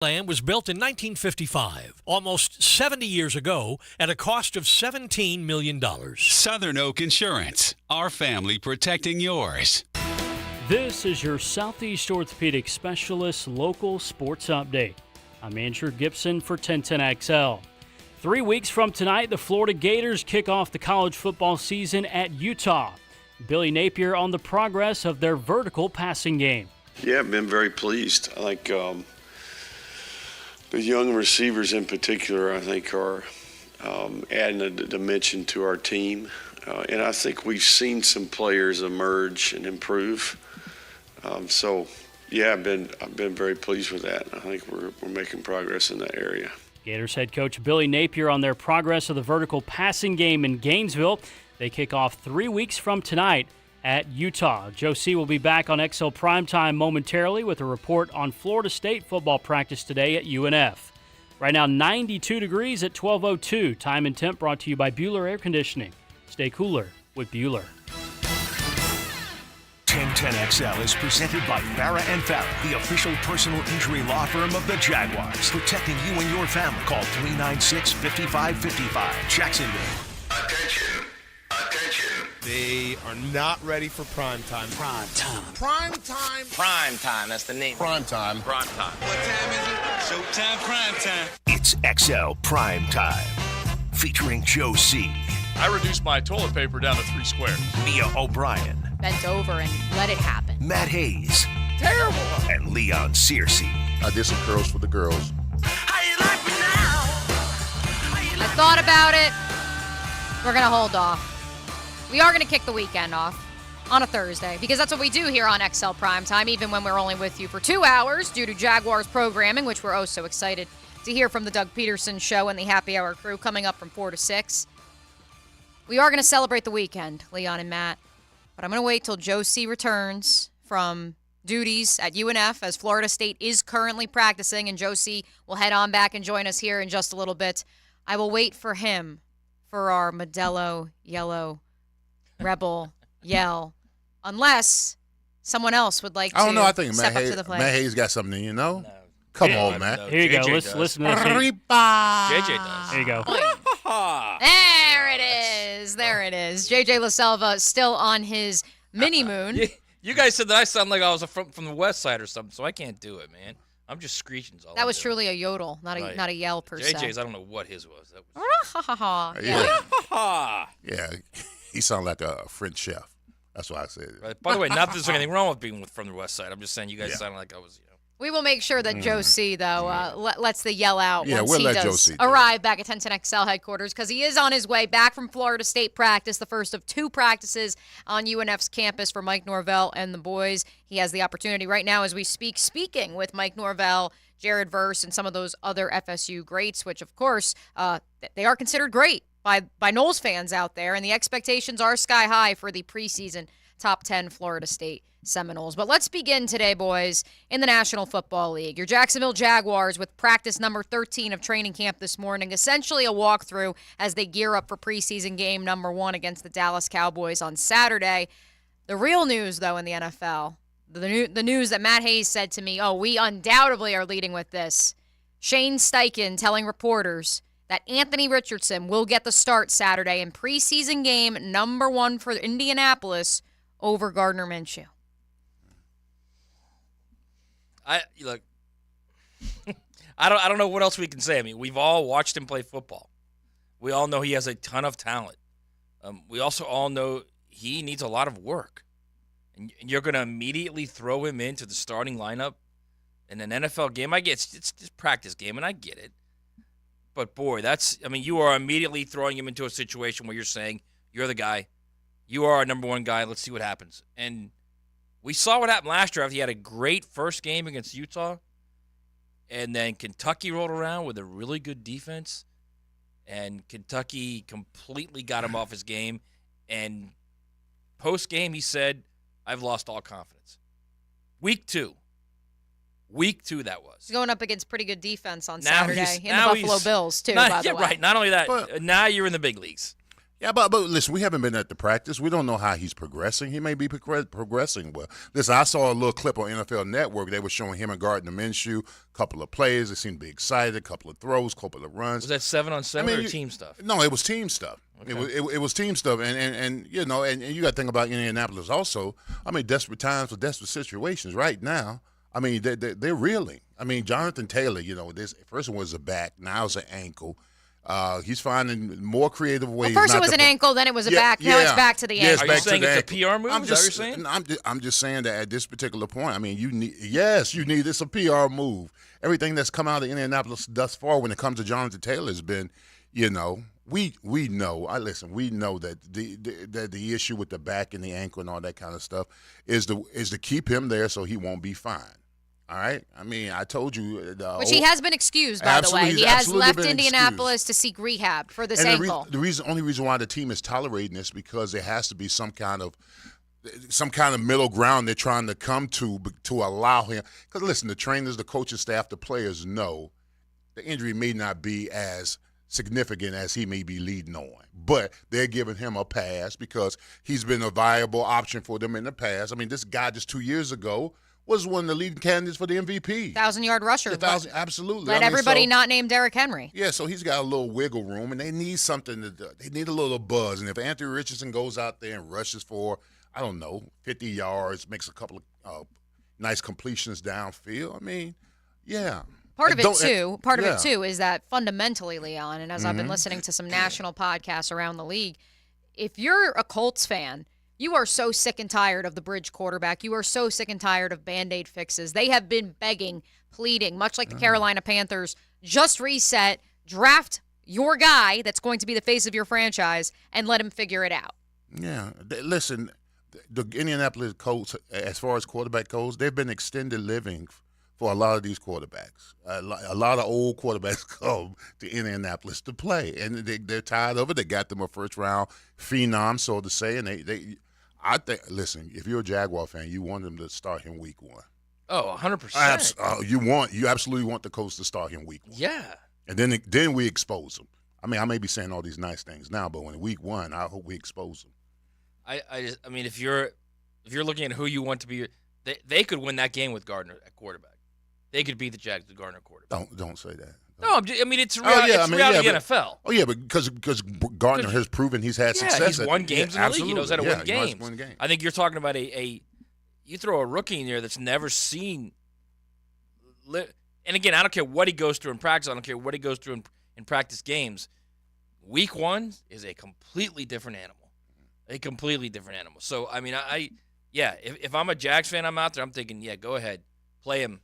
Land was built in 1955, almost 70 years ago, at a cost of $17 million. Southern Oak Insurance, our family protecting yours. This is your Southeast Orthopedic Specialist local sports update. I'm Andrew Gibson for 1010XL. 3 weeks from tonight, the Florida Gators kick off the college football season at Utah. Billy Napier on the progress of their vertical passing game. Yeah, I've been very pleased. I think the young receivers in particular, I think, are adding a dimension to our team. And I think we've seen some players emerge and improve. Yeah, I've been very pleased with that. I think we're making progress in that area. Gators head coach Billy Napier on their progress of the vertical passing game in Gainesville. They kick off 3 weeks from tonight at Utah. Joe C. will be back on XL Primetime momentarily with a report on Florida State football practice today at UNF. Right now, 92 degrees at 12:02. Time and temp brought to you by Bueller Air Conditioning. Stay cooler with Bueller. 1010XL is presented by Farah & Farah, the official personal injury law firm of the Jaguars. Protecting you and your family. Call 396-5555. Jacksonville. Attention. They are not ready for prime time. Prime time. Prime time. Prime time. That's the name. Prime time. Prime time. What time is it? Showtime. Prime time. It's XL Prime Time. Featuring Joe C. I reduced my toilet paper down to 3 squares. Mia O'Brien. Bent over and let it happen. Matt Hayes. Terrible. And Leon Searcy. I did some curls for the girls. How you like me now? I thought about it. We're going to hold off. We are going to kick the weekend off on a Thursday because that's what we do here on XL Primetime, even when we're only with you for 2 hours due to Jaguars programming, which we're oh so excited to hear from the Doug Peterson Show and the Happy Hour crew coming up from 4 to 6. We are going to celebrate the weekend, Leon and Matt, but I'm going to wait till Joe C. returns from duties at UNF as Florida State is currently practicing, and Joe C. will head on back and join us here in just a little bit. I will wait for him for our Modelo Yellow Rebel yell, unless someone else would like to. I don't know. I think step Matt up to the plate. Hayes got something, you know? No. Come on, Matt. Here you go. JJ Listen to this. JJ does. There you go. There it is. There it is. JJ LaSelva still on his mini moon. You guys said that I sound like I was from the west side or something, so I can't do it, man. I'm just screeching. That was truly a yodel, not a yell per se. JJ's, I don't know what his was. That was. Yeah, he sounded like a French chef. That's why I said it. Right. By the way, not that there's anything wrong with being from the west side. I'm just saying you guys sounded like I was, We will make sure that Joe C, though, lets the yell out once we'll he let does Joe C arrive back at 1010XL headquarters because he is on his way back from Florida State practice, the first of 2 practices on UNF's campus for Mike Norvell and the boys. He has the opportunity right now as we speaking with Mike Norvell, Jared Verse, and some of those other FSU greats, which, of course, they are considered great by Noles fans out there, and the expectations are sky high for the preseason top 10 Florida State Seminoles. But let's begin today, boys, in the National Football League. Your Jacksonville Jaguars with practice number 13 of training camp this morning, essentially a walkthrough as they gear up for preseason game number 1 against the Dallas Cowboys on Saturday. The real news, though, in the NFL, the news that Matt Hayes said to me, we undoubtedly are leading with this. Shane Steichen telling reporters that Anthony Richardson will get the start Saturday in preseason game number 1 for Indianapolis over Gardner Minshew. I don't know what else we can say. I mean, we've all watched him play football. We all know he has a ton of talent. We also all know he needs a lot of work. And you're going to immediately throw him into the starting lineup in an NFL game. I get it's just practice game, and I get it. But, boy, you are immediately throwing him into a situation where you're saying, you're the guy. You are our number 1 guy. Let's see what happens. And we saw what happened last year. He had a great first game against Utah, and then Kentucky rolled around with a really good defense, and Kentucky completely got him off his game. And post-game, he said, I've lost all confidence. Week 2, that was. He's going up against pretty good defense on Saturday in the Buffalo Bills, too, by the way. Right. Not only that, now you're in the big leagues. Yeah, but listen, we haven't been at the practice. We don't know how he's progressing. He may be progressing well. Listen, I saw a little clip on NFL Network. They were showing him and Gardner Minshew, a couple of plays. They seemed to be excited, a couple of throws, a couple of runs. Was that 7-on-7 or team stuff? No, it was team stuff. Okay. It was team stuff, and you know, and you got to think about Indianapolis also. I mean, desperate times for desperate situations right now. I mean, they're reeling. I mean, Jonathan Taylor, you know, this first one was a back, now it's an ankle. He's finding more creative ways. Well, first it was an ankle, then it was a back. Now it's back to the ankle. Are you saying it's a PR move? Is that what you're saying? I'm just saying that at this particular point, I mean, you need it's a PR move. Everything that's come out of Indianapolis thus far when it comes to Jonathan Taylor has been, you know, we know. We know that the issue with the back and the ankle and all that kind of stuff is to keep him there so he won't be fined. All right. I mean, I told you. Which he has been excused, by the way. He has left Indianapolis to seek rehab for this ankle. The only reason why the team is tolerating this because there has to be some kind of middle ground they're trying to come to allow him. Because listen, the trainers, the coaching staff, the players know the injury may not be as significant as he may be leading on, but they're giving him a pass because he's been a viable option for them in the past. I mean, this guy just 2 years ago was one of the leading candidates for the MVP. 1,000-yard rusher. Absolutely. Let everybody not named Derrick Henry. Yeah, so he's got a little wiggle room, and they need something. They need a little buzz. And if Anthony Richardson goes out there and rushes for, 50 yards, makes a couple of nice completions downfield, I mean, yeah. Part of it too is that fundamentally, Leon, and as I've been listening to some national podcasts around the league, if you're a Colts fan, you are so sick and tired of the bridge quarterback. You are so sick and tired of Band-Aid fixes. They have been begging, pleading, much like the Carolina Panthers, just reset, draft your guy that's going to be the face of your franchise, and let him figure it out. Yeah. Listen, the Indianapolis Colts, as far as quarterback goes, they've been extended living for a lot of these quarterbacks. A lot of old quarterbacks come to Indianapolis to play, and they're tired of it. They got them a first-round phenom, so to say, and I think, listen, if you're a Jaguar fan, you want them to start him week one. Oh, 100%. You absolutely want the coach to start him week one. Yeah. And then we expose them. I mean, I may be saying all these nice things now, but when week one, I hope we expose them. I mean, if you're looking at who you want to be, they could win that game with Gardner at quarterback. They could beat the Jags with Gardner at quarterback. Don't say that. No, I mean it's reality. It's reality NFL. Oh yeah, but because Gardner has proven he's had success. He's won games in the league. He knows how to win games. Games. I think you're talking about you throw a rookie in there that's never seen. And again, I don't care what he goes through in practice. I don't care what he goes through in practice games. Week one is a completely different animal. A completely different animal. So I mean, if I'm a Jags fan, I'm out there. I'm thinking, go ahead, play him.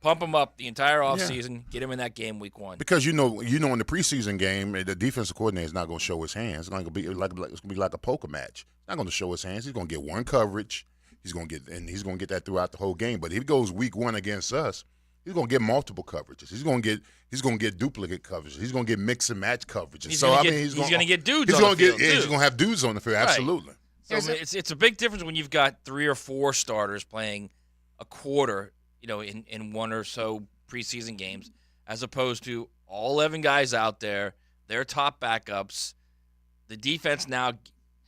Pump him up the entire offseason, get him in that game week one. Because you know in the preseason game, the defensive coordinator is not going to show his hands. It's going to be like a poker match. He's not going to show his hands. He's going to get one coverage. He's going to get that throughout the whole game. But if he goes week one against us, he's going to get multiple coverages. He's going to get duplicate coverages. He's going to get mix and match coverages. He's going to get dudes on the field. He's going to have dudes on the field. Absolutely. So it's a big difference when you've got 3 or 4 starters playing a quarter, in one or so preseason games, as opposed to all 11 guys out there, their top backups, the defense now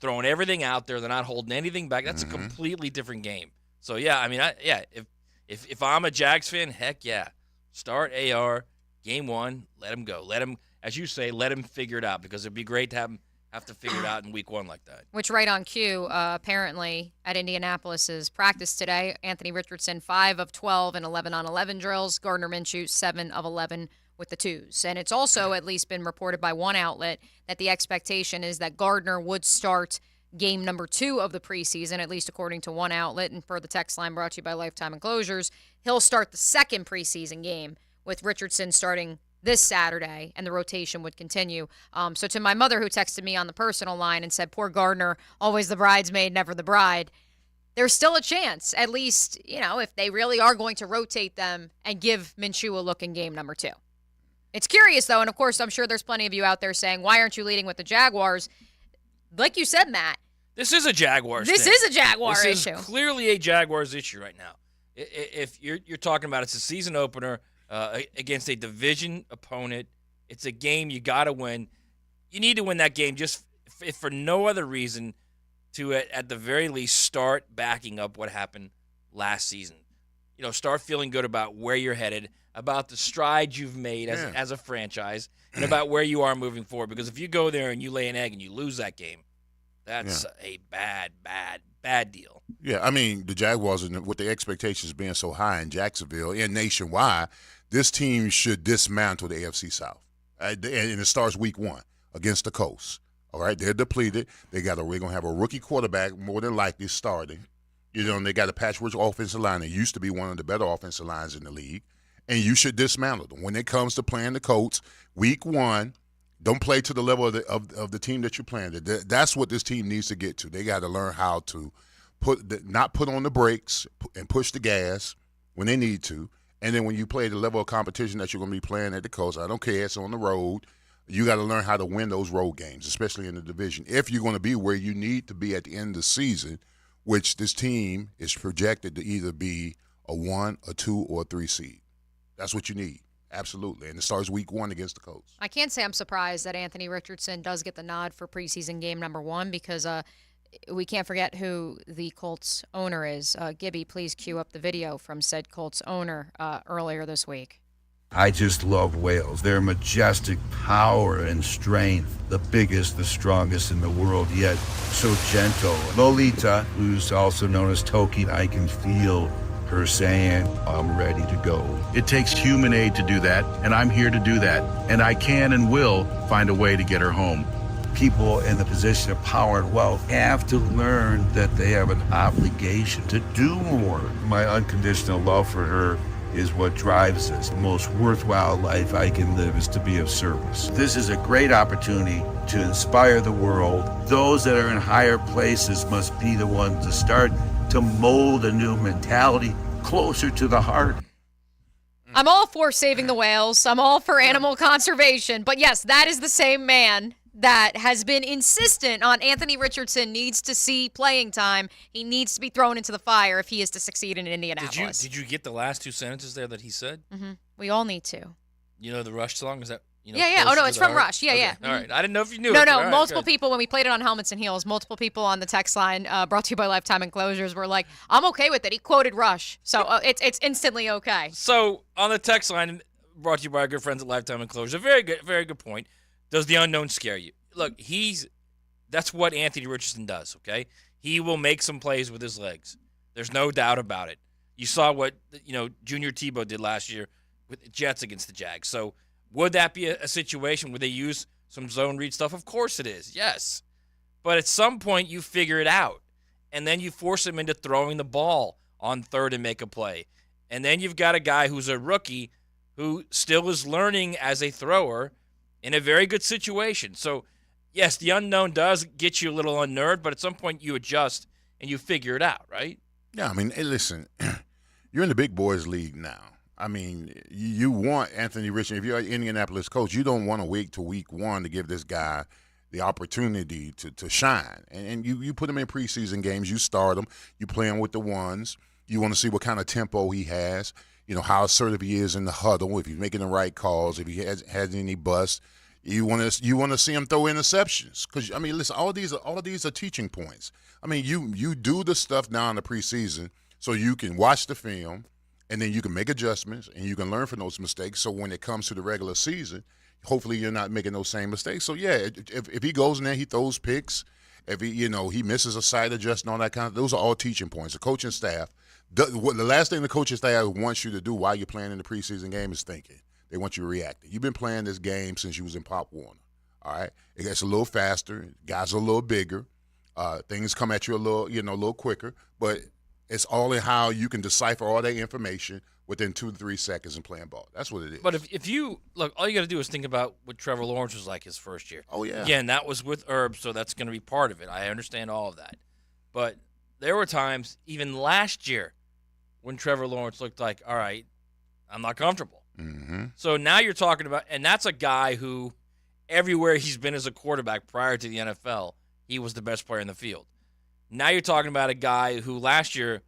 throwing everything out there, they're not holding anything back. That's a completely different game. So if I'm a Jags fan, heck yeah, start AR game one, let him go, let him, as you say, let him figure it out, because it'd be great to have to figure it out in week one like that. Which, right on cue, apparently at Indianapolis's practice today, Anthony Richardson 5 of 12 and 11 on 11 drills. Gardner Minshew 7 of 11 with the twos. And it's also at least been reported by one outlet that the expectation is that Gardner would start game number 2 of the preseason, at least according to one outlet. And per the text line brought to you by Lifetime Enclosures, he'll start the second preseason game with Richardson starting this Saturday, and the rotation would continue. So to my mother, who texted me on the personal line and said, poor Gardner, always the bridesmaid, never the bride, there's still a chance, at least, if they really are going to rotate them and give Minshew a look in game number 2. It's curious, though, and of course, I'm sure there's plenty of you out there saying, why aren't you leading with the Jaguars? Like you said, Matt. This is a Jaguars This thing. is a Jaguar This issue. is clearly a Jaguars issue right now. If you're talking about it's a season opener, against a division opponent. It's a game you got to win. You need to win that game just if for no other reason, to at the very least start backing up what happened last season. Start feeling good about where you're headed, about the strides you've made as a franchise, and about where you are moving forward. Because if you go there and you lay an egg and you lose that game, that's a bad deal. Yeah, I mean, the Jaguars, with the expectations being so high in Jacksonville and nationwide, this team should dismantle the AFC South. And it starts week 1 against the Colts. All right, they're depleted. We're going to have a rookie quarterback more than likely starting. And they got a patchwork offensive line. It used to be one of the better offensive lines in the league. And you should dismantle them. When it comes to playing the Colts, week 1, don't play to the level of the team that you're playing. That's what this team needs to get to. They got to learn how to not put on the brakes and push the gas when they need to. And then when you play the level of competition that you're going to be playing at the Colts, I don't care, it's on the road. You got to learn how to win those road games, especially in the division. If you're going to be where you need to be at the end of the season, which this team is projected to either be a 1, a 2, or a 3 seed. That's what you need. Absolutely. And it starts week 1 against the Colts. I can't say I'm surprised that Anthony Richardson does get the nod for preseason game number 1 because we can't forget who the Colts owner is. Gibby, please cue up the video from said Colts owner earlier this week. I just love whales. Their majestic power and strength, the biggest, the strongest in the world, yet so gentle. Lolita, who's also known as Toki, I can feel her saying, I'm ready to go. It takes human aid to do that, and I'm here to do that. And I can and will find a way to get her home. People in the position of power and wealth have to learn that they have an obligation to do more. My unconditional love for her is what drives us. The most worthwhile life I can live is to be of service. This is a great opportunity to inspire the world. Those that are in higher places must be the ones to start to mold a new mentality closer to the heart. I'm all for saving the whales. I'm all for animal conservation. But yes, that is the same man that has been insistent on Anthony Richardson needs to see playing time. He needs to be thrown into the fire if he is to succeed in Indianapolis. Did you get the last 2 sentences there that he said? Mm-hmm. We all need to. You know the Rush song? Is that yeah. Oh, no, it's from Rush. Yeah, okay. yeah. All right. I didn't know if you knew no, it. No, right, multiple good. people, when we played it on Helmets and Heels, multiple people on the text line, brought to you by Lifetime Enclosures, were like, I'm okay with it. He quoted Rush. So it's instantly okay. So on the text line, brought to you by our good friends at Lifetime Enclosures, a very good point. Does the unknown scare you? Look, that's what Anthony Richardson does, okay? He will make some plays with his legs. There's no doubt about it. You saw what, Junior Tebow did last year with the Jets against the Jags. So would that be a situation where they use some zone read stuff? Of course it is, yes. But at some point you figure it out, and then you force him into throwing the ball on third and make a play. And then you've got a guy who's a rookie who still is learning as a thrower in a very good situation. So, yes, the unknown does get you a little unnerved, but at some point you adjust and you figure it out, right? Yeah, I mean, hey, listen, you're in the big boys league now. I mean, you want Anthony Richardson. If you're an Indianapolis coach, you don't want to wait till week 1 to give this guy the opportunity to shine. And you put him in preseason games. You start him. You play him with the ones. You want to see what kind of tempo he has, how assertive he is in the huddle, if he's making the right calls, if he has any busts. You want to see him throw interceptions because I mean, listen, all of these are teaching points. I mean, you do the stuff now in the preseason so you can watch the film and then you can make adjustments and you can learn from those mistakes. So when it comes to the regular season, hopefully you're not making those same mistakes. So yeah, if he goes in there, he throws picks. If he misses a side adjust and all that kind of, those are all teaching points. The coaching staff, the last thing the coaching staff wants you to do while you're playing in the preseason game is thinking. They want you to react. You've been playing this game since you was in Pop Warner, all right? It gets a little faster. Guys are a little bigger. Things come at you a little quicker. But it's all in how you can decipher all that information within 2 to 3 seconds and playing ball. That's what it is. But if you look, all you got to do is think about what Trevor Lawrence was like his first year. Oh yeah. Again, that was with Herb, so that's going to be part of it. I understand all of that. But there were times, even last year, when Trevor Lawrence looked like, all right, I'm not comfortable. Mm-hmm. So now you're talking about, and that's a guy who everywhere he's been as a quarterback prior to the NFL, he was the best player in the field. Now you're talking about a guy who last year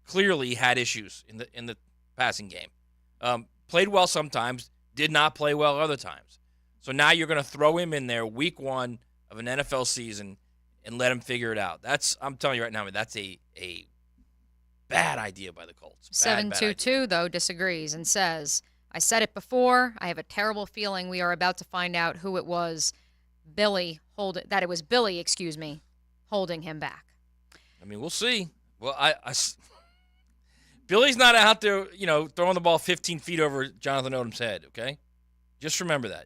clearly had issues in the passing game. Played well sometimes, did not play well other times. So now you're going to throw him in there week 1 of an NFL season and let them figure it out. I'm telling you right now, that's a bad idea by the Colts. 722, though, disagrees and says, I said it before. I have a terrible feeling we are about to find out who it was, Billy, holding him back. I mean, we'll see. Well, Billy's not out there, throwing the ball 15 feet over Jonathan Odom's head, okay? Just remember that.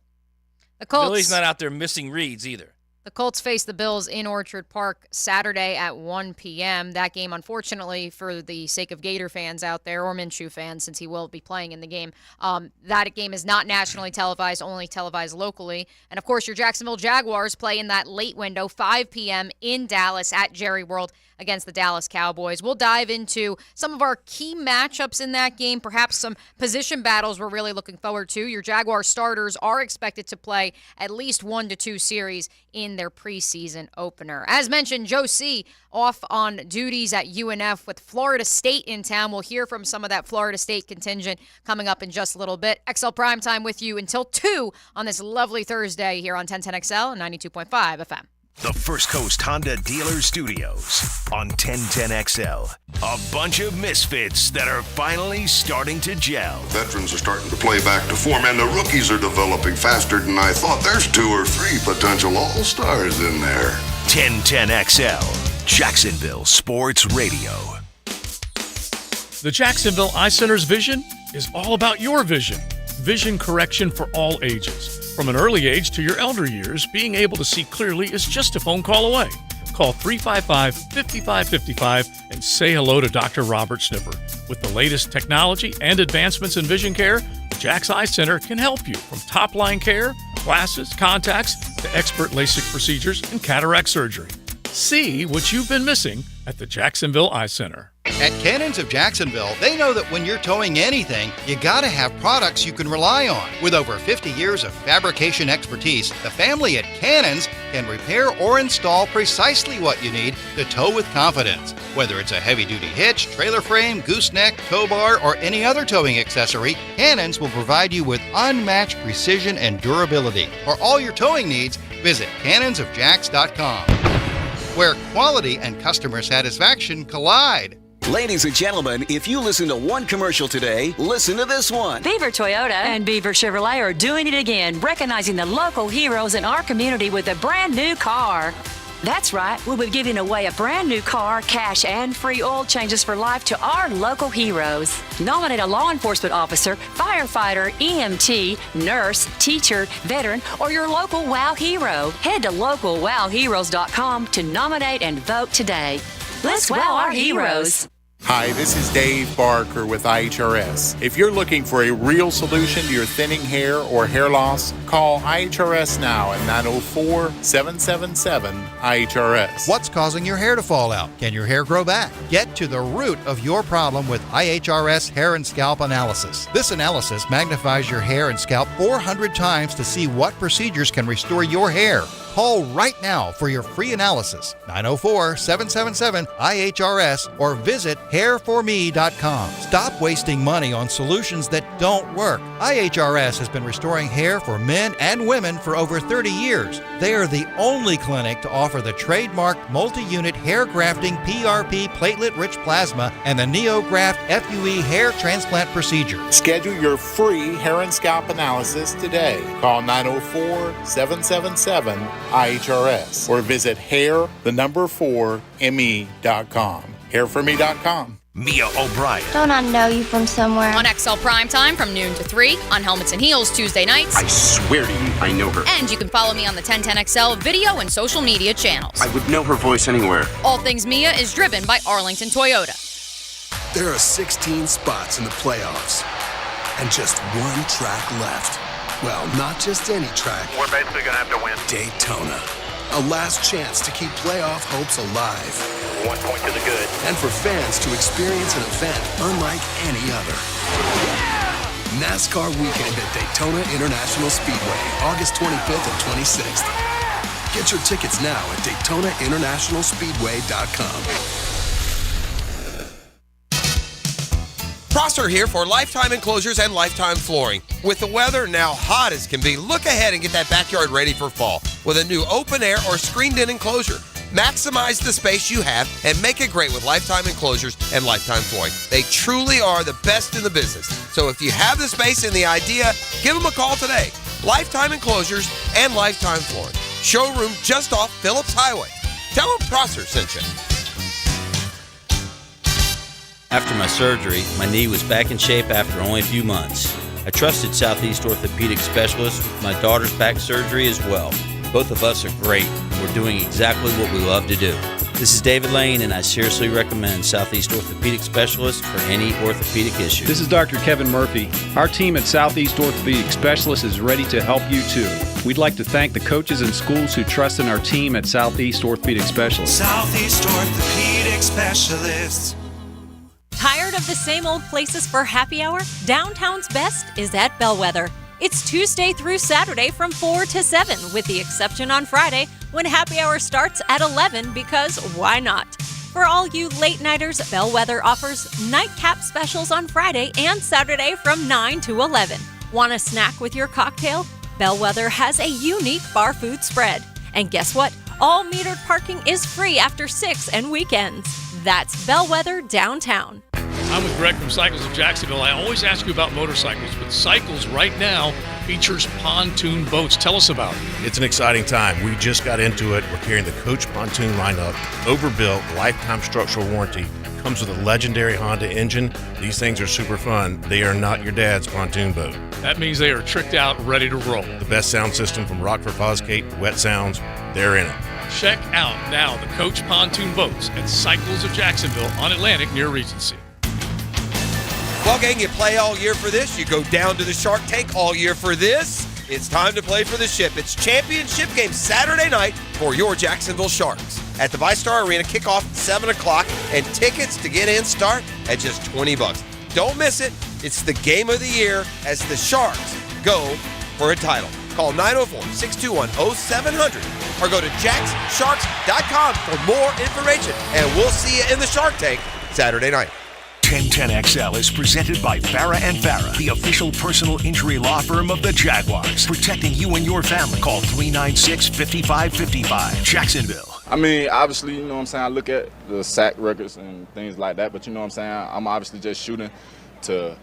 Billy's not out there missing reads either. The Colts face the Bills in Orchard Park Saturday at 1 p.m. That game, unfortunately, for the sake of Gator fans out there, or Minshew fans, since he will be playing in the game, that game is not nationally televised, only televised locally. And, of course, your Jacksonville Jaguars play in that late window, 5 p.m. in Dallas at Jerry World against the Dallas Cowboys. We'll dive into some of our key matchups in that game, perhaps some position battles we're really looking forward to. Your Jaguar starters are expected to play at least 1 to 2 series in their preseason opener. As mentioned, Joe C. off on duties at UNF with Florida State in town. We'll hear from some of that Florida State contingent coming up in just a little bit. XL Primetime with you until 2 on this lovely Thursday here on 1010XL and 92.5 FM. The First Coast Honda Dealer Studios on 1010XL. A bunch of misfits that are finally starting to gel. Veterans are starting to play back to form, and the rookies are developing faster than I thought. There's 2 or 3 potential all-stars in there. 1010XL, Jacksonville Sports Radio. The Jacksonville Eye Center's vision is all about your vision. Vision correction for all ages. From an early age to your elder years, being able to see clearly is just a phone call away. Call 355-5555 and say hello to Dr. Robert Snipper. With the latest technology and advancements in vision care, the Jack's Eye Center can help you from top-line care, glasses, contacts, to expert LASIK procedures and cataract surgery. See what you've been missing at the Jacksonville Eye Center. At Cannons of Jacksonville, they know that when you're towing anything, you gotta have products you can rely on. With over 50 years of fabrication expertise, the family at Cannons can repair or install precisely what you need to tow with confidence. Whether it's a heavy-duty hitch, trailer frame, gooseneck, tow bar, or any other towing accessory, Cannons will provide you with unmatched precision and durability. For all your towing needs, visit cannonsofjacks.com, where quality and customer satisfaction collide. Ladies and gentlemen, if you listen to one commercial today, listen to this one. Beaver Toyota and Beaver Chevrolet are doing it again, recognizing the local heroes in our community with a brand new car. That's right, we'll be giving away a brand new car, cash, and free oil changes for life to our local heroes. Nominate a law enforcement officer, firefighter, EMT, nurse, teacher, veteran, or your local WOW hero. Head to localwowheroes.com to nominate and vote today. Let's wow our heroes. Hi, this is Dave Barker with IHRS. If you're looking for a real solution to your thinning hair or hair loss, call IHRS now at 904-777-IHRS. What's causing your hair to fall out? Can your hair grow back? Get to the root of your problem with IHRS Hair and Scalp Analysis. This analysis magnifies your hair and scalp 400 times to see what procedures can restore your hair. Call right now for your free analysis, 904-777-IHRS, or visit hairforme.com. Stop wasting money on solutions that don't work. IHRS has been restoring hair for men and women for over 30 years. They are the only clinic to offer the trademarked multi-unit hair grafting PRP platelet-rich plasma and the NeoGraft FUE hair transplant procedure. Schedule your free hair and scalp analysis today. Call 904-777-IHRS or visit hair4me.com. Hairforme.com. Mia O'Brien. Don't I know you from somewhere? On XL Primetime from noon to 3, on Helmets and Heels Tuesday nights. I swear to you, I know her. And you can follow me on the 1010XL video and social media channels. I would know her voice anywhere. All Things Mia is driven by Arlington Toyota. There are 16 spots in the playoffs and just one track left. Well, not just any track. We're basically going to have to win. Daytona. A last chance to keep playoff hopes alive. 1 point to the good. And for fans to experience an event unlike any other. NASCAR weekend at Daytona International Speedway, August 25th and 26th. Get your tickets now at DaytonaInternationalSpeedway.com. Prosser here for Lifetime Enclosures and Lifetime Flooring. With the weather now hot as can be, look ahead and get that backyard ready for fall with a new open air or screened-in enclosure. Maximize the space you have and make it great with Lifetime Enclosures and Lifetime Flooring. They truly are the best in the business. So if you have the space and the idea, give them a call today. Lifetime Enclosures and Lifetime Flooring. Showroom just off Phillips Highway. Tell them Prosser sent you. After my surgery, my knee was back in shape after only a few months. I trusted Southeast Orthopedic Specialists with my daughter's back surgery as well. Both of us are great, and we're doing exactly what we love to do. This is David Lane, and I seriously recommend Southeast Orthopedic Specialists for any orthopedic issue. This is Dr. Kevin Murphy. Our team at Southeast Orthopedic Specialists is ready to help you too. We'd like to thank the coaches and schools who trust in our team at Southeast Orthopedic Specialists. Southeast Orthopedic Specialists. Tired of the same old places for happy hour? Downtown's best is at Bellwether. It's Tuesday through Saturday from 4 to 7, with the exception on Friday when happy hour starts at 11 because why not? For all you late-nighters, Bellwether offers nightcap specials on Friday and Saturday from 9 to 11. Want a snack with your cocktail? Bellwether has a unique bar food spread. And guess what? All metered parking is free after 6 and weekends. That's Bellwether Downtown. I'm with Greg from Cycles of Jacksonville. I always ask you about motorcycles, but Cycles right now features pontoon boats. Tell us about it. It's an exciting time. We just got into it. We're carrying the Coach Pontoon lineup, overbuilt, lifetime structural warranty. Comes with a legendary Honda engine. These things are super fun. They are not your dad's pontoon boat. That means they are tricked out, ready to roll. The best sound system from Rockford Fosgate, Wet Sounds, they're in it. Check out now the Coach Pontoon Boats at Cycles of Jacksonville on Atlantic near Regency. Well, gang, you play all year for this. You go down to the Shark Tank all year for this. It's time to play for the ship. It's championship game Saturday night for your Jacksonville Sharks. At the ViStar Arena, kickoff at 7 o'clock, and tickets to get in start at just $20. Don't miss it. It's the game of the year as the Sharks go for a title. Call 904-621-0700 or go to jackssharks.com for more information. And we'll see you in the Shark Tank Saturday night. 1010XL is presented by Farah and Farah, the official personal injury law firm of the Jaguars, protecting you and your family. Call 396-5555. Jacksonville. I mean, obviously, you know what I'm saying, I look at the sack records and things like that, but you know what I'm saying, I'm obviously just shooting to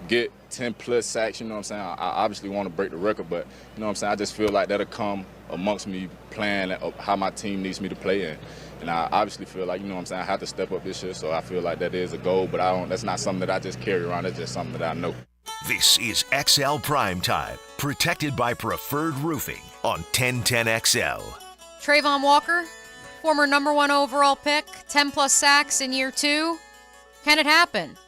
get 10-plus sacks, you know what I'm saying. I obviously want to break the record, but you know what I'm saying, I just feel like that'll come amongst me playing how my team needs me to play in. And I obviously feel like, you know what I'm saying, I have to step up this year, so I feel like that is a goal, but that's not something that I just carry around. It's just something that I know. This is XL Primetime, protected by Preferred Roofing on 1010XL. Trayvon Walker, former number 1 overall pick, 10-plus sacks in year 2. Can it happen?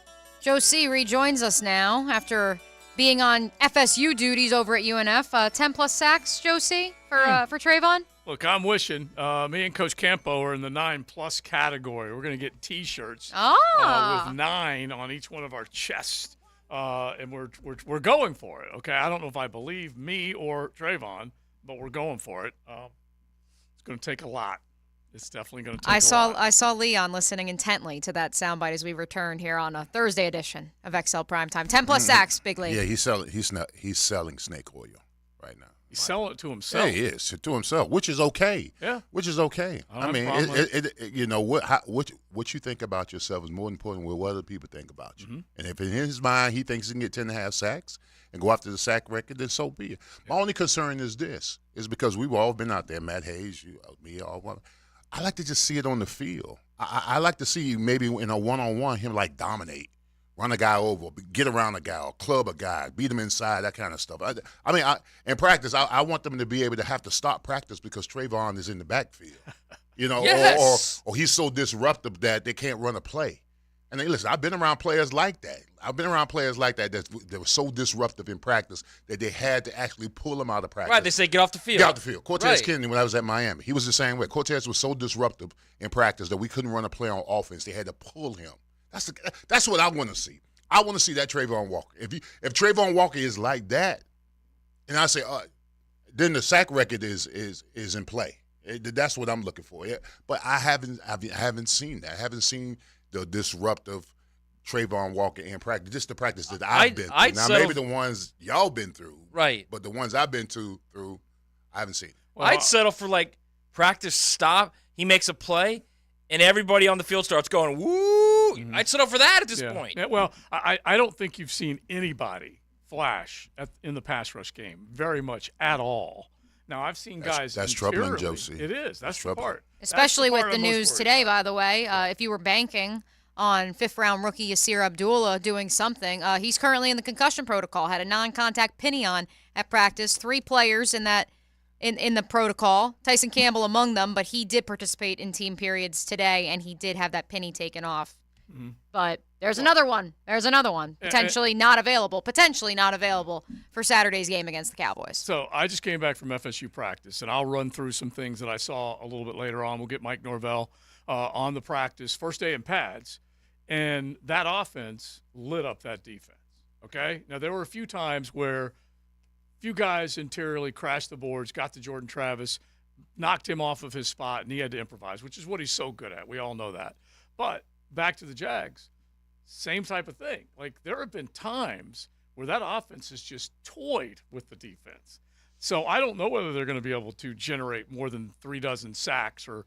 Joe C. rejoins us now after being on FSU duties over at UNF. 10-plus sacks, Joe C., for Trayvon? Look, I'm wishing. Me and Coach Campo are in the 9+ category. We're going to get T-shirts with 9 on each one of our chests, and we're going for it. Okay, I don't know if I believe me or Trayvon, but we're going for it. It's going to take a lot. It's definitely going to take a lot. I saw Leon listening intently to that soundbite as we return here on a Thursday edition of XL Primetime. 10-plus sacks, big league. Yeah, he's selling snake oil right now. He's selling it to himself. Yeah, he is to himself, which is okay. Yeah, which is okay. I mean, you know what you think about yourself is more important than what other people think about you. Mm-hmm. And if in his mind he thinks he can get 10.5 sacks and go after the sack record, then so be it. My only concern is this: is because we've all been out there, Matt Hayes, you, me, all. I like to just see it on the field. I like to see maybe in a one-on-one him like dominate. Run a guy over, get around a guy, or club a guy, beat him inside, that kind of stuff. I mean, in practice, I want them to be able to have to stop practice because Trayvon is in the backfield, you know, yes. or he's so disruptive that they can't run a play. And then, listen, I've been around players like that. That were so disruptive in practice that they had to actually pull him out of practice. Right, they say get off the field. Get off the field. Cortez Kennedy, when I was at Miami, he was the same way. Cortez was so disruptive in practice that we couldn't run a play on offense. They had to pull him. That's what I want to see. I want to see that Trayvon Walker. If Trayvon Walker is like that, and I say, then the sack record is in play. That's what I'm looking for. Yeah. But I haven't seen that. I haven't seen the disruptive Trayvon Walker in practice, just the practice that I've been through. Now, maybe the ones y'all been through. Right. But the ones I've been through, I haven't seen. Well, I'd settle for, like, practice stop. He makes a play, and everybody on the field starts going, woo. Mm-hmm. I'd settle for that at this point. Yeah, well, I don't think you've seen anybody flash in the pass rush game very much at all. Now, I've seen guys. That's troubling, Josie. It is. That's the part. Especially with the news today, by the way. If you were banking on fifth-round rookie Yasir Abdullah doing something, he's currently in the concussion protocol. Had a non-contact pinion at practice. 3 players in the protocol. Tyson Campbell among them, but he did participate in team periods today, and he did have that penny taken off. Mm-hmm. But there's another one. Potentially not available for Saturday's game against the Cowboys. So I just came back from FSU practice, and I'll run through some things that I saw a little bit later on. We'll get Mike Norvell on the practice first day in pads, and that offense lit up that defense. Okay? Now, there were a few times where a few guys interiorly crashed the boards, got to Jordan Travis, knocked him off of his spot, and he had to improvise, which is what he's so good at. We all know that. But back to the Jags, same type of thing. Like, there have been times where that offense has just toyed with the defense. So I don't know whether they're going to be able to generate more than 36 sacks or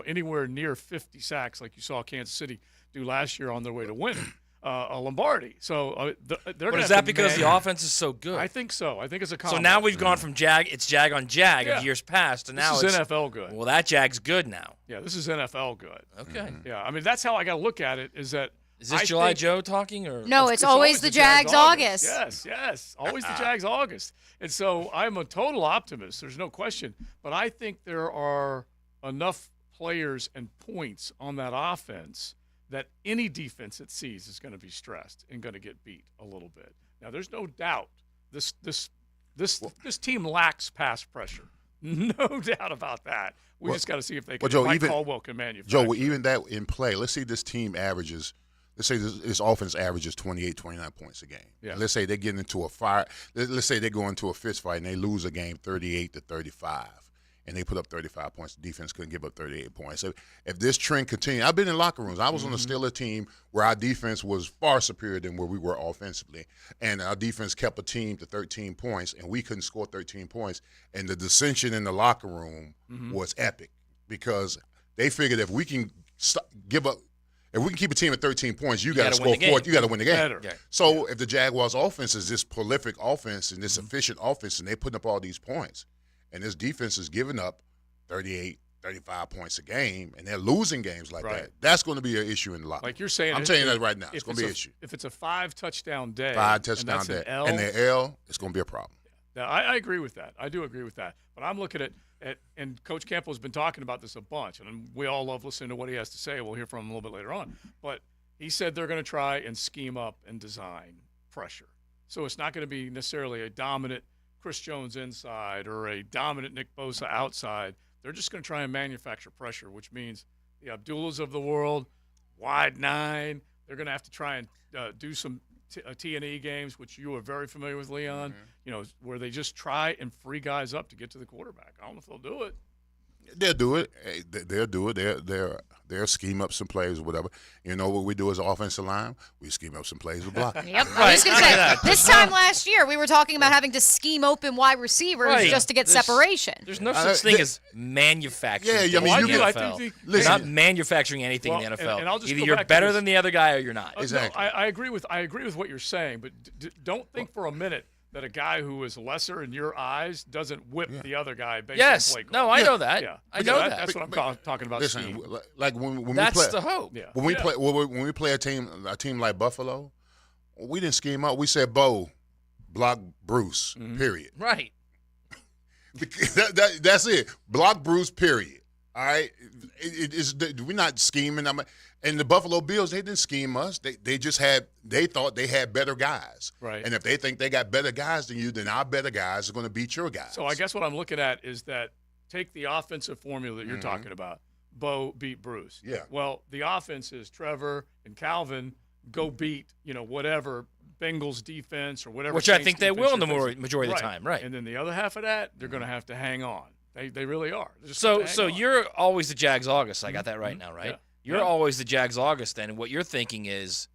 anywhere near 50 sacks like you saw Kansas City do last year on their way to winning a Lombardi. So they're. But is that because the offense is so good? I think so. I think it's a So now we've gone from Jag on Jag of years past, and now it's NFL good. Well, that Jag's good now. Yeah, this is NFL good. Okay. Mm-hmm. Yeah, I mean that's how I got to look at it. Is this July Joe talking or no? It's always the Jags August. Yes, always the Jags August. And so I'm a total optimist. There's no question. But I think there are enough players and points on that offense that any defense it sees is going to be stressed and going to get beat a little bit. Now, there's no doubt this team lacks pass pressure. No doubt about that. We just got to see if they can. Mike Caldwell can manufacture. Joe, even that in play, let's see this team averages. Let's say this offense averages 28, 29 points a game. Yeah. Let's say they get into a fire. Let's say they go into a fist fight and they lose a game 38-35. And they put up 35 points. The defense couldn't give up 38 points. So if this trend continues, I've been in locker rooms. I was on the Steelers team where our defense was far superior than where we were offensively. And our defense kept a team to 13 points, and we couldn't score 13 points. And the dissension in the locker room was epic because they figured if we can give up, if we can keep a team at 13 points, you got to score 4. You got to win the game. Yeah. So if the Jaguars' offense is this prolific offense and this efficient offense, and they're putting up all these points, and this defense is giving up 38, 35 points a game, and they're losing games like that, that's going to be an issue in the locker. Like you're saying, I'm telling you that right now. It's going to be an issue. If it's a 5-touchdown day, and they're L, it's going to be a problem. Now, I agree with that. I do agree with that. But I'm looking at and Coach Campbell's been talking about this a bunch, and we all love listening to what he has to say. We'll hear from him a little bit later on. But he said they're going to try and scheme up and design pressure. So it's not going to be necessarily a dominant Chris Jones inside or a dominant Nick Bosa outside. They're just going to try and manufacture pressure, which means the Abdullahs of the world, wide 9. They're going to have to try and do some T&E games, which you are very familiar with, Leon, where they just try and free guys up to get to the quarterback. I don't know if they'll do it. They'll do it. They'll do it. They'll scheme up some plays or whatever. You know what we do as an offensive line? We scheme up some plays with blocking. Yep. I was going to say, this time last year, we were talking about having to scheme open wide receivers just to get separation. There's no such thing as manufacturing. Yeah, I mean, I think you're not manufacturing anything in the NFL. And I'll just either you're better than the other guy or you're not. Exactly. No, I agree with what you're saying, but don't think for a minute that a guy who is lesser in your eyes doesn't whip the other guy based on play call. No, I know that. Yeah. I know that. That's what I'm talking about. Listen, like when that's we play, the hope. Yeah. When we play a team like Buffalo, we didn't scheme up. We said, Bo, block Bruce, period. Right. That's it. Block Bruce, period. All right? We're not scheming. And the Buffalo Bills, they didn't scheme us. They thought they had better guys. Right. And if they think they got better guys than you, then our better guys are going to beat your guys. So I guess what I'm looking at is that take the offensive formula that you're talking about. Bo beat Bruce. Yeah. Well, the offense is Trevor and Calvin go beat, whatever Bengals defense or whatever. Which I think they will in the majority of the time, right. And then the other half of that, they're going to have to hang on. They really are. So you're always the Jags August. I got that right now, right? Yeah. You're always the Jags August then, and what you're thinking is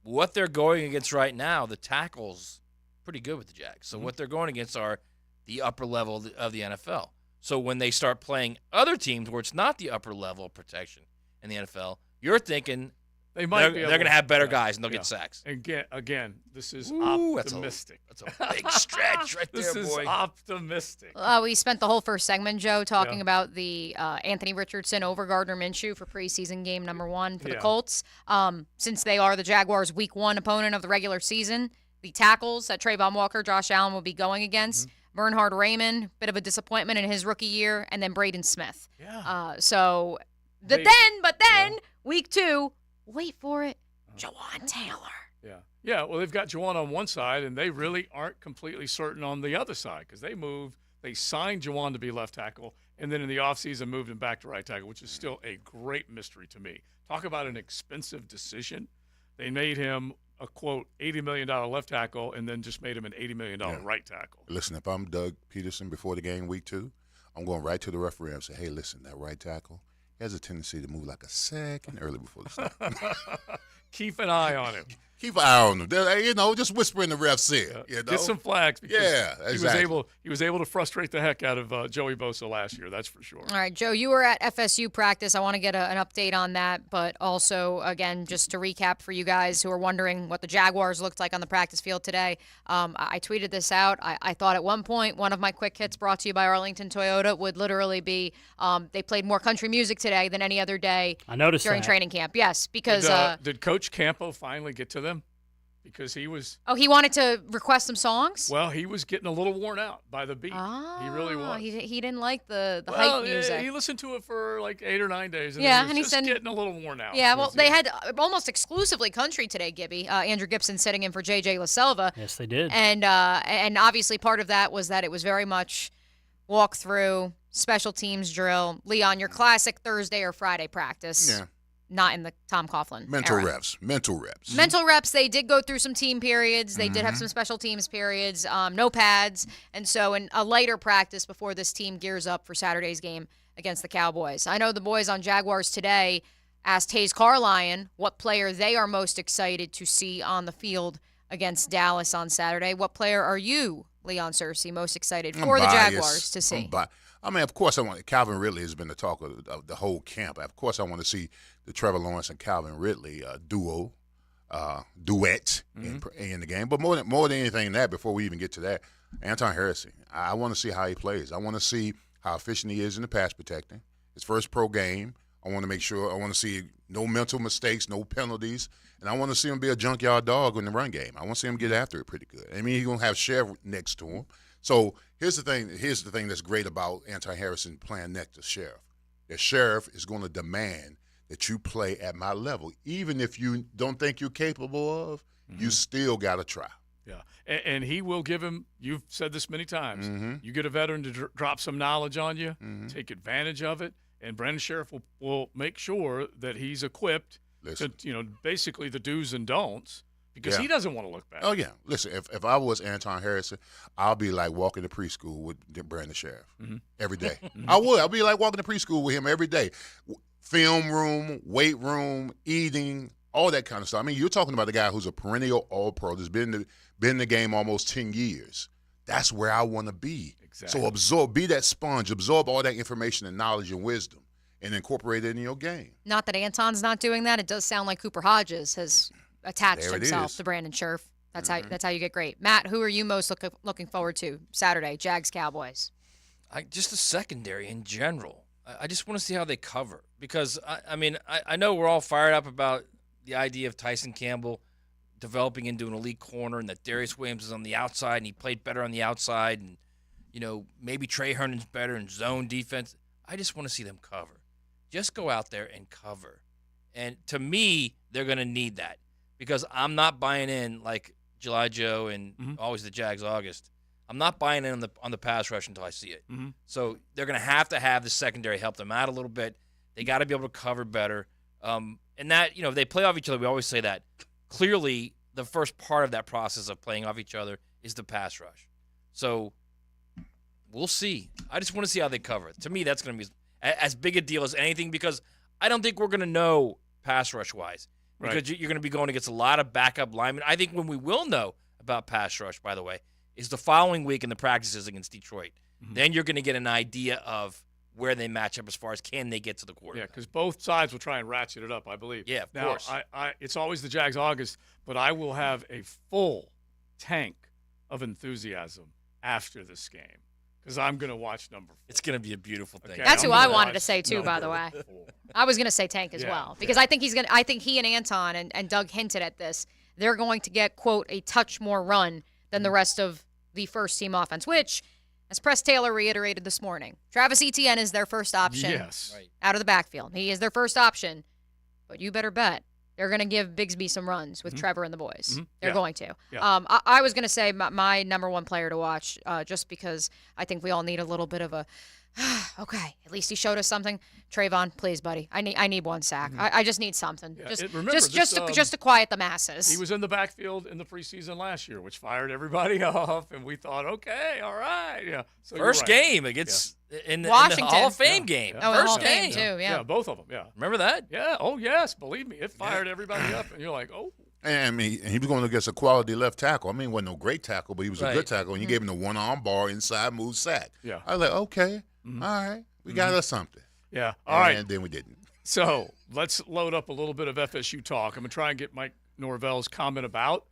what they're going against right now, the tackles pretty good with the Jags. So what they're going against are the upper level of the NFL. So when they start playing other teams where it's not the upper level of protection in the NFL, you're thinking they're going to have better guys and they'll get sacks. And again, this is Ooh, optimistic. That's a big stretch right this there, is boy. optimistic. We spent the whole first segment, Joe, talking about the Anthony Richardson over Gardner Minshew for preseason game number 1 for the Colts. Since they are the Jaguars' week 1 opponent of the regular season, the tackles that Trayvon Walker, Josh Allen will be going against. Bernhard Raymond, bit of a disappointment in his rookie year, and then Braden Smith. Yeah. But then, week 2, wait for it, Jawan Taylor. Yeah. Yeah, well, they've got Jawan on one side, and they really aren't completely certain on the other side because they signed Jawan to be left tackle, and then in the offseason moved him back to right tackle, which is still a great mystery to me. Talk about an expensive decision. They made him a, quote, $80 million left tackle and then just made him an $80 million right tackle. Listen, if I'm Doug Peterson before the game week 2, I'm going right to the referee and say, hey, listen, that right tackle has a tendency to move like a second early before the snap. Keep an eye on him. Keep an eye on him. Just whisper in the ref's ear. Get some flags because exactly. he was able to frustrate the heck out of Joey Bosa last year, that's for sure. All right, Joe, you were at FSU practice. I want to get an update on that, but also, again, just to recap for you guys who are wondering what the Jaguars looked like on the practice field today, I tweeted this out. I thought at one point one of my quick hits brought to you by Arlington Toyota would literally be they played more country music today than any other day during training camp. Yes, because did Coach Campo finally get to them? Because he was. Oh, he wanted to request some songs? Well, he was getting a little worn out by the beat. He really was. He didn't like the hype music. He listened to it for like 8 or 9 days. And yeah, he was just getting a little worn out. Yeah, well, they had almost exclusively country today, Gibby. Andrew Gibson sitting in for J.J. LaSelva. Yes, they did. And obviously part of that was that it was very much walk through, special teams drill. Leon, your classic Thursday or Friday practice. Yeah. Not in the Tom Coughlin Mental era. reps. Mental reps. They did go through some team periods. They did have some special teams periods, no pads. And so in a lighter practice before this team gears up for Saturday's game against the Cowboys. I know the boys on Jaguars Today asked Hayes Carlyon what player they are most excited to see on the field against Dallas on Saturday. What player are you, Leon Searcy, most excited for the Jaguars to see? I mean, of course, Calvin Ridley has been the talk of the whole camp. Of course, I want to see the Trevor Lawrence and Calvin Ridley duet in the game. But more than anything than that, before we even get to that, Anton Harrison, I want to see how he plays. I want to see how efficient he is in the pass protecting. His first pro game, I want to see no mental mistakes, no penalties, and I want to see him be a junkyard dog in the run game. I want to see him get after it pretty good. I mean, he's going to have Sheriff next to him. So here's the thing that's great about Anton Harrison playing next to Sheriff. The Sheriff is going to demand that you play at my level. Even if you don't think you're capable of, you still got to try. Yeah, and he will give him, you've said this many times, you get a veteran to drop some knowledge on you, take advantage of it, and Brandon Sheriff will make sure that he's equipped to, basically the do's and don'ts. Because he doesn't want to look bad. Oh, yeah. Listen, if I was Anton Harrison, I'll be like walking to preschool with Brandon Sheriff every day. I would. I'll be like walking to preschool with him every day. Film room, weight room, eating, all that kind of stuff. I mean, you're talking about a guy who's a perennial All-Pro that's been in the game almost 10 years. That's where I want to be. Exactly. So be that sponge, absorb all that information and knowledge and wisdom, and incorporate it in your game. Not that Anton's not doing that. It does sound like Cooper Hodges has attached himself to Brandon Sheriff. That's how you get great. Matt, who are you most looking forward to Saturday? Jags Cowboys. Just the secondary in general. I just want to see how they cover because I know we're all fired up about the idea of Tyson Campbell developing into an elite corner and that Darius Williams is on the outside and he played better on the outside and maybe Trey Herndon's better in zone defense. I just want to see them cover. Just go out there and cover. And to me, they're going to need that. Because I'm not buying in like July Joe and always the Jags August. I'm not buying in on the pass rush until I see it. So they're going to have the secondary help them out a little bit. They got to be able to cover better. And that, if they play off each other, we always say that. Clearly, the first part of that process of playing off each other is the pass rush. So we'll see. I just want to see how they cover it. To me, that's going to be as big a deal as anything because I don't think we're going to know pass rush wise because Right. you're going to be going against a lot of backup linemen. I think when we will know about pass rush, by the way, is the following week in the practices against Detroit. Mm-hmm. Then you're going to get an idea of where they match up as far as can they get to the quarterback. Yeah, because both sides will try and ratchet it up, I believe. Yeah, of now, course. It's always the Jags August, but I will have a full tank of enthusiasm after this game because I'm going to watch number 4. It's going to be a beautiful thing. Okay, That's I'm who I gonna wanted to watch say too, by the way. number 4. I was going to say Tank as Yeah, well because I think I think he and Anton and Doug hinted at this. They're going to get, quote, a touch more run than the rest of the first team offense, which, as Press Taylor reiterated this morning, Travis Etienne is their first option Yes. out of the backfield. He is their first option, but you better bet they're going to give Bigsby some runs with Trevor and the boys. They're Yeah. going to. Yeah. I was going to say my number one player to watch just because I think we all need a little bit of a, okay, at least he showed us something. Trayvon, please, buddy. I need one sack. I just need something. Yeah, Just remember, just to quiet the masses. He was in the backfield in the preseason last year, which fired everybody off, and we thought, okay, all right. Yeah. So you're First right. game against in the Washington. Hall of Fame game. Oh, in the Hall First of Fame, game. too, yeah. both of them, yeah. Remember that? Yeah, oh, yes, believe me. It fired everybody up, and you're like, oh. And I mean, he was going against a quality left tackle. I mean, he wasn't no great tackle, but he was a Right. good tackle. And you gave him the one-arm bar, inside move, sack. Yeah. I was like, okay, all right, we got us something. Yeah, all right. And then we didn't. So let's load up a little bit of FSU talk. I'm going to try and get Mike Norvell's comment about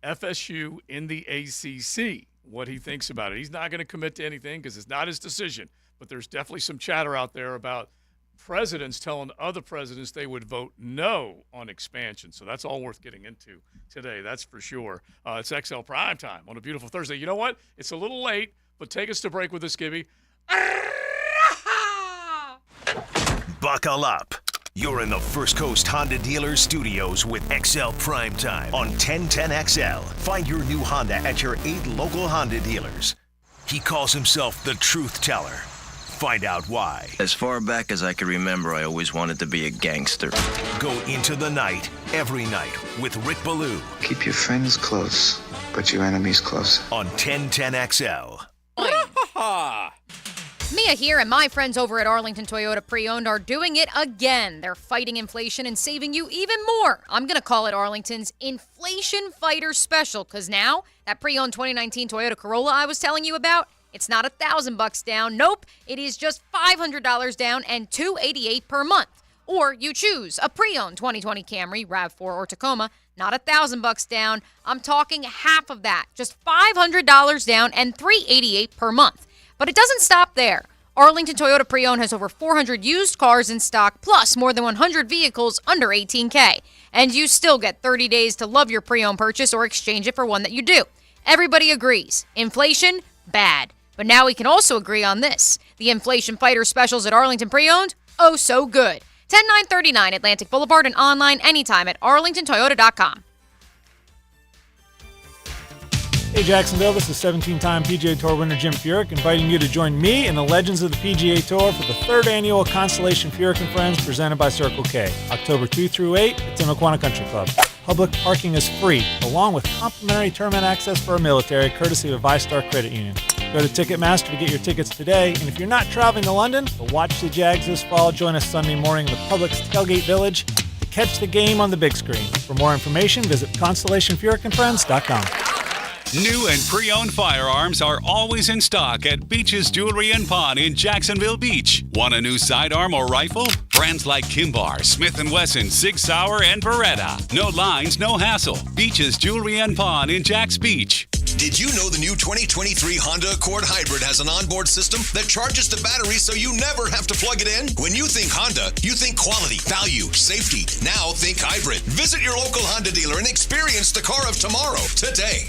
FSU in the ACC, what he thinks about it. He's not going to commit to anything because it's not his decision, but there's definitely some chatter out there about presidents telling other presidents they would vote no on expansion. So that's all worth getting into today, that's for sure. It's XL Primetime on a beautiful Thursday. You know what? It's a little late, but take us to break with us, Gibby. Buckle up. You're in the First Coast Honda Dealers Studios with XL Primetime on 1010XL. Find your new Honda at your 8 local Honda dealers. He calls himself the truth teller. Find out why. As far back as I can remember, I always wanted to be a gangster. Go into the night, every night, with Rick Ballou Keep your friends close, but your enemies close. on 1010XL. Mia here, and my friends over at Arlington Toyota Pre-Owned are doing it again. They're fighting inflation and saving you even more. I'm going to call it Arlington's Inflation Fighter Special, because now that pre-owned 2019 Toyota Corolla I was telling you about, it's not $1,000 down. Nope, it is just $500 down and $288 per month. Or you choose a pre-owned 2020 Camry, RAV4, or Tacoma, not $1,000 down. I'm talking half of that, just $500 down and $388 per month. But it doesn't stop there. Arlington Toyota Pre-Owned has over 400 used cars in stock, plus more than 100 vehicles under $18K. And you still get 30 days to love your pre-owned purchase or exchange it for one that you do. Everybody agrees. Inflation, bad. But now we can also agree on this. The Inflation Fighter specials at Arlington Pre-Owned, oh so good. 10939 Atlantic Boulevard and online anytime at arlingtontoyota.com. Hey Jacksonville, this is 17-time PGA Tour winner Jim Furyk inviting you to join me and the legends of the PGA Tour for the 3rd annual Constellation Furyk and Friends presented by Circle K, October 2 through 8 at Timaquana Country Club. Public parking is free, along with complimentary tournament access for our military, courtesy of ViStar Credit Union. Go to Ticketmaster to get your tickets today, and if you're not traveling to London, but watch the Jags this fall, join us Sunday morning in the Publix Tailgate Village to catch the game on the big screen. For more information, visit ConstellationFurykandFriends.com. New and pre-owned firearms are always in stock at Beach's Jewelry and Pawn in Jacksonville Beach. Want a new sidearm or rifle? Brands like Kimbar, Smith & Wesson, Sig Sauer, and Beretta. No lines, no hassle. Beach's Jewelry and Pawn in Jacks Beach. Did you know the new 2023 Honda Accord Hybrid has an onboard system that charges the battery so you never have to plug it in? When you think Honda, you think quality, value, safety. Now think hybrid. Visit your local Honda dealer and experience the car of tomorrow today.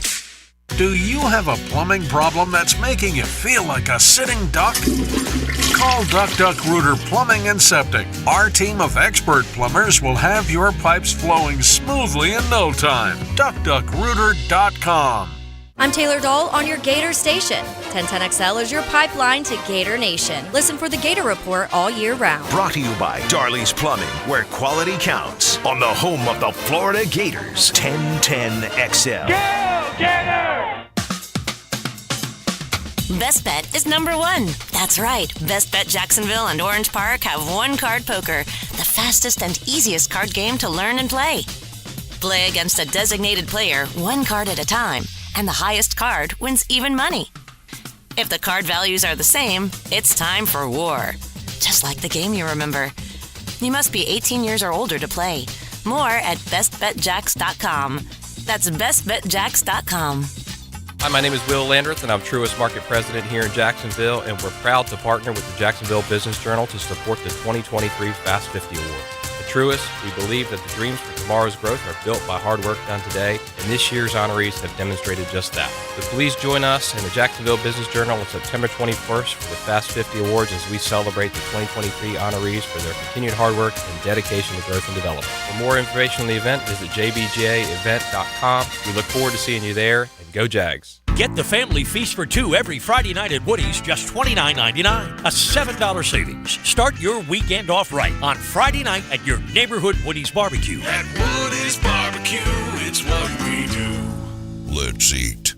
Do you have a plumbing problem that's making you feel like a sitting duck? Call Duck Duck Rooter Plumbing and Septic. Our team of expert plumbers will have your pipes flowing smoothly in no time. DuckDuckRooter.com. I'm Taylor Dahl on your Gator Station. 1010XL is your pipeline to Gator Nation. Listen for the Gator Report all year round. Brought to you by Darley's Plumbing, where quality counts. On the home of the Florida Gators, 1010XL. Go Gators! Best Bet is number one. That's right. Best Bet Jacksonville and Orange Park have one card poker. the fastest and easiest card game to learn and play. Play against a designated player, one card at a time, and the highest card wins even money. If the card values are the same, it's time for war. Just like the game you remember. You must be 18 years or older to play. More at bestbetjacks.com. That's bestbetjacks.com. Hi, my name is Will Landreth, and I'm Truist Market President here in Jacksonville, and we're proud to partner with the Jacksonville Business Journal to support the 2023 Fast 50 Award. At Truist, we believe that the dreams for tomorrow's growth are built by hard work done today, and this year's honorees have demonstrated just that. So please join us in the Jacksonville Business Journal on September 21st for the Fast 50 Awards as we celebrate the 2023 honorees for their continued hard work and dedication to growth and development. For more information on the event, visit jbjaevent.com. We look forward to seeing you there, and go Jags. Get the family feast for two every Friday night at Woody's, just $29.99. A $7 savings. Start your weekend off right on Friday night at your neighborhood Woody's Barbecue. At Woody's Barbecue, it's what we do. Let's eat.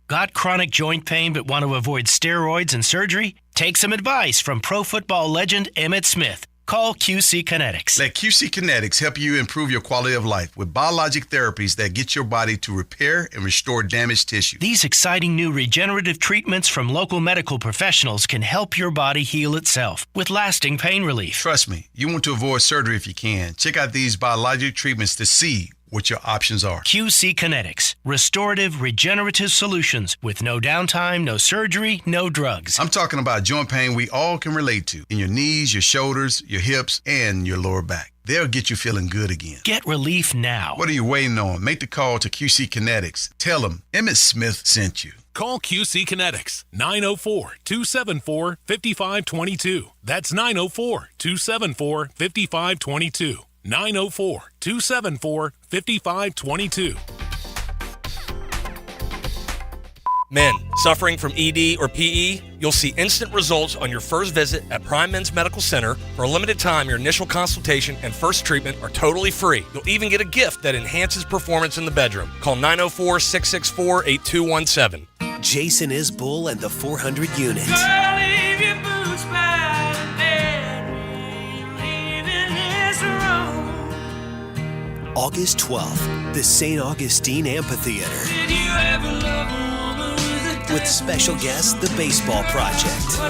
Got chronic joint pain but want to avoid steroids and surgery? Take some advice from pro football legend Emmitt Smith. Call QC Kinetics. Let QC Kinetics help you improve your quality of life with biologic therapies that get your body to repair and restore damaged tissue. These exciting new regenerative treatments from local medical professionals can help your body heal itself with lasting pain relief. Trust me, you want to avoid surgery if you can. Check out these biologic treatments to see what your options are. QC Kinetics. Restorative, regenerative solutions with no downtime, no surgery, no drugs. I'm talking about joint pain we all can relate to in your knees, your shoulders, your hips, and your lower back. They'll get you feeling good again. Get relief now. What are you waiting on? Make the call to QC Kinetics. Tell them Emmitt Smith sent you. Call QC Kinetics, 904-274-5522. That's 904-274-5522. 904-274-5522. Men suffering from ED or PE, you'll see instant results on your first visit at Prime Men's Medical Center. For a limited time, your initial consultation and first treatment are totally free. You'll even get a gift that enhances performance in the bedroom. Call 904-664-8217. Jason Isbell and the 400 Unit. August 12th, the St. Augustine Amphitheater. With special guest, the Baseball Project.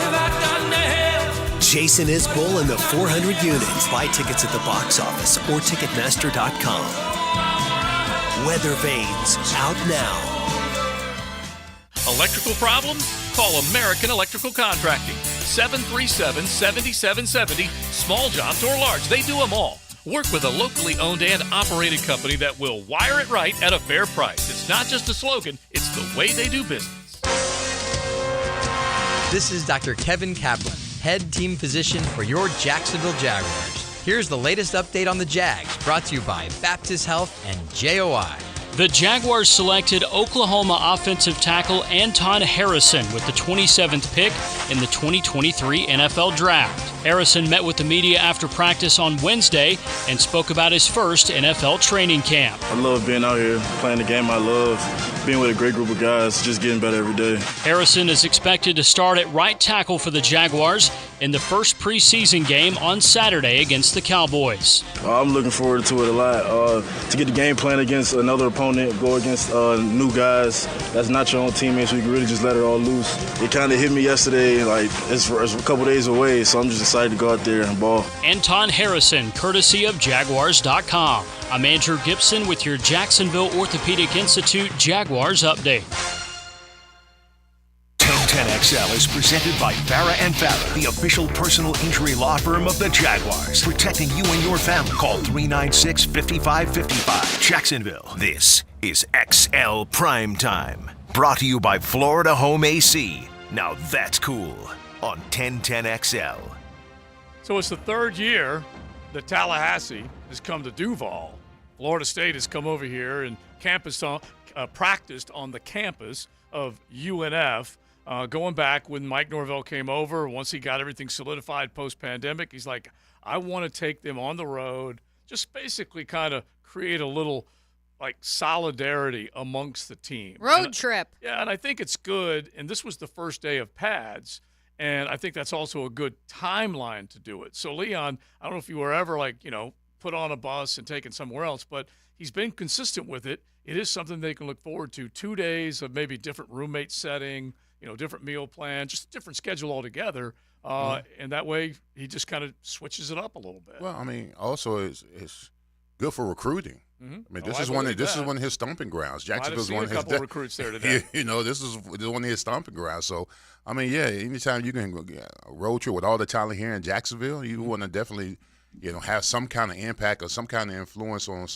Jason Isbell and the 400 Unit. Buy tickets at the box office or Ticketmaster.com. Weather Vanes, out now. Electrical problems? Call American Electrical Contracting. 737-7770. Small jobs or large, they do them all. Work with a locally owned and operated company that will wire it right at a fair price. It's not just a slogan, it's the way they do business. This is Dr. Kevin Kaplan, head team physician for your Jacksonville Jaguars. Here's the latest update on the Jags, brought to you by Baptist Health and JOI. The Jaguars selected Oklahoma offensive tackle Anton Harrison with the 27th pick in the 2023 NFL Draft. Harrison met with the media after practice on Wednesday and spoke about his first NFL training camp. I love being out here, playing the game I love, being with a great group of guys, just getting better every day. Harrison is expected to start at right tackle for the Jaguars in the first preseason game on Saturday against the Cowboys. I'm looking forward to it a lot. To get the game plan against another opponent, go against new guys that's not your own teammates, so you can really just let it all loose. It kind of hit me yesterday, like it's a couple days away, so I'm just excited to go out there and ball. Anton Harrison, courtesy of Jaguars.com. I'm Andrew Gibson with your Jacksonville Orthopedic Institute Jaguars update. 1010XL is presented by Farah & Farah, the official personal injury law firm of the Jaguars, protecting you and your family. Call 396-5555. Jacksonville. This is XL Primetime. Brought to you by Florida Home AC. Now that's cool on 1010XL. So it's the third year that Tallahassee has come to Duval. Florida State has come over here and practiced on the campus of UNF. Going back when Mike Norvell came over, once he got everything solidified post-pandemic, he's like, I want to take them on the road, just basically kind of create a little like solidarity amongst the team. Road trip. Yeah, and I think it's good. And this was the first day of pads. And I think that's also a good timeline to do it. So, Leon, I don't know if you were ever put on a bus and taken somewhere else, but he's been consistent with it. It is something they can look forward to. 2 days of maybe different roommate setting, different meal plan, just a different schedule altogether. And that way he just kind of switches it up a little bit. Well, I mean, also it's good for recruiting. Mm-hmm. I mean, this is one of his stomping grounds. Jacksonville's one of his. A couple recruits there today. This is one of his stomping grounds. So, I mean, yeah, anytime you can a road trip with all the talent here in Jacksonville, you want to definitely, have some kind of impact or some kind of influence on.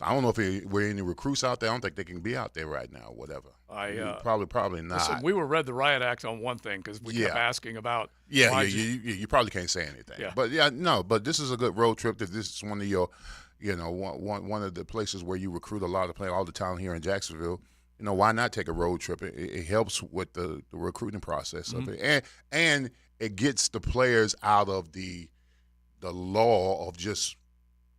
I don't know if we're any recruits out there. I don't think they can be out there right now. Whatever. Probably not. Listen, we were read the riot act on one thing because we kept asking about. You probably can't say anything. Yeah. But this is a good road trip. If this is one of your. One of the places where you recruit a lot of players, all the talent here in Jacksonville. Why not take a road trip? It helps with the recruiting process of it, and it gets the players out of the law of just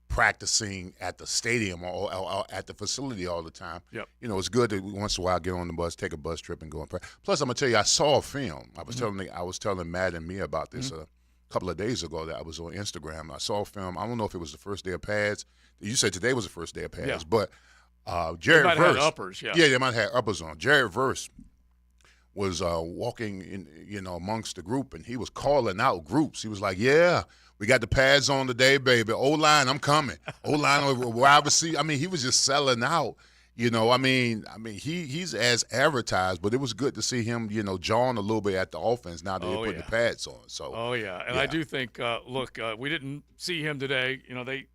practicing at the stadium or at the facility all the time. Yep. It's good to once in a while get on the bus, take a bus trip, and go and practice. Plus, I'm gonna tell you, I saw a film. I was telling Matt and Mia about this. Couple of days ago that I was on Instagram. I saw a film. I don't know if it was the first day of pads. You said today was the first day of pads, but Jared Verse. Uppers, they might have uppers on. Jared Verse was walking in, amongst the group, and he was calling out groups. He was like, "Yeah, we got the pads on today, baby. O-line, I'm coming. O-line, wide receiver." I mean, he was just selling out. He's as advertised, but it was good to see him, jawing a little bit at the offense now that they put the pads on. So. I do think, we didn't see him today. They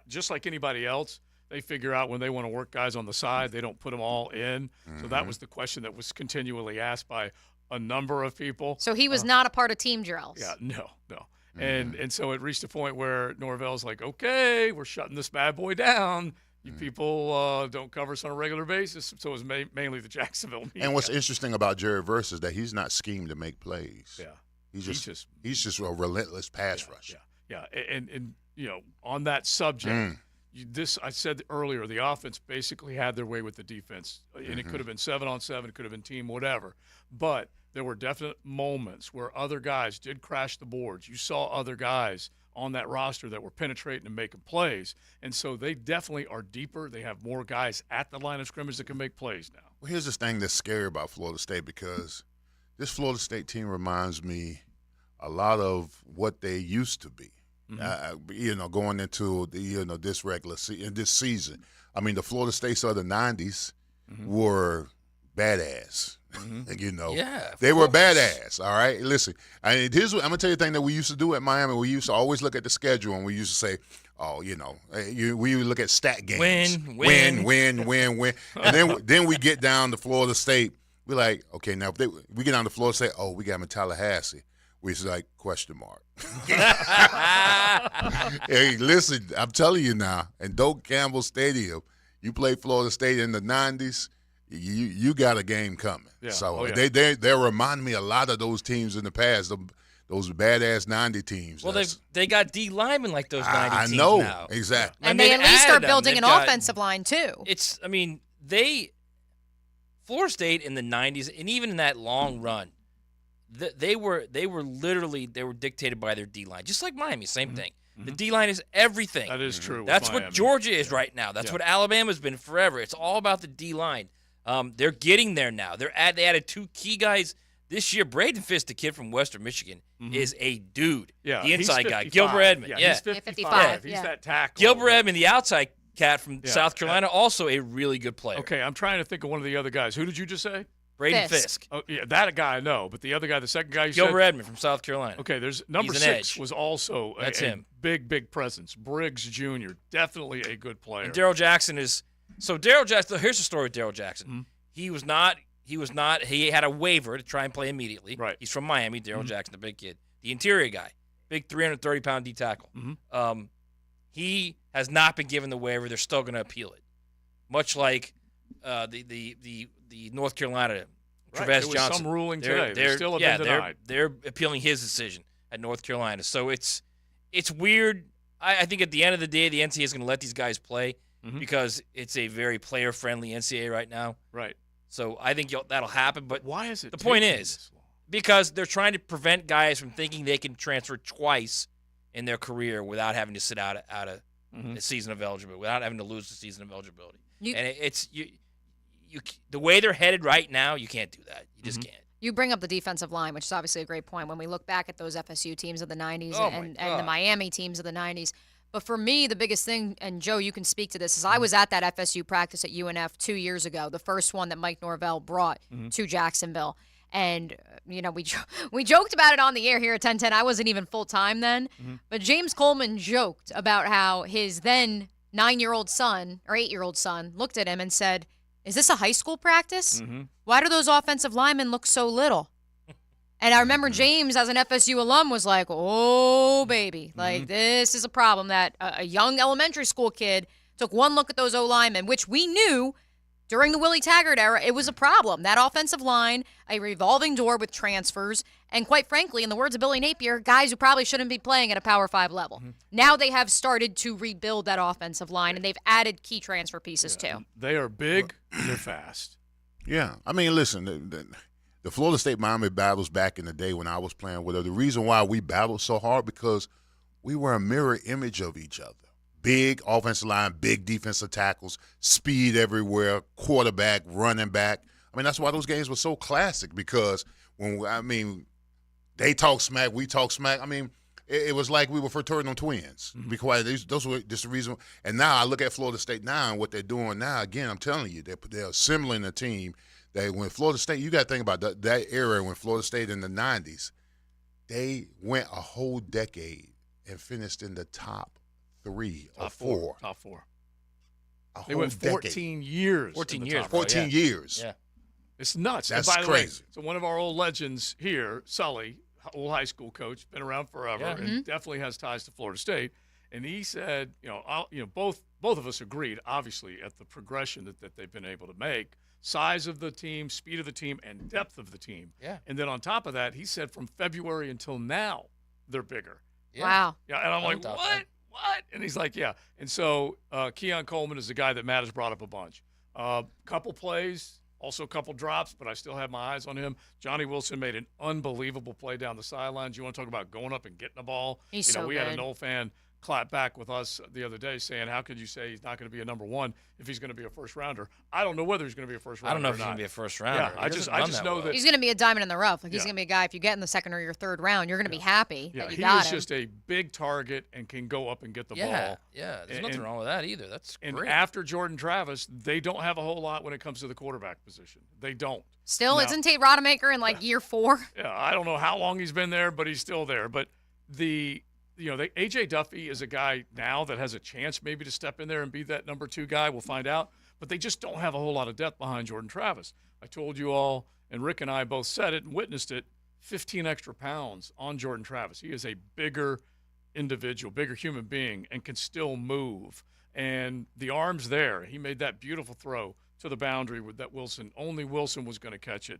just like anybody else, they figure out when they want to work guys on the side, they don't put them all in. Mm-hmm. So that was the question that was continually asked by a number of people. So he was not a part of team drills. Yeah, no. Mm-hmm. And so it reached a point where Norvell's like, okay, we're shutting this bad boy down. You people don't cover us on a regular basis, so it was mainly the Jacksonville media. And what's interesting about Jared Verse is that he's not schemed to make plays. Yeah, he's just a relentless pass rush. Yeah. And on that subject, I said earlier, the offense basically had their way with the defense, and it could have been 7-on-7, it could have been team, whatever. But there were definite moments where other guys did crash the boards. You saw other guys on that roster that were penetrating and making plays. And so they definitely are deeper. They have more guys at the line of scrimmage that can make plays now. Well, here's this thing that's scary about Florida State, because this Florida State team reminds me a lot of what they used to be. Mm-hmm. Going into the this season. I mean, the Florida States of the 90s were badass. Mm-hmm. They were badass. All right, listen. I'm gonna tell you the thing that we used to do at Miami. We used to always look at the schedule, and we used to say, we would look at stat games. Win. And then we get down to Florida State. We're like, okay, now if we get down to Florida State, we got them in Tallahassee. We was like, question mark. Hey, listen, I'm telling you now, in Doak Campbell Stadium, you play Florida State in the 90s. You got a game coming. Yeah. So they remind me a lot of those teams in the past, those badass 90 teams. Well, they got D linemen like those 90 teams know now. Exactly, and they at least are building an offensive line too. Florida State in the 90s, and even in that long run, they were dictated by their D line, just like Miami. Same thing. The D line is everything. That is true. That's what Georgia is right now. That's what Alabama's been forever. It's all about the D line. They're getting there now. They added 2 key guys this year. Braden Fisk, the kid from Western Michigan, is a dude. Yeah, the inside guy. Gilbert Edmond. Yeah, he's 55. He's that tackle. Gilbert Edmond, the outside cat from South Carolina, also a really good player. Okay, I'm trying to think of one of the other guys. Who did you just say? Braden Fisk. Oh, yeah, that guy I know, but the other guy, the second guy you said? Gilbert Edmond from South Carolina. Okay, there's number 6 was also a big presence. Briggs Jr., definitely a good player. And Darrell Jackson is – so Darrell Jackson – here's the story with Darrell Jackson. Mm-hmm. He had a waiver to try and play immediately. Right. He's from Miami, Darrell Jackson, the big kid. The interior guy, big 330-pound D tackle. Mm-hmm. He has not been given the waiver. They're still going to appeal it, much like the North Carolina Travis Johnson. Some ruling today. They still have been denied. They're appealing his decision at North Carolina. So it's weird. I think at the end of the day, the NCAA is going to let these guys play because it's a very player-friendly NCAA right now. Right. So I think that'll happen. But why is it? The point is, Because they're trying to prevent guys from thinking they can transfer twice in their career without having to sit out of the season of eligibility, without having to lose the season of eligibility. The way they're headed right now, you can't do that. You just can't. You bring up the defensive line, which is obviously a great point when we look back at those FSU teams of the 90s and the Miami teams of the 90s. But for me, the biggest thing, and Joe, you can speak to this, is I was at that FSU practice at UNF 2 years ago, the first one that Mike Norvell brought to Jacksonville. And, we joked about it on the air here at 1010. I wasn't even full-time then. But James Coleman joked about how his then 9-year-old son or 8-year-old son looked at him and said, "Is this a high school practice? Why do those offensive linemen look so little?" And I remember James, as an FSU alum, was like, "Oh, baby, like this is a problem that a young elementary school kid took one look at those O-linemen," which we knew during the Willie Taggart era, it was a problem. That offensive line, a revolving door with transfers, and quite frankly, in the words of Billy Napier, guys who probably shouldn't be playing at a Power 5 level. Now they have started to rebuild that offensive line, and they've added key transfer pieces too. They are big, they're fast. Yeah. I mean, listen, the Florida State-Miami battles back in the day when I was playing with her, the reason why we battled so hard because we were a mirror image of each other. Big offensive line, big defensive tackles, speed everywhere, quarterback, running back. I mean, that's why those games were so classic because they talk smack, we talk smack. I mean, it was like we were fraternal twins. Because those were just the reason. And now I look at Florida State now and what they're doing now. Again, I'm telling you, they're assembling a team that when Florida State, you got to think about that era when Florida State in the 90s, they went a whole decade and finished in the top 3 or 4. Top 4. They went 14 years. 14 years. 14 years. Yeah. It's nuts. That's and by crazy. The way, so one of our old legends here, Sully, old high school coach, been around forever, and definitely has ties to Florida State. And he said, both of us agreed, obviously, at the progression that they've been able to make, size of the team, speed of the team, and depth of the team. Yeah. And then on top of that, he said from February until now, they're bigger. Yeah. Wow. Yeah, and I'm like, what? And he's like, yeah. And so Keon Coleman is the guy that Matt has brought up a bunch. Couple plays, also a couple drops, but I still have my eyes on him. Johnny Wilson made an unbelievable play down the sidelines. You want to talk about going up and getting the ball? He's so we good. had a Knoll fan clap back with us the other day saying, how could you say he's not going to be a number one if he's going to be a first rounder? I don't know whether he's going to be a first rounder. I don't know if or he's going not. to be a first rounder. Yeah, I just know that he's going to be a diamond in the rough. Like he's Yeah. going to be a guy, if you get in the second or your third round, you're going to be happy Yeah, that you he got is him. just a big target and can go up and get the ball. Yeah, there's nothing wrong with that either. That's And great. after Jordan Travis, they don't have a whole lot when it comes to the quarterback position. They don't. Still, Now- isn't Tate Rodemaker in like year 4? Yeah, I don't know how long he's been there, but he's still there. But AJ Duffy is a guy now that has a chance maybe to step in there and be that number 2 guy. We'll find out. But they just don't have a whole lot of depth behind Jordan Travis. I told you all, and Rick and I both said it and witnessed it, 15 extra pounds on Jordan Travis. He is a bigger individual, bigger human being, and can still move. And the arm's there. He made that beautiful throw to the boundary with that Wilson. Only Wilson was going to catch it.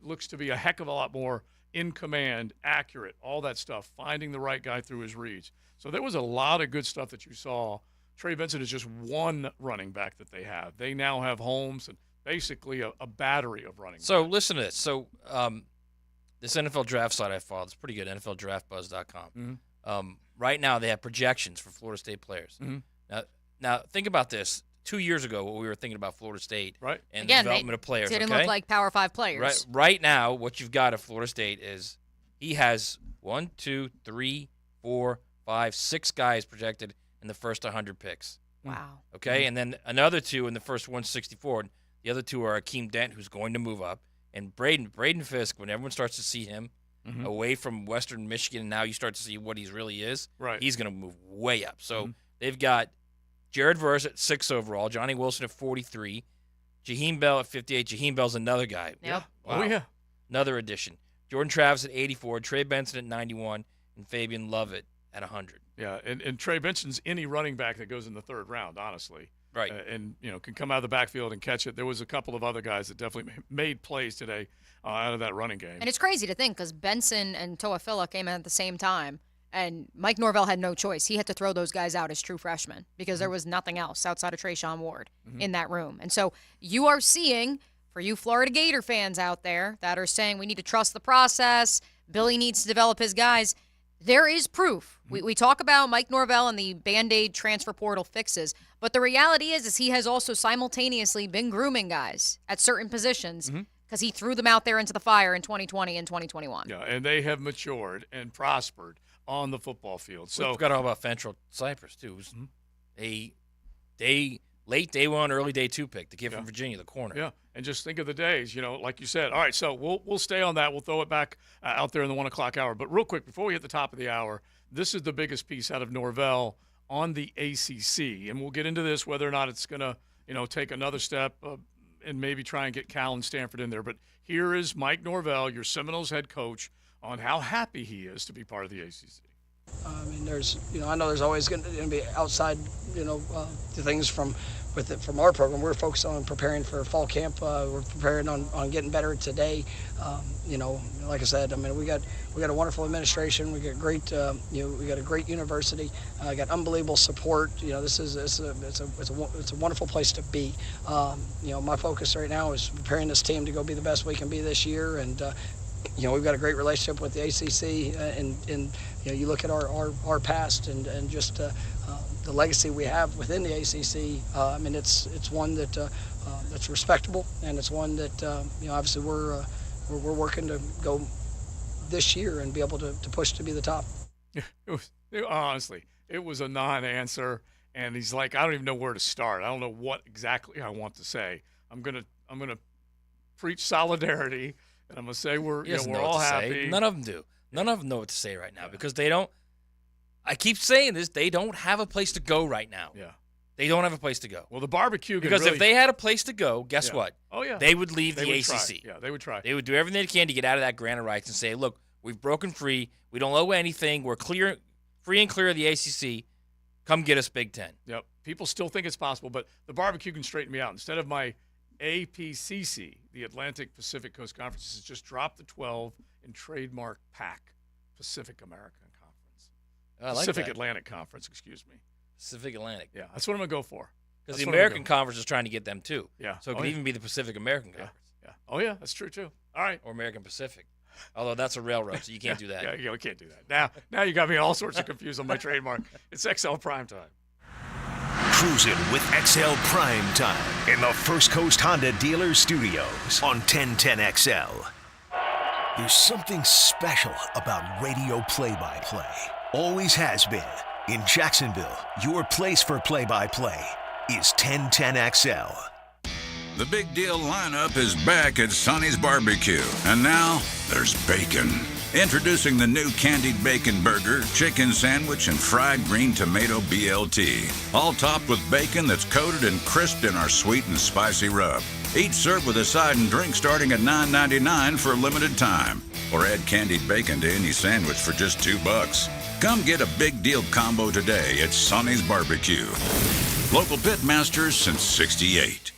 Looks to be a heck of a lot more in command, accurate, all that stuff, finding the right guy through his reads. So there was a lot of good stuff that you saw. Trey Vincent is just one running back that they have. They now have Holmes and basically a battery of running So backs. listen to this. So this NFL draft site I followed, it's pretty good, NFLDraftBuzz.com. Right now they have projections for Florida State players. Now think about this. 2 years ago, what we were thinking about Florida State right. and Again, the development of players. Didn't okay? look like Power 5 players. Right now, what you've got at Florida State is he has 1, 2, 3, 4, 5, 6 guys projected in the first 100 picks. Wow. Okay, and then another 2 in the first 164. The other 2 are Akeem Dent, who's going to move up, and Braden Fisk. When everyone starts to see him away from Western Michigan, and now you start to see what he really is. Right. He's going to move way up. So they've got Jared Verse at 6 overall, Johnny Wilson at 43, Jaheim Bell at 58. Jaheim Bell's another guy. Yep. Wow. Oh, yeah. Another addition. Jordan Travis at 84, Trey Benson at 91, and Fabian Lovett at 100. Yeah, and Trey Benson's any running back that goes in the third round, honestly. Right. And can come out of the backfield and catch it. There was a couple of other guys that definitely made plays today out of that running game. And it's crazy to think because Benson and Toafila came in at the same time, and Mike Norvell had no choice. He had to throw those guys out as true freshmen because there was nothing else outside of Trayshawn Ward in that room. And so you are seeing for you Florida Gator fans out there that are saying we need to trust the process, Billy needs to develop his guys, there is proof. We talk about Mike Norvell and the Band-Aid transfer portal fixes, but the reality is he has also simultaneously been grooming guys at certain positions because he threw them out there into the fire in 2020 and 2021. Yeah, and they have matured and prospered on the football field. So we forgot all about Fentrell Cypress, too. It was late day one, early day two pick, the kid from Virginia, the corner. Yeah, and just think of the days, like you said. All right, so we'll stay on that. We'll throw it back out there in the 1 o'clock hour. But real quick, before we hit the top of the hour, this is the biggest piece out of Norvell on the ACC. And we'll get into this, whether or not it's going to, take another step and maybe try and get Cal and Stanford in there. But here is Mike Norvell, your Seminoles head coach, on how happy he is to be part of the ACC. I mean, I know there's always going to be outside, things from our program. We're focused on preparing for fall camp. We're preparing on getting better today. Like I said, I mean, we got a wonderful administration. We got great, we got a great university. Got unbelievable support. It's a wonderful place to be. My focus right now is preparing this team to go be the best we can be this year, and we've got a great relationship with the ACC, and you look at our past and just the legacy we have within the ACC. I mean, it's one that's respectable, and it's one that obviously we're working to go this year and be able to push to be the top. Honestly, it was a non-answer, and he's like, I don't even know where to start. I don't know what exactly I want to say. I'm gonna preach solidarity. And I'm going to say we're all happy. None of them do. None of them know what to say right now because they don't – I keep saying this. They don't have a place to go right now. Yeah. They don't have a place to go. Well, the barbecue – Because if they had a place to go, guess what? Oh, yeah. They would leave the ACC. Try. Yeah, they would try. They would do everything they can to get out of that grant of rights and say, look, we've broken free. We don't owe anything. We're free and clear of the ACC. Come get us Big Ten. Yep. People still think it's possible, but the barbecue can straighten me out. Instead of my – APCC, the Atlantic Pacific Coast Conference, has just dropped the 12 and trademark PAC, Pacific American Conference. I like Pacific that. Atlantic Conference, excuse me. Pacific Atlantic. Yeah, that's what I'm going to go for. Because the American Conference is trying to get them too. Yeah. So it could even be the Pacific American Conference. Yeah. Oh, yeah, that's true too. All right. Or American Pacific. Although that's a railroad, so you can't do that. Yeah, we can't do that. Now you got me all sorts of confused on my trademark. It's XL Primetime. Cruising with XL Primetime in the First Coast Honda Dealer Studios on 1010XL. There's something special about radio play-by-play. Always has been. In Jacksonville, your place for play-by-play is 1010XL. The Big Deal lineup is back at Sonny's Barbecue, and now there's bacon. Introducing the new candied bacon burger, chicken sandwich, and fried green tomato BLT. All topped with bacon that's coated and crisped in our sweet and spicy rub. Each served with a side and drink starting at $9.99 for a limited time. Or add candied bacon to any sandwich for just $2. Come get a Big Deal combo today at Sonny's Barbecue. Local pitmasters since '68.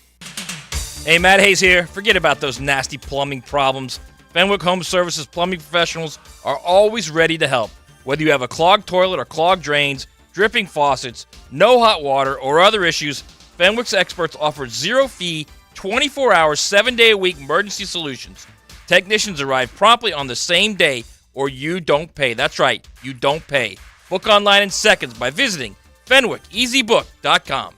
Hey, Matt Hayes here. Forget about those nasty plumbing problems. Fenwick Home Services plumbing professionals are always ready to help. Whether you have a clogged toilet or clogged drains, dripping faucets, no hot water, or other issues, Fenwick's experts offer zero-fee, 24-hour, 7-day-a-week emergency solutions. Technicians arrive promptly on the same day, or you don't pay. That's right, you don't pay. Book online in seconds by visiting FenwickEasyBook.com.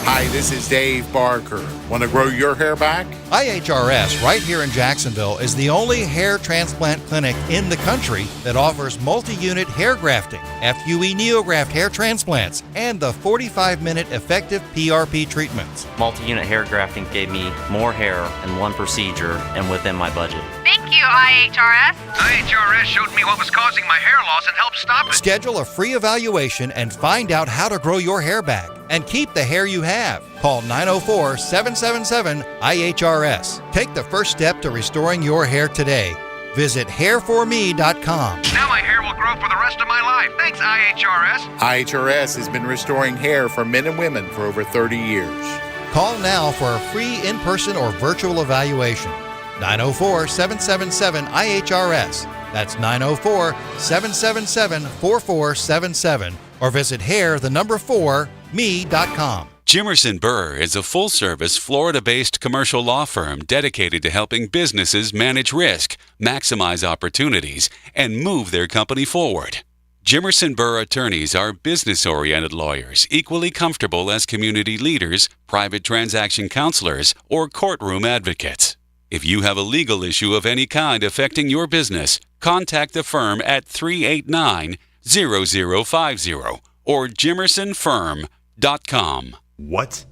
Hi, this is Dave Barker. Want to grow your hair back? IHRS, right here in Jacksonville, is the only hair transplant clinic in the country that offers multi-unit hair grafting, FUE NeoGraft hair transplants, and the 45-minute effective PRP treatments. Multi-unit hair grafting gave me more hair in one procedure and within my budget. Thank you, IHRS. IHRS showed me what was causing my hair loss and helped stop it. Schedule a free evaluation and find out how to grow your hair back and keep the hair you have. Call 904-777-IHRS. Take the first step to restoring your hair today. Visit hairforme.com. Now my hair will grow for the rest of my life. Thanks, IHRS. IHRS has been restoring hair for men and women for over 30 years. Call now for a free in-person or virtual evaluation. 904-777-IHRS. That's 904-777-4477. Or visit hair4me.com. Jimerson Burr is a full-service, Florida-based commercial law firm dedicated to helping businesses manage risk, maximize opportunities, and move their company forward. Jimerson Burr attorneys are business-oriented lawyers, equally comfortable as community leaders, private transaction counselors, or courtroom advocates. If you have a legal issue of any kind affecting your business, contact the firm at 389-0050 or jimersonfirm.com. What?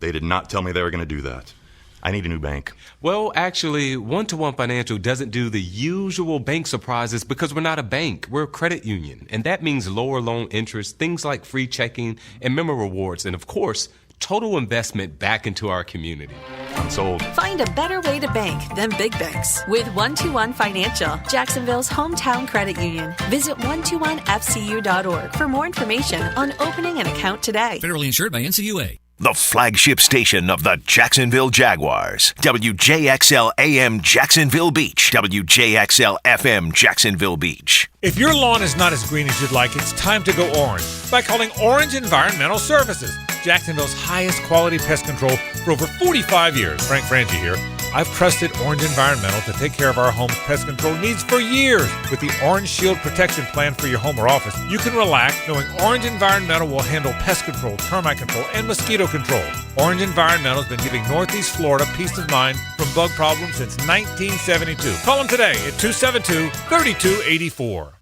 They did not tell me they were going to do that. I need a new bank. Well, actually, One-to-One Financial doesn't do the usual bank surprises because we're not a bank. We're a credit union. And that means lower loan interest, things like free checking and member rewards, and of course, total investment back into our community. I'm sold. Find a better way to bank than big banks with One-to-One Financial, Jacksonville's hometown credit union. Visit 121fcu.org for more information on opening an account today. Federally insured by NCUA. The flagship station of the Jacksonville Jaguars. WJXL AM Jacksonville Beach. WJXL FM Jacksonville Beach. If your lawn is not as green as you'd like, it's time to go orange by calling Orange Environmental Services, Jacksonville's highest quality pest control for over 45 years. Frank Frangie here. I've trusted Orange Environmental to take care of our home's pest control needs for years. With the Orange Shield Protection Plan for your home or office, you can relax knowing Orange Environmental will handle pest control, termite control, and mosquito control. Orange Environmental has been giving Northeast Florida peace of mind from bug problems since 1972. Call them today at 272-3284.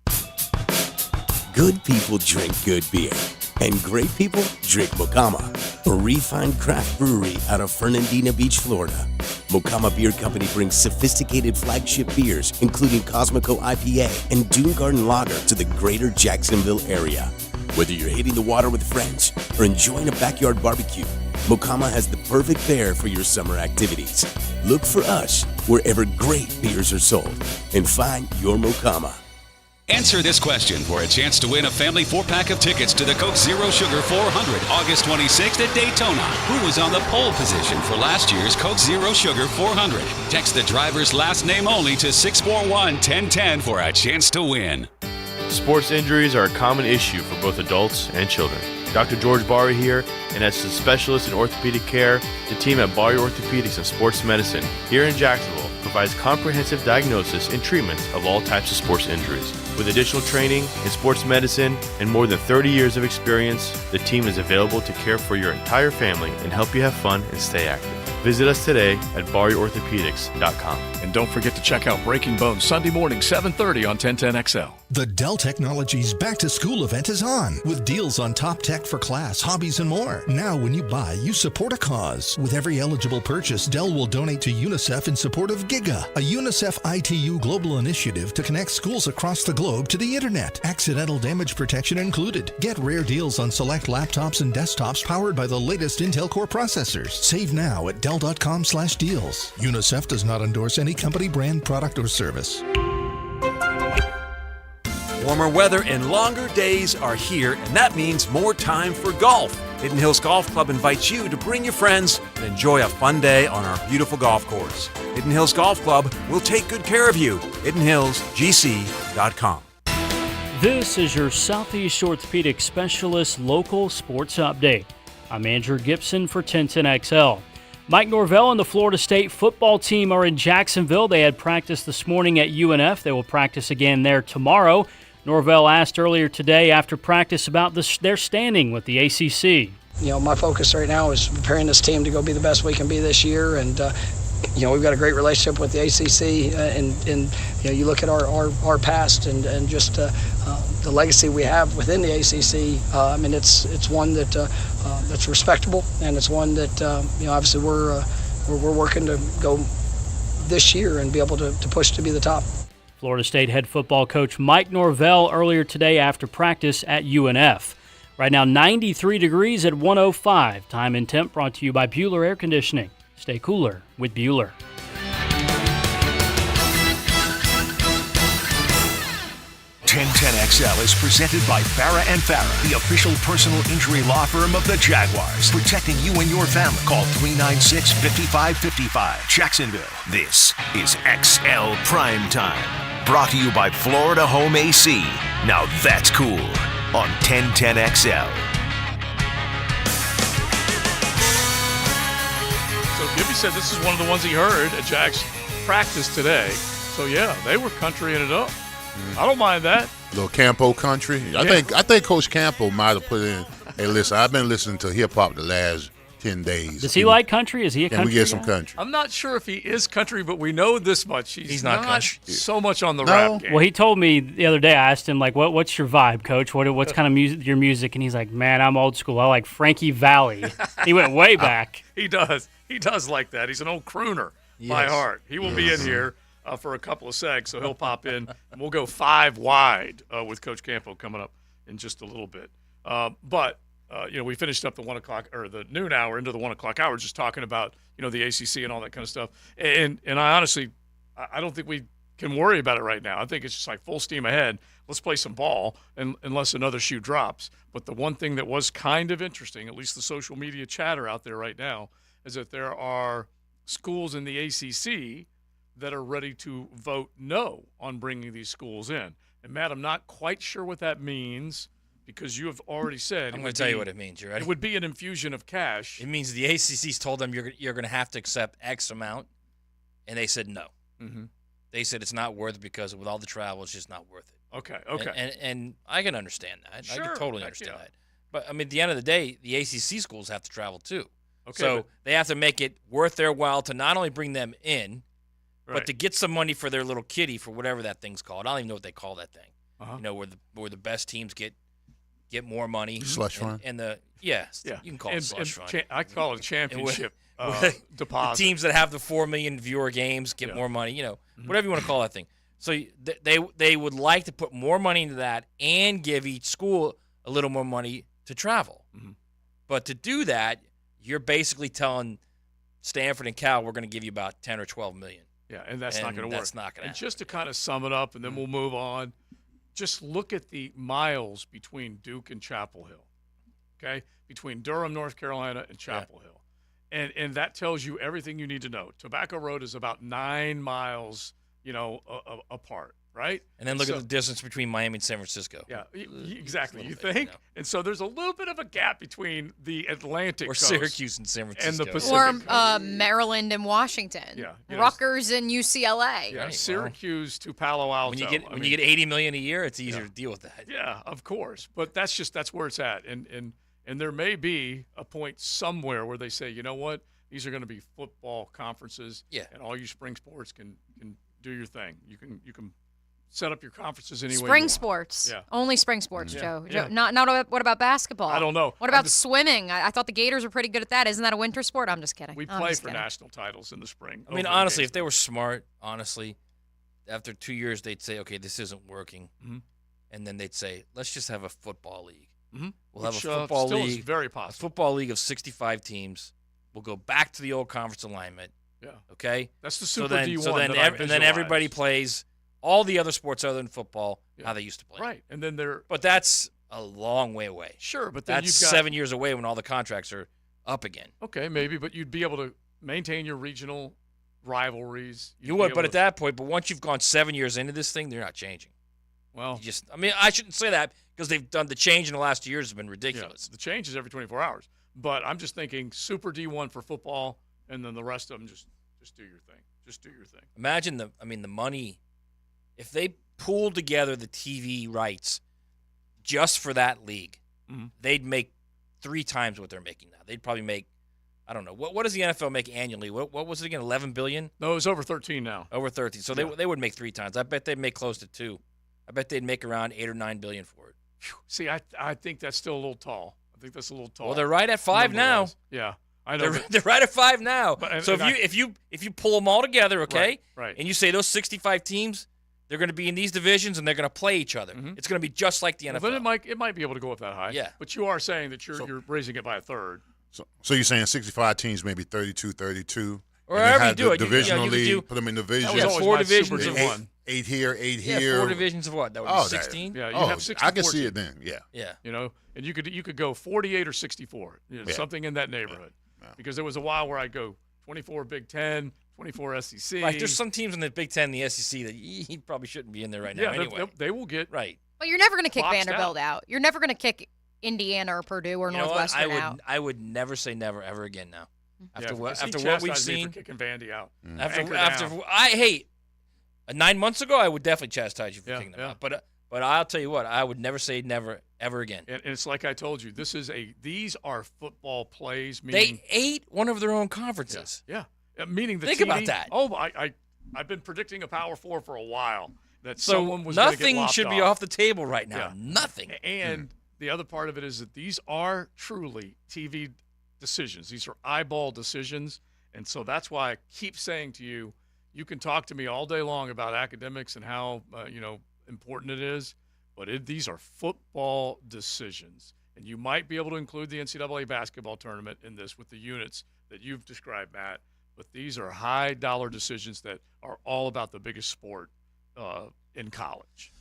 Good people drink good beer, and great people drink Mokama, a refined craft brewery out of Fernandina Beach, Florida. Mokama Beer Company brings sophisticated flagship beers, including Cosmico IPA and Dune Garden Lager, to the greater Jacksonville area. Whether you're hitting the water with friends or enjoying a backyard barbecue, Mokama has the perfect fare for your summer activities. Look for us wherever great beers are sold and find your Mokama. Answer this question for a chance to win a family 4-pack of tickets to the Coke Zero Sugar 400, August 26th at Daytona. Who was on the pole position for last year's Coke Zero Sugar 400? Text the driver's last name only to 641-1010 for a chance to win. Sports injuries are a common issue for both adults and children. Dr. George Barry here, and as a specialist in orthopedic care, the team at Barry Orthopedics and Sports Medicine here in Jacksonville provides comprehensive diagnosis and treatment of all types of sports injuries. With additional training in sports medicine and more than 30 years of experience, the team is available to care for your entire family and help you have fun and stay active. Visit us today at barryorthopedics.com. And don't forget to check out Breaking Bones Sunday morning, 7:30 on 1010XL. The Dell Technologies Back to School event is on with deals on top tech for class, hobbies, and more. Now, when you buy, you support a cause. With every eligible purchase, Dell will donate to UNICEF in support of GIGA, a UNICEF ITU global initiative to connect schools across the globe to the internet. Accidental damage protection included. Get rare deals on select laptops and desktops powered by the latest Intel Core processors. Save now at Dell.com/deals. UNICEF does not endorse any company, brand, product, or service. Warmer weather and longer days are here, and that means more time for golf. Hidden Hills Golf Club invites you to bring your friends and enjoy a fun day on our beautiful golf course. Hidden Hills Golf Club will take good care of you. HiddenHillsGC.com. This is your Southeast Orthopedic Specialist Local Sports Update. I'm Andrew Gibson for 1010XL. Mike Norvell and the Florida State football team are in Jacksonville. They had practice this morning at UNF. They will practice again there tomorrow. Norvell asked earlier today after practice about their standing with the ACC. You know, my focus right now is preparing this team to go be the best we can be this year, and you know, we've got a great relationship with the ACC, and you know, you look at our past and just the legacy we have within the ACC. I mean, it's one that's respectable, and it's one that you know, obviously we're working to go this year and be able to push to be the top. Florida State head football coach Mike Norvell earlier today after practice at UNF. Right now, 93 degrees at 105. Time and temp brought to you by Bueller Air Conditioning. Stay cooler with Bueller. XL is presented by Farah & Farah, the official personal injury law firm of the Jaguars, protecting you and your family. Call 396-5555. Jacksonville, this is XL Primetime. Brought to you by Florida Home AC. Now that's cool on 1010XL. Jimmy said this is one of the ones he heard at Jack's practice today. So, yeah, they were countrying it up. I don't mind that. Little Campo country. I think Coach Campo might have put in, hey, listen, I've been listening to hip-hop the last 10 days. Does he like country? Is he a country Can we get guy? some country? I'm not sure if he is country, but we know this much. He's not country. so much on the rap game. Well, he told me the other day, I asked him, like, what's your vibe, Coach? What's kind of music, your music? And he's like, man, I'm old school. I like Frankie Valli. He went way back. He does. He does like that. He's an old crooner by heart. He will be in here for a couple of segs, so he'll pop in. And we'll go 5 wide with Coach Campo coming up in just a little bit. But we finished up the 1 o'clock or the noon hour into the 1 o'clock hour, just talking about the ACC and all that kind of stuff. And I honestly, I don't think we can worry about it right now. I think it's just like full steam ahead. Let's play some ball, unless another shoe drops. But the one thing that was kind of interesting, at least the social media chatter out there right now, is that there are schools in the ACC that are ready to vote no on bringing these schools in. And, Matt, I'm not quite sure what that means because you have already said. I'm going to tell you what it means. You ready? It would be an infusion of cash. It means the ACC's told them you're going to have to accept X amount, and they said no. Mm-hmm. They said it's not worth it because with all the travel, it's just not worth it. Okay. And I can understand that. Sure. I can totally understand that. But, I mean, at the end of the day, the ACC schools have to travel too. Okay, so they have to make it worth their while to not only bring them in, right, but to get some money for their little kitty for whatever that thing's called. I don't even know what they call that thing. Uh-huh. Where the best teams get more money. Slush fund. And you can call it slush fund. I call it a championship deposit. deposit. The teams that have the 4 million viewer games get more money. Whatever you want to call that thing. So they would like to put more money into that and give each school a little more money to travel. Mm-hmm. But to do that, you're basically telling Stanford and Cal, we're going to give you about 10 or 12 million. Yeah, and that's not going to work. That's not going to happen. And just to kind of sum it up, and then we'll move on, just look at the miles between Duke and Chapel Hill, okay? Between Durham, North Carolina, and Chapel Hill. And that tells you everything you need to know. Tobacco Road is about 9 miles, apart, right? And then look at the distance between Miami and San Francisco. Yeah, exactly. You think? And so there's a little bit of a gap between the Atlantic coast Syracuse and San Francisco. and the Pacific Or Maryland and Washington. Yeah. Rutgers and UCLA. Yeah, Syracuse to Palo Alto. When you get $80 million a year, it's easier to deal with that. Yeah, of course. But that's where it's at. And there may be a point somewhere where they say, you know what, these are going to be football conferences. Yeah. And all you spring sports can do your thing. You can set up your conferences any way you Spring want. sports. Yeah. Only spring sports, Yeah. Joe. Yeah. Not what about basketball? I don't know. What about swimming? I thought the Gators were pretty good at that. Isn't that a winter sport? I'm just kidding. We I'm play just for kidding. national titles in the spring. I mean, over honestly, in if they were smart, after 2 years, they'd say, okay, this isn't working. Mhm. And then they'd say, let's just have a football league. Mhm. We'll Which, have a football still league. is very A possible. football league of 65 teams. We'll go back to the old conference alignment. Yeah. Okay? That's the So Super then, D1 so then, that I and then everybody plays all the other sports other than football how they used to play. Right. And then they're But that's a long way away. Sure, but then That's you've got 7 years away when all the contracts are up again. Okay, maybe, but you'd be able to maintain your regional rivalries. You would, but at that point, once you've gone 7 years into this thing, they're not changing. Well, I shouldn't say that because they've done the change in the last 2 years has been ridiculous. Yeah, the change is every 24 hours. But I'm just thinking Super D1 for football, and then the rest of them just do your thing. Just do your thing. Imagine the money. If they pooled together the TV rights just for that league, they'd make 3 times what they're making now. They'd probably make, I don't know, what does the NFL make annually? What was it again? $11 billion? No, it's over 13 now. Over 13. So they would make 3 times. I bet they'd make close to 2. I bet they'd make around $8 or $9 billion for it. See, I think that's still a little tall. I think that's a little tall. Well, they're right at 5 now. Number-wise. Yeah, I know. They're right at 5 now. But- so and if you pull them all together, okay, Right. and you say those 65 teams, they're going to be in these divisions and they're going to play each other. It's going to be just like the NFL. Well, then it might be able to go up that high. Yeah. But you are saying that you're raising it by a third. So you're saying 65 teams, maybe 32. Or and then however you have do the it. Divisional You could league, do- put them in divisions. That was always 4 my divisions Super of D1. one. 8 here, 8 Yeah, here. 4 divisions of what? That would be 16? Yeah, you Oh, have 64 I can see teams. it then. Yeah. Yeah. You know, and you could go 48 or 64, Yeah. something in that neighborhood. Yeah. Because there was a while where I'd go 24 Big Ten, 24 SEC. Right, there's some teams in the Big Ten and the SEC that he probably shouldn't be in there right now anyway. They will get right. Well, you're never going to kick boxed Vanderbilt out. You're never going to kick Indiana or Purdue or You know what? Northwestern out. I would never say never ever again now. After Yeah, what 'cause he what we've chastised me seen, for kicking Vandy out. After 9 months ago, I would definitely chastise you for kicking them out. But I'll tell you what, I would never say never ever again. And it's like I told you, these are football plays. Meaning, They ate one of their own conferences. Yeah. Meaning the Think TD, about that. Oh, I've been predicting a Power 4 for a while. That So someone was gonna get nothing lopped should be off the table right now. Yeah. Nothing. And the other part of it is that these are truly TV decisions. These are eyeball decisions. And so that's why I keep saying to you, you can talk to me all day long about academics and how important it is, but these are football decisions. And you might be able to include the NCAA basketball tournament in this with the units that you've described, Matt. But these are high-dollar decisions that are all about the biggest sport in college.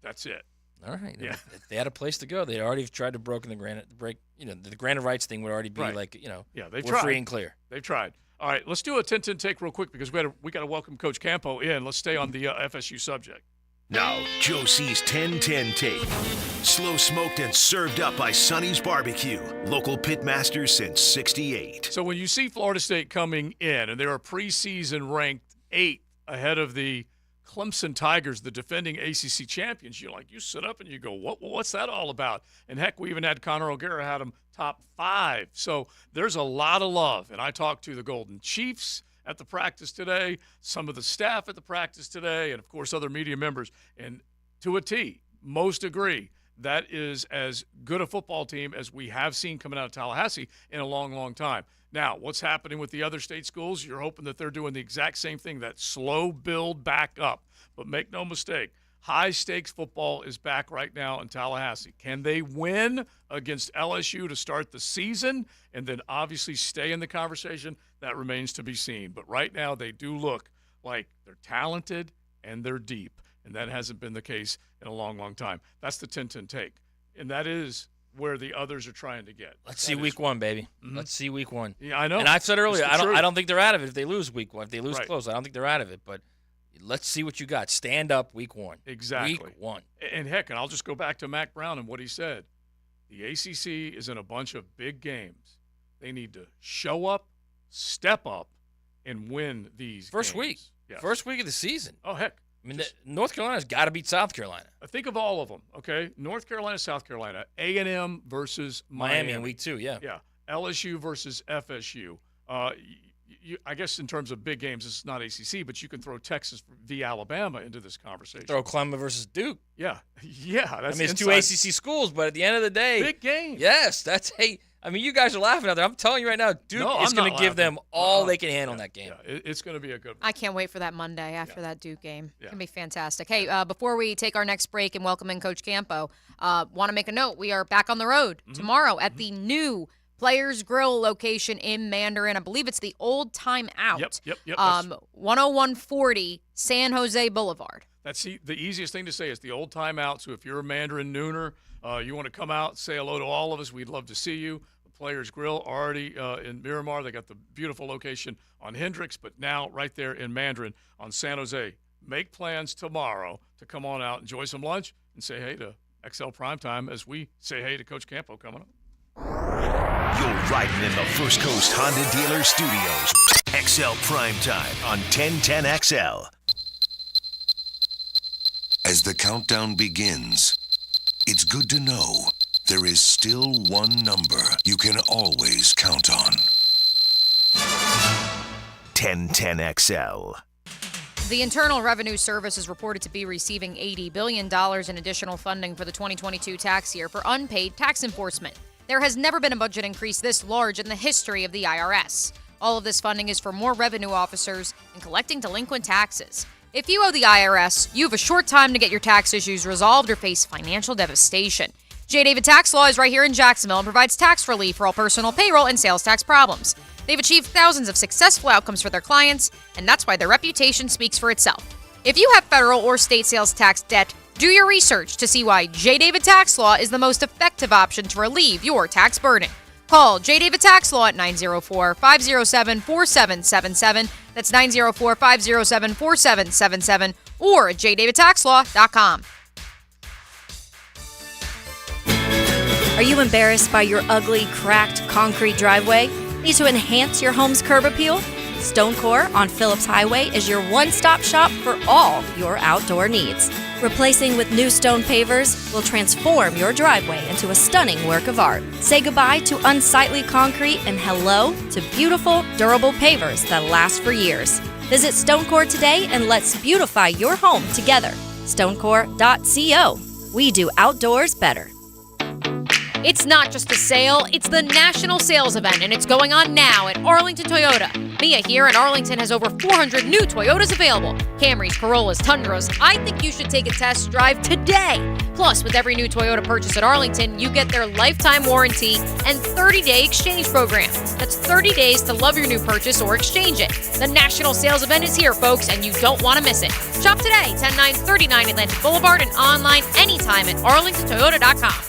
That's it. All right. Yeah. If they had a place to go, they already tried to break the granted rights thing would already be they've we're tried. free and clear. They've tried. All right, let's do a 10-10 take real quick because we got to welcome Coach Campo in. Let's stay on the FSU subject. Now, Joe C's 10-10 take. Slow smoked and served up by Sonny's Barbecue. Local pit masters since '68. So when you see Florida State coming in and they're a preseason ranked 8th ahead of the Clemson Tigers, the defending ACC champions, you sit up and you go, what's that all about? And heck, we even had Connor O'Gara had them top 5. So there's a lot of love. And I talked to the Golden Chiefs at the practice today, some of the staff at the practice today, and of course other media members. And to a T, most agree that is as good a football team as we have seen coming out of Tallahassee in a long, long time. Now, what's happening with the other state schools? You're hoping that they're doing the exact same thing, that slow build back up. But make no mistake, high-stakes football is back right now in Tallahassee. Can they win against LSU to start the season and then obviously stay in the conversation? That remains to be seen. But right now they do look like they're talented and they're deep, and that hasn't been the case in a long, long time. That's the 10-10 take, and that is where the others are trying to get. Let's see week 1, baby. Mm-hmm. Let's see week 1. Yeah, I know. And I've said earlier, I truth. don't think they're out of it if they lose week 1. If they lose Right. close, I don't think they're out of it. But let's see what you got. Stand up week 1. Exactly. Week 1. And heck, and I'll just go back to Mac Brown and what he said. The ACC is in a bunch of big games. They need to show up, step up, and win these First games. week. Yes. First week of the season. Oh, heck. I mean, North Carolina's got to beat South Carolina. Think of all of them, okay? North Carolina, South Carolina, A&M versus Miami in week 2, yeah. Yeah, LSU versus FSU. I guess in terms of big games, it's not ACC, but you can throw Texas v. Alabama into this conversation. Throw Clemson versus Duke. Yeah. That's it's 2 ACC schools, but at the end of the day, big game. Yes, you guys are laughing out there. I'm telling you right now, Duke is going to give them all they can handle in that game. Yeah, it's going to be a good one. I can't wait for that Monday after that Duke game. It's Yeah. going to be fantastic. Hey, before we take our next break and welcome in Coach Campo, want to make a note. We are back on the road tomorrow at the new Players Grill location in Mandarin. I believe it's the Old Time Out. Yep. 10140 San Jose Boulevard. That's the easiest thing to say is the Old Time Out. So if you're a Mandarin Nooner, you want to come out, say hello to all of us, we'd love to see you. The Players Grill already in Miramar. They got the beautiful location on Hendricks, but now right there in Mandarin on San Jose. Make plans tomorrow to come on out, enjoy some lunch, and say hey to XL Primetime as we say hey to Coach Campo coming up. You're riding in the First Coast Honda Dealer Studios. XL Primetime on 1010XL. As the countdown begins, it's good to know there is still one number you can always count on. 1010XL. The Internal Revenue Service is reported to be receiving $80 billion in additional funding for the 2022 tax year for unpaid tax enforcement. There has never been a budget increase this large in the history of the IRS. All of this funding is for more revenue officers and collecting delinquent taxes. If you owe the IRS, you have a short time to get your tax issues resolved or face financial devastation. J. David Tax Law is right here in Jacksonville and provides tax relief for all personal payroll and sales tax problems. They've achieved thousands of successful outcomes for their clients, and that's why their reputation speaks for itself. If you have federal or state sales tax debt, do your research to see why J. David Tax Law is the most effective option to relieve your tax burden. Call J. David Tax Law at 904-507-4777. That's 904-507-4777 or at jdavidtaxlaw.com. Are you embarrassed by your ugly, cracked concrete driveway? Need to enhance your home's curb appeal? Stonecore on Phillips Highway is your one-stop shop for all your outdoor needs. Replacing with new stone pavers will transform your driveway into a stunning work of art. Say goodbye to unsightly concrete and hello to beautiful, durable pavers that last for years. Visit Stonecore today and let's beautify your home together. Stonecore.co. We do outdoors better. It's not just a sale, it's the national sales event, and it's going on now at Arlington Toyota. Mia here, and Arlington has over 400 new Toyotas available. Camrys, Corollas, Tundras. I think you should take a test drive today. Plus, with every new Toyota purchase at Arlington, you get their lifetime warranty and 30-day exchange program. That's 30 days to love your new purchase or exchange it. The national sales event is here, folks, and you don't want to miss it. Shop today, 10939 Atlantic Boulevard, and online anytime at arlingtontoyota.com.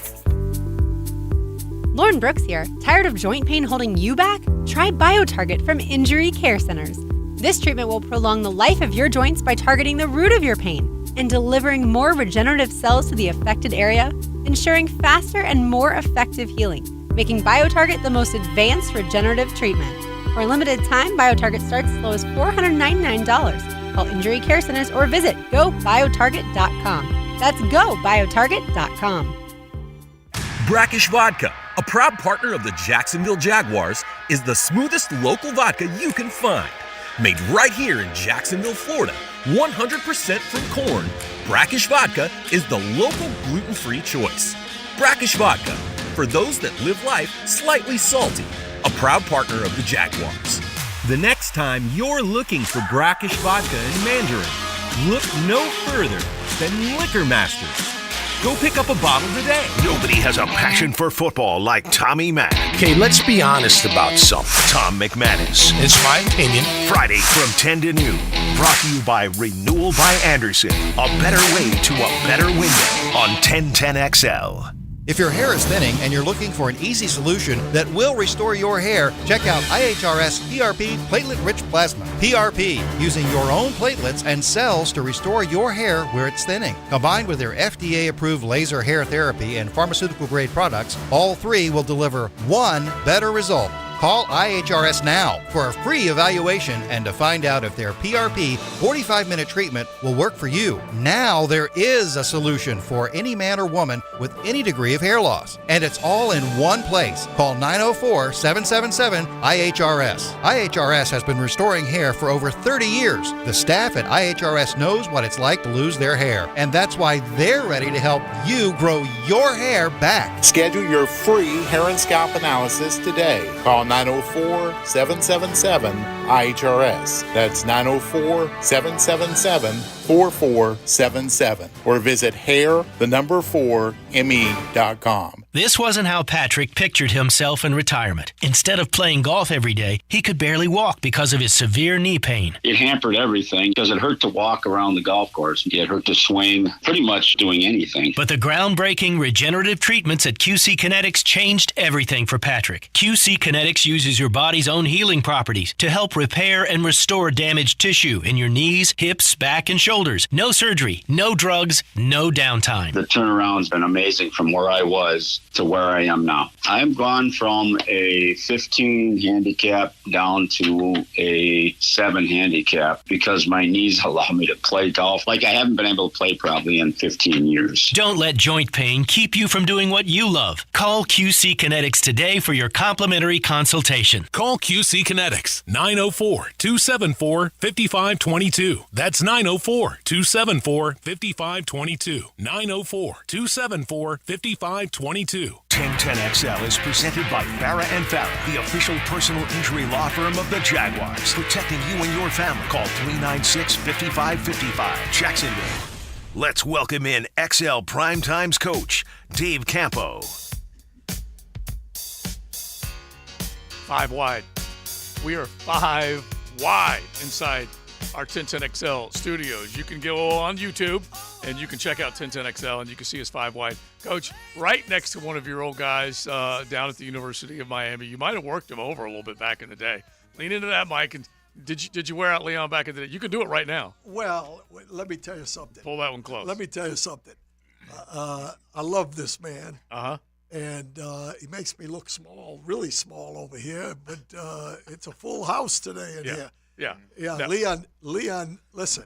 Lauren Brooks here. Tired of joint pain holding you back? Try BioTarget from Injury Care Centers. This treatment will prolong the life of your joints by targeting the root of your pain and delivering more regenerative cells to the affected area, ensuring faster and more effective healing, making BioTarget the most advanced regenerative treatment. For a limited time, BioTarget starts as low as $499. Call Injury Care Centers or visit gobiotarget.com. That's gobiotarget.com. Brackish Vodka, a proud partner of the Jacksonville Jaguars, is the smoothest local vodka you can find. Made right here in Jacksonville, Florida, 100% from corn, Brackish Vodka is the local gluten-free choice. Brackish Vodka, for those that live life slightly salty, a proud partner of the Jaguars. The next time you're looking for Brackish Vodka in Mandarin, look no further than Liquor Masters. Go pick up a bottle today. Nobody has a passion for football like Tommy Mack. Okay, let's be honest about something. Tom McManus. It's my opinion. Friday from 10 to noon. Brought to you by Renewal by Anderson. A better way to a better window on 1010XL. If your hair is thinning and you're looking for an easy solution that will restore your hair, check out IHRS PRP Platelet-Rich Plasma. PRP, using your own platelets and cells to restore your hair where it's thinning. Combined with their FDA-approved laser hair therapy and pharmaceutical-grade products, all three will deliver one better result. Call IHRS now for a free evaluation and to find out if their PRP 45-minute treatment will work for you. Now there is a solution for any man or woman with any degree of hair loss. And it's all in one place. Call 904-777-IHRS. IHRS has been restoring hair for over 30 years. The staff at IHRS knows what it's like to lose their hair. And that's why they're ready to help you grow your hair back. Schedule your free hair and scalp analysis today. Call 904-777-IHRS. That's 904-777-4477. Or visit hair4me.com. This wasn't how Patrick pictured himself in retirement. Instead of playing golf every day, he could barely walk because of his severe knee pain. It hampered everything because it hurt to walk around the golf course. It hurt to swing, pretty much doing anything. But the groundbreaking regenerative treatments at QC Kinetics changed everything for Patrick. QC Kinetics uses your body's own healing properties to help repair and restore damaged tissue in your knees, hips, back, and shoulders. No surgery, no drugs, no downtime. The turnaround's been amazing from where I was to where I am now. I'm gone from a 15 handicap down to a 7 handicap because my knees allow me to play golf like I haven't been able to play probably in 15 years. Don't let joint pain keep you from doing what you love. Call QC Kinetics today for your complimentary consultation. Call QC Kinetics, 904-274-5522. That's 904-274-5522. 904-274-5522. 1010XL is presented by Farah and Farah, the official personal injury law firm of the Jaguars. Protecting you and your family. Call 396-5555. Jacksonville. Let's welcome in XL Primetime's coach, Dave Campo. 5 wide. We are 5 wide inside our 1010XL studios. You can go on YouTube and you can check out 1010XL and you can see us 5 wide. Coach, right next to one of your old guys down at the University of Miami. You might have worked him over a little bit back in the day. Lean into that mic. And did you wear out Leon back in the day? You can do it right now. Well, let me tell you something. Pull that one close. Let me tell you something. I love this man. Uh-huh. And he makes me look small, really small over here, but it's a full house today in here. Yeah. Yeah, Leon, listen,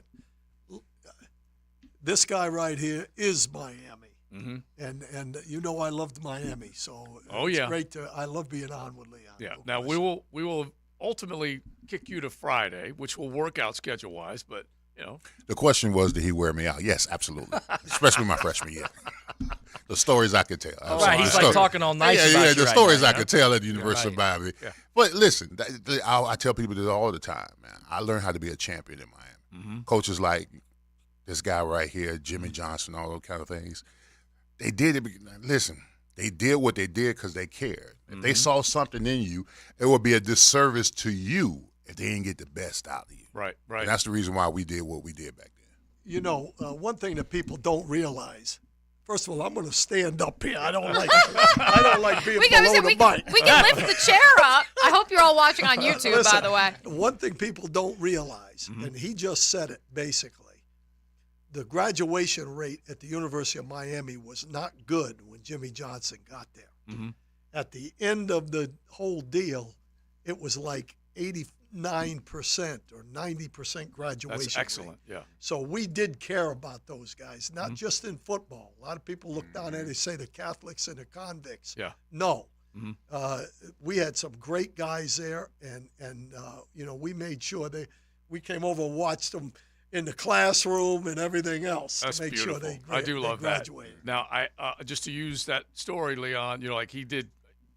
this guy right here is Miami. Mm-hmm. And you know I loved Miami, so it's great I love being on with Leon. Yeah. Now we will ultimately kick you to Friday, which will work out schedule-wise, but The question was, did he wear me out? Yes, absolutely. Especially my freshman year. The stories I could tell. Right, he's like talking all nice about you the right stories now, I could tell at the University of Miami. Yeah. But listen, I tell people this all the time, man. I learned how to be a champion in Miami. Mm-hmm. Coaches like this guy right here, Jimmy Johnson, all those kind of things. They did it. Listen, they did what they did because they cared. If they saw something in you, it would be a disservice to you if they didn't get the best out of you. Right. And that's the reason why we did what we did back then. You know, one thing that people don't realize. First of all, I'm going to stand up here. I don't like being below the mic. We can lift the chair up. I hope you're all watching on YouTube, Listen, by the way. One thing people don't realize, and he just said it basically, the graduation rate at the University of Miami was not good when Jimmy Johnson got there. Mm-hmm. At the end of the whole deal, it was like 89% or 90% graduation That's excellent. rate. Yeah. So we did care about those guys, not just in football. A lot of people look down at it and say the Catholics and the convicts. Yeah. No. Mm-hmm. We had some great guys there, and we made sure we came over and watched them in the classroom and everything else. That's to make beautiful. Sure I do love that. graduated. Now, I just to use that story, Leon, like he did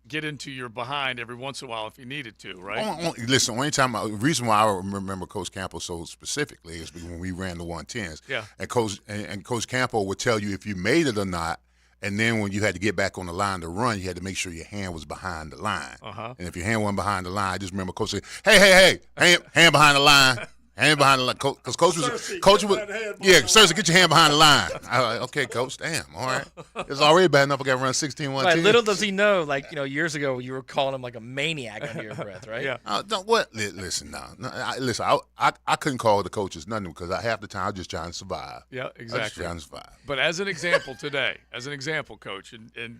get into your behind every once in a while if he needed to, right? Listen, the reason why I remember Coach Campbell so specifically is when we ran the 110s. Yeah. And Coach Campbell would tell you if you made it or not, and then when you had to get back on the line to run, you had to make sure your hand was behind the line. Uh-huh. And if your hand wasn't behind the line, I just remember Coach saying, hey, hand behind the line. Hand behind the line, because Coach was, Cersei, get your hand behind the line. I was like, okay, Coach, damn, all right. It's already bad enough I got to run 16-110. Right, little does he know, years ago you were calling him like a maniac under your breath, right? Yeah. Listen, I couldn't call the coaches nothing because half the time I was just trying to survive. Yeah, I was exactly. just trying to survive. But as an example today, Coach, and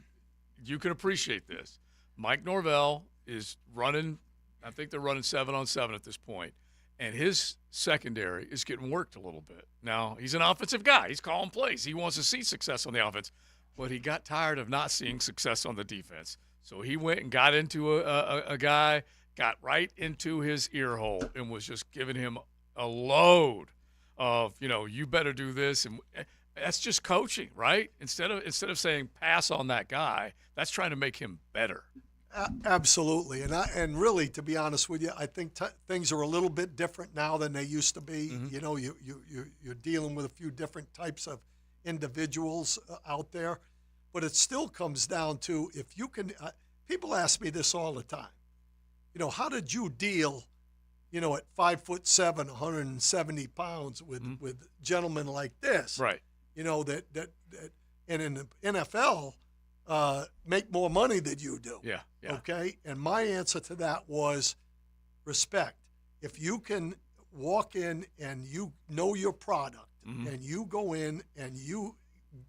you can appreciate this, Mike Norvell is running, I think they're running 7-on-7 at this point. And his secondary is getting worked a little bit. Now, he's an offensive guy. He's calling plays. He wants to see success on the offense. But he got tired of not seeing success on the defense. So he went and got into a guy, got right into his ear hole, and was just giving him a load of, you better do this. And that's just coaching, right? Instead of saying pass on that guy, that's trying to make him better. Absolutely, and really, to be honest with you, I think things are a little bit different now than they used to be. Mm-hmm. You're dealing with a few different types of individuals out there, but it still comes down to if you can. People ask me this all the time. How did you deal? At 5'7", 170 pounds with gentlemen like this, right? That and in the NFL. Make more money than you do. Yeah. Okay? And my answer to that was respect. If you can walk in and you know your product and you go in and you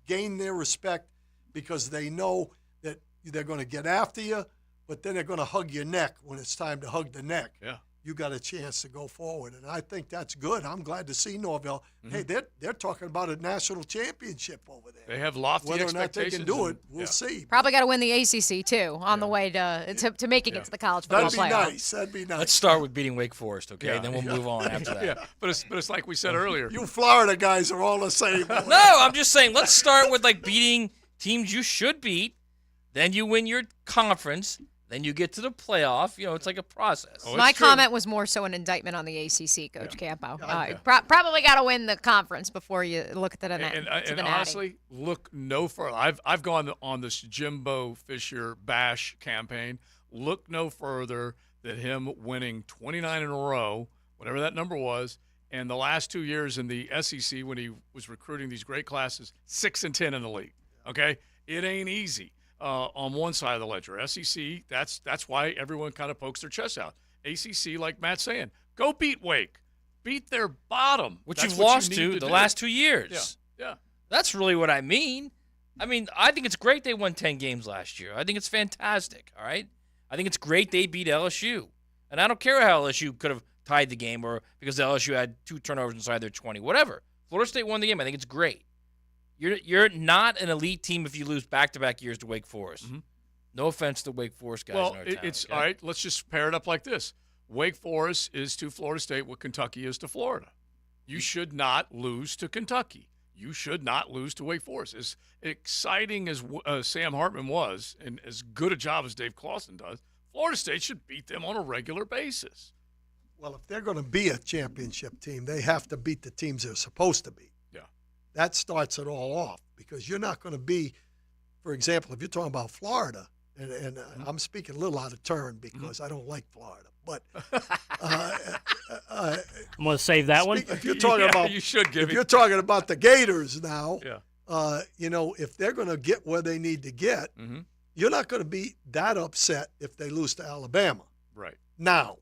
gain their respect because they know that they're going to get after you, but then they're going to hug your neck when it's time to hug the neck. Yeah. You got a chance to go forward, and I think that's good. I'm glad to see Norvell. Hey, they're talking about a national championship over there. They have lofty Whether or not they expectations. can do it, we'll see. Probably got to win the ACC too on the way to making it to the college football playoff. That'd be nice. Let's start with beating Wake Forest, okay? Then we'll move on after that. Yeah, but it's like we said earlier. You Florida guys are all the same. No, I'm just saying let's start with beating teams you should beat. Then you win your conference. Then you get to the playoff. It's like a process. My comment was more so an indictment on the ACC, Coach Campo. Probably got to win the conference before you look at the And honestly, look no further. I've gone on this Jimbo Fisher bash campaign. Look no further than him winning 29 in a row, whatever that number was, and the last 2 years in the SEC when he was recruiting these great classes, 6-10 in the league. Okay, it ain't easy. On one side of the ledger. SEC, that's why everyone kind of pokes their chest out. ACC, like Matt's saying, go beat Wake. Beat their bottom. Which you've lost to the last 2 years. Yeah. That's really what I mean. I mean, I think it's great they won 10 games last year. I think it's fantastic, all right? I think it's great they beat LSU. And I don't care how LSU could have tied the game or because LSU had 2 turnovers inside their 20, whatever. Florida State won the game. I think it's great. You're not an elite team if you lose back-to-back years to Wake Forest. Mm-hmm. No offense to Wake Forest guys Well, in our town. it's okay? all right. Let's just pair it up like this. Wake Forest is to Florida State what Kentucky is to Florida. You should not lose to Kentucky. You should not lose to Wake Forest. As exciting as Sam Hartman was and as good a job as Dave Clawson does, Florida State should beat them on a regular basis. Well, if they're going to be a championship team, they have to beat the teams they're supposed to beat. Yeah. That starts it all off because you're not going to be, for example, if you're talking about Florida, and I'm speaking a little out of turn because I don't like Florida, but I'm going to save that one. If you're talking about, you should give if you're talking about the Gators now, if they're going to get where they need to get, you're not going to be that upset if they lose to Alabama. Right. Now.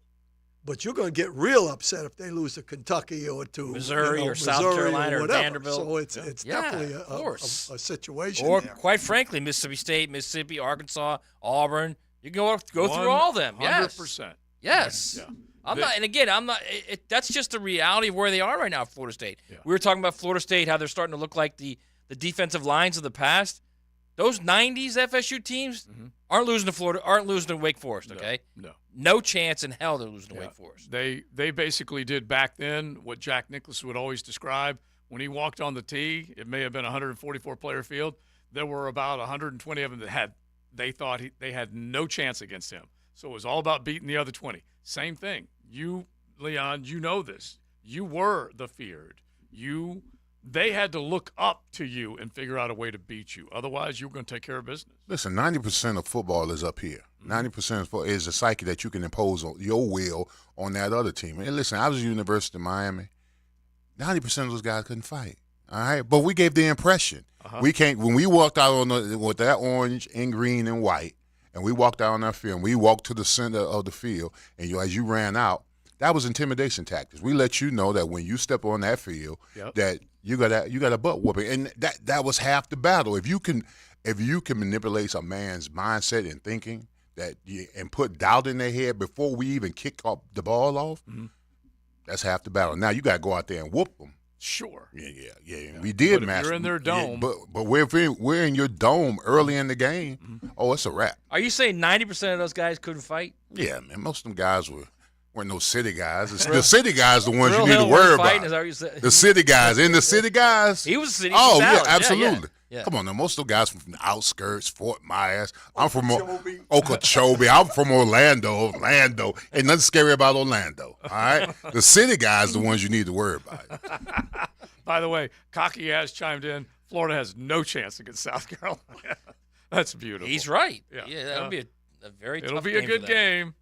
But you're going to get real upset if they lose to Kentucky or to Missouri or South Carolina or Vanderbilt. So it's definitely a situation Or, there. quite frankly, Mississippi State, Mississippi, Arkansas, Auburn. You can go through all of them. 100%. Yes. Yeah. I'm not. That's just the reality of where they are right now, Florida State. Yeah. We were talking about Florida State, how they're starting to look like the defensive lines of the past. Those 90s FSU teams aren't losing to Wake Forest, okay? No chance in hell they're losing to Wake Forest. They basically did back then what Jack Nicklaus would always describe. When he walked on the tee, it may have been a 144-player field. There were about 120 of them that they thought they had no chance against him. So it was all about beating the other 20. Same thing. You, Leon, you know this. You were the feared. They had to look up to you and figure out a way to beat you. Otherwise, you were going to take care of business. Listen, 90% of football is up here. 90% is the psyche that you can impose on your will on that other team. And listen, I was at University of Miami. 90% of those guys couldn't fight. All right, but we gave the impression we can't. When we walked out with that orange and green and white, and we walked out on that field, and we walked to the center of the field, and as you ran out, that was intimidation tactics. We let you know that when you step on that field, that you got a butt whooping, and that was half the battle. If you can manipulate a man's mindset and thinking and put doubt in their head before we even kick the ball off, that's half the battle. Now you got to go out there and whoop them. Sure. Yeah. We did, but master. If you're in their dome. But we're in your dome early in the game. Oh, it's a wrap. Are you saying 90% of those guys couldn't fight? Yeah, man. Most of them guys weren't no city guys. The city guys, the ones you need to Hill worry fighting, about. is that what you said? The city guys. In the city guys. He was a city. Oh, valid. yeah, absolutely. Yeah. Come on, now. Most of the guys from the outskirts, Fort Myers. I'm from Okeechobee. I'm from Orlando. Ain't nothing scary about Orlando. All right? The city guys, the ones you need to worry about. By the way, Cocky has chimed in. Florida has no chance against South Carolina. That's beautiful. He's right. Yeah, that'll be a very tough It'll be game a good for them. game.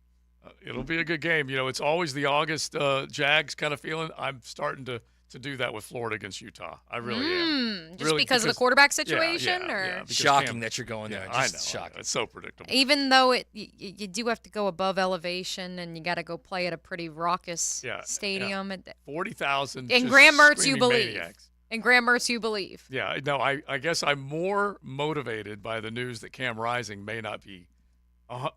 It'll be a good game. You know, it's always the August Jags kind of feeling. I'm starting to do that with Florida against Utah. I really am. Just because of the quarterback situation? Shocking that you're going there. I Just know. shocking. It's so predictable. Even though you do have to go above elevation and you got to go play at a pretty raucous stadium. 40,000. In Graham Mertz, you screaming believe. maniacs. In Graham Mertz, you believe. Yeah, no, I guess I'm more motivated by the news that Cam Rising may not be,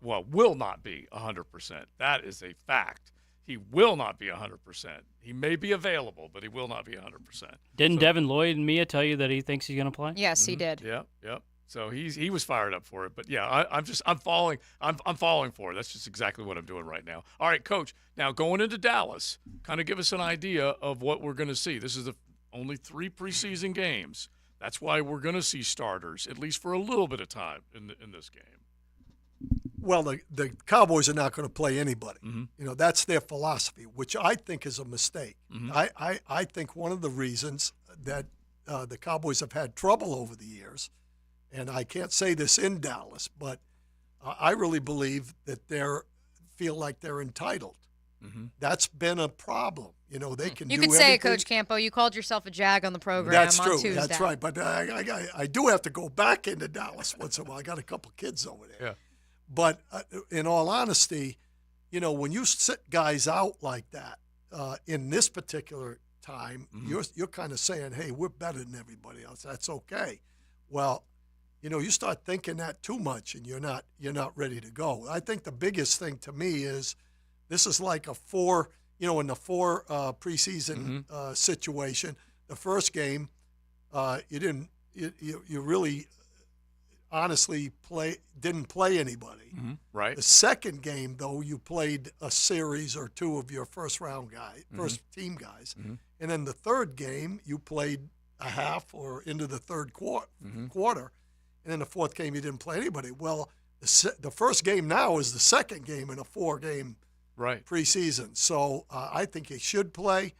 will not be 100%. That is a fact. He will not be 100%. He may be available, but he will not be 100%. Didn't Devin Lloyd and Mia tell you that he thinks he's going to play? Yes, he did. Yep. So he was fired up for it. But yeah, I'm falling for it. That's just exactly what I'm doing right now. All right, Coach. Now going into Dallas, kind of give us an idea of what we're going to see. This is only 3 preseason games. That's why we're going to see starters at least for a little bit of time in this game. Well, the Cowboys are not going to play anybody. You know, that's their philosophy, which I think is a mistake. I think one of the reasons that the Cowboys have had trouble over the years, and I can't say this in Dallas, but I really believe that they feel like they're entitled. That's been a problem. You know, they can. You do could say it, everything. Coach Campo. You called yourself a Jag on the program. That's on true. Tuesday. That's right. But I do have to go back into Dallas once in a while. I got a couple kids over there. Yeah. But in all honesty, you know, when you sit guys out like that in this particular time, you're kind of saying, hey, we're better than everybody else. That's okay. Well, you start thinking that too much, and you're not ready to go. I think the biggest thing to me is this is like a four, in the four preseason situation. The first game, you really honestly didn't play anybody. Right. The second game, though, you played a series or two of your first team guys, and then the third game you played a half or into the third quarter, and then the fourth game you didn't play anybody. Well, the first game now is the second game in a 4-game preseason, so I think you should play.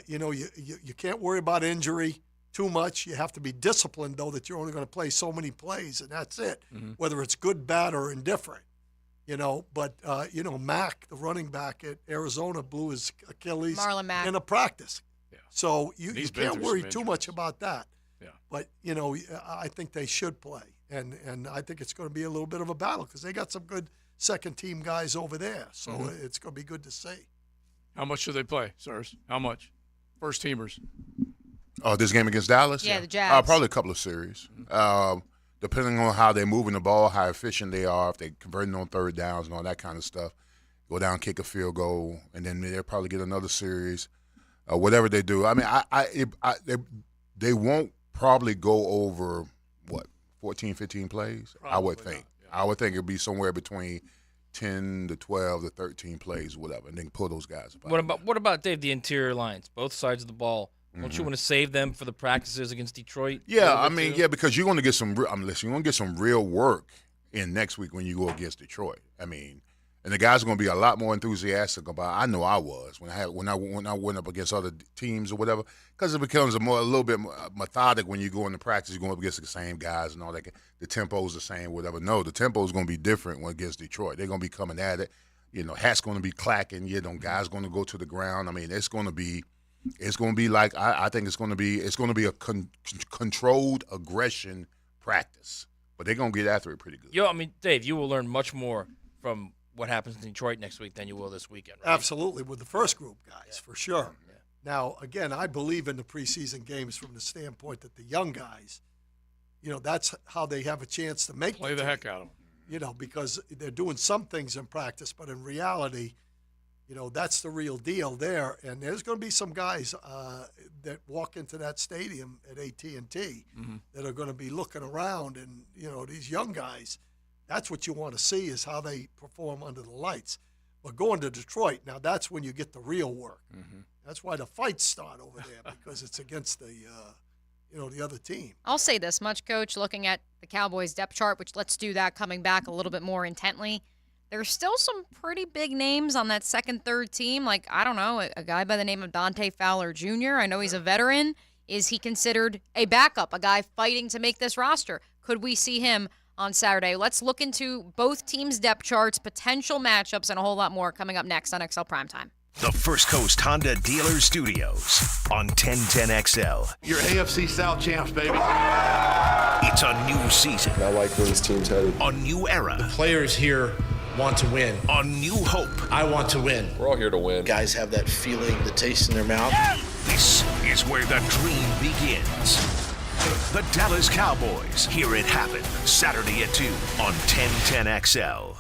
You can't worry about injury too much. You have to be disciplined, though, that you're only going to play so many plays, and that's it, whether it's good, bad, or indifferent. But Mack, the running back at Arizona, blew his Achilles Marlon Mack. in a practice. Yeah. So you He's been can't through worry some too injuries. much about that. Yeah. But, I think they should play. And I think it's going to be a little bit of a battle because they got some good second-team guys over there. So it's going to be good to see. How much should they play, sirs? How much? First teamers. Oh, this game against Dallas? Yeah, the Jags. Probably a couple of series. Depending on how they're moving the ball, how efficient they are, if they're converting on third downs and all that kind of stuff. Go down, kick a field goal, and then they'll probably get another series. Whatever they do. I mean, they won't probably go over, 14, 15 plays? Probably I would think. not, yeah. I would think it would be somewhere between 10 to 12 to 13 plays, whatever, and then pull those guys apart. What about Dave? The interior lines, both sides of the ball. Don't you want to save them for the practices against Detroit? Yeah, I mean, because you're going to get some. You're going to get some real work in next week when you go against Detroit. I mean, and the guys are going to be a lot more enthusiastic about. I know I was when I went up against other teams or whatever, because it becomes a little bit methodic when you go into practice. You're going up against the same guys and all that. The tempo is the same, whatever. No, the tempo is going to be different when against Detroit. They're going to be coming at it. Hat's going to be clacking. Guys going to go to the ground. I mean, it's going to be like I think it's going to be a controlled aggression practice, but they're going to get after it pretty good. I mean, Dave, you will learn much more from what happens in Detroit next week than you will this weekend, right? Absolutely, with the first group guys, for sure. Yeah. Now, again, I believe in the preseason games from the standpoint that the young guys, that's how they have a chance to play the heck out of them. Because they're doing some things in practice, but in reality, that's the real deal there. And there's going to be some guys that walk into that stadium at AT&T that are going to be looking around. And, these young guys, that's what you want to see is how they perform under the lights. But going to Detroit, now that's when you get the real work. That's why the fights start over there, because it's against the other team. I'll say this much, Coach, looking at the Cowboys depth chart, which let's do that coming back a little bit more intently. There's still some pretty big names on that second, third team. Like, I don't know, a guy by the name of Dante Fowler Jr. I know he's a veteran. Is he considered a backup, a guy fighting to make this roster? Could we see him on Saturday? Let's look into both teams' depth charts, potential matchups, and a whole lot more coming up next on XL Primetime. The First Coast Honda Dealer Studios on 1010XL. You're AFC South champs, baby. It's a new season. I like where this team's headed. A new era. The players here want to win. A new hope. I want to win. We're all here to win. Guys have that feeling, the taste in their mouth. This is where the dream begins. The Dallas Cowboys. Hear it happen Saturday at 2 on 1010XL.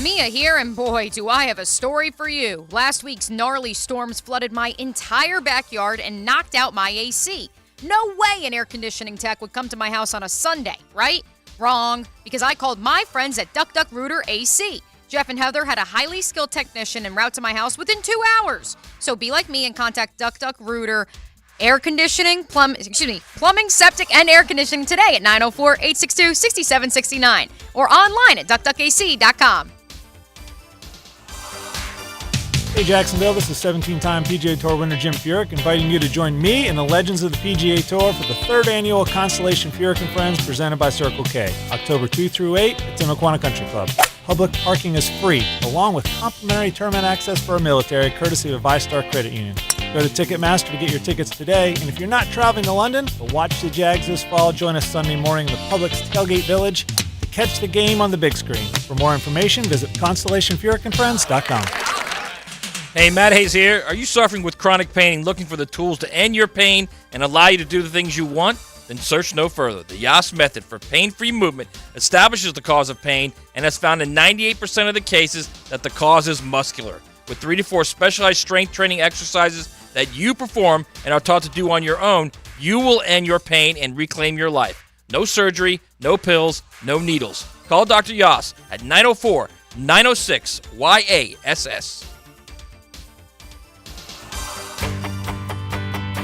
Mia here, and boy, do I have a story for you. Last week's gnarly storms flooded my entire backyard and knocked out my AC. No way an air conditioning tech would come to my house on a Sunday, right? Wrong, because I called my friends at Duck Duck Rooter AC. Jeff and Heather had a highly skilled technician en route to my house within 2 hours. So be like me and contact Duck Duck Rooter plumbing, septic, and air conditioning today at 904-862-6769 or online at duckduckac.com. Hey Jacksonville, this is 17-time PGA Tour winner Jim Furyk inviting you to join me and the legends of the PGA Tour for the 3rd annual Constellation Furyk and Friends presented by Circle K, October 2 through 8 at Timaquana Country Club. Public parking is free, along with complimentary tournament access for our military, courtesy of ViStar Credit Union. Go to Ticketmaster to get your tickets today, and if you're not traveling to London to watch the Jags this fall, join us Sunday morning in the Publix Tailgate Village to catch the game on the big screen. For more information, visit ConstellationFurykandFriends.com. Hey, Matt Hayes here. Are you suffering with chronic pain and looking for the tools to end your pain and allow you to do the things you want? Then search no further. The Yas method for pain-free movement establishes the cause of pain and has found in 98% of the cases that the cause is muscular. With 3 to 4 specialized strength training exercises that you perform and are taught to do on your own, you will end your pain and reclaim your life. No surgery, no pills, no needles. Call Dr. Yas at 904-906-YASS.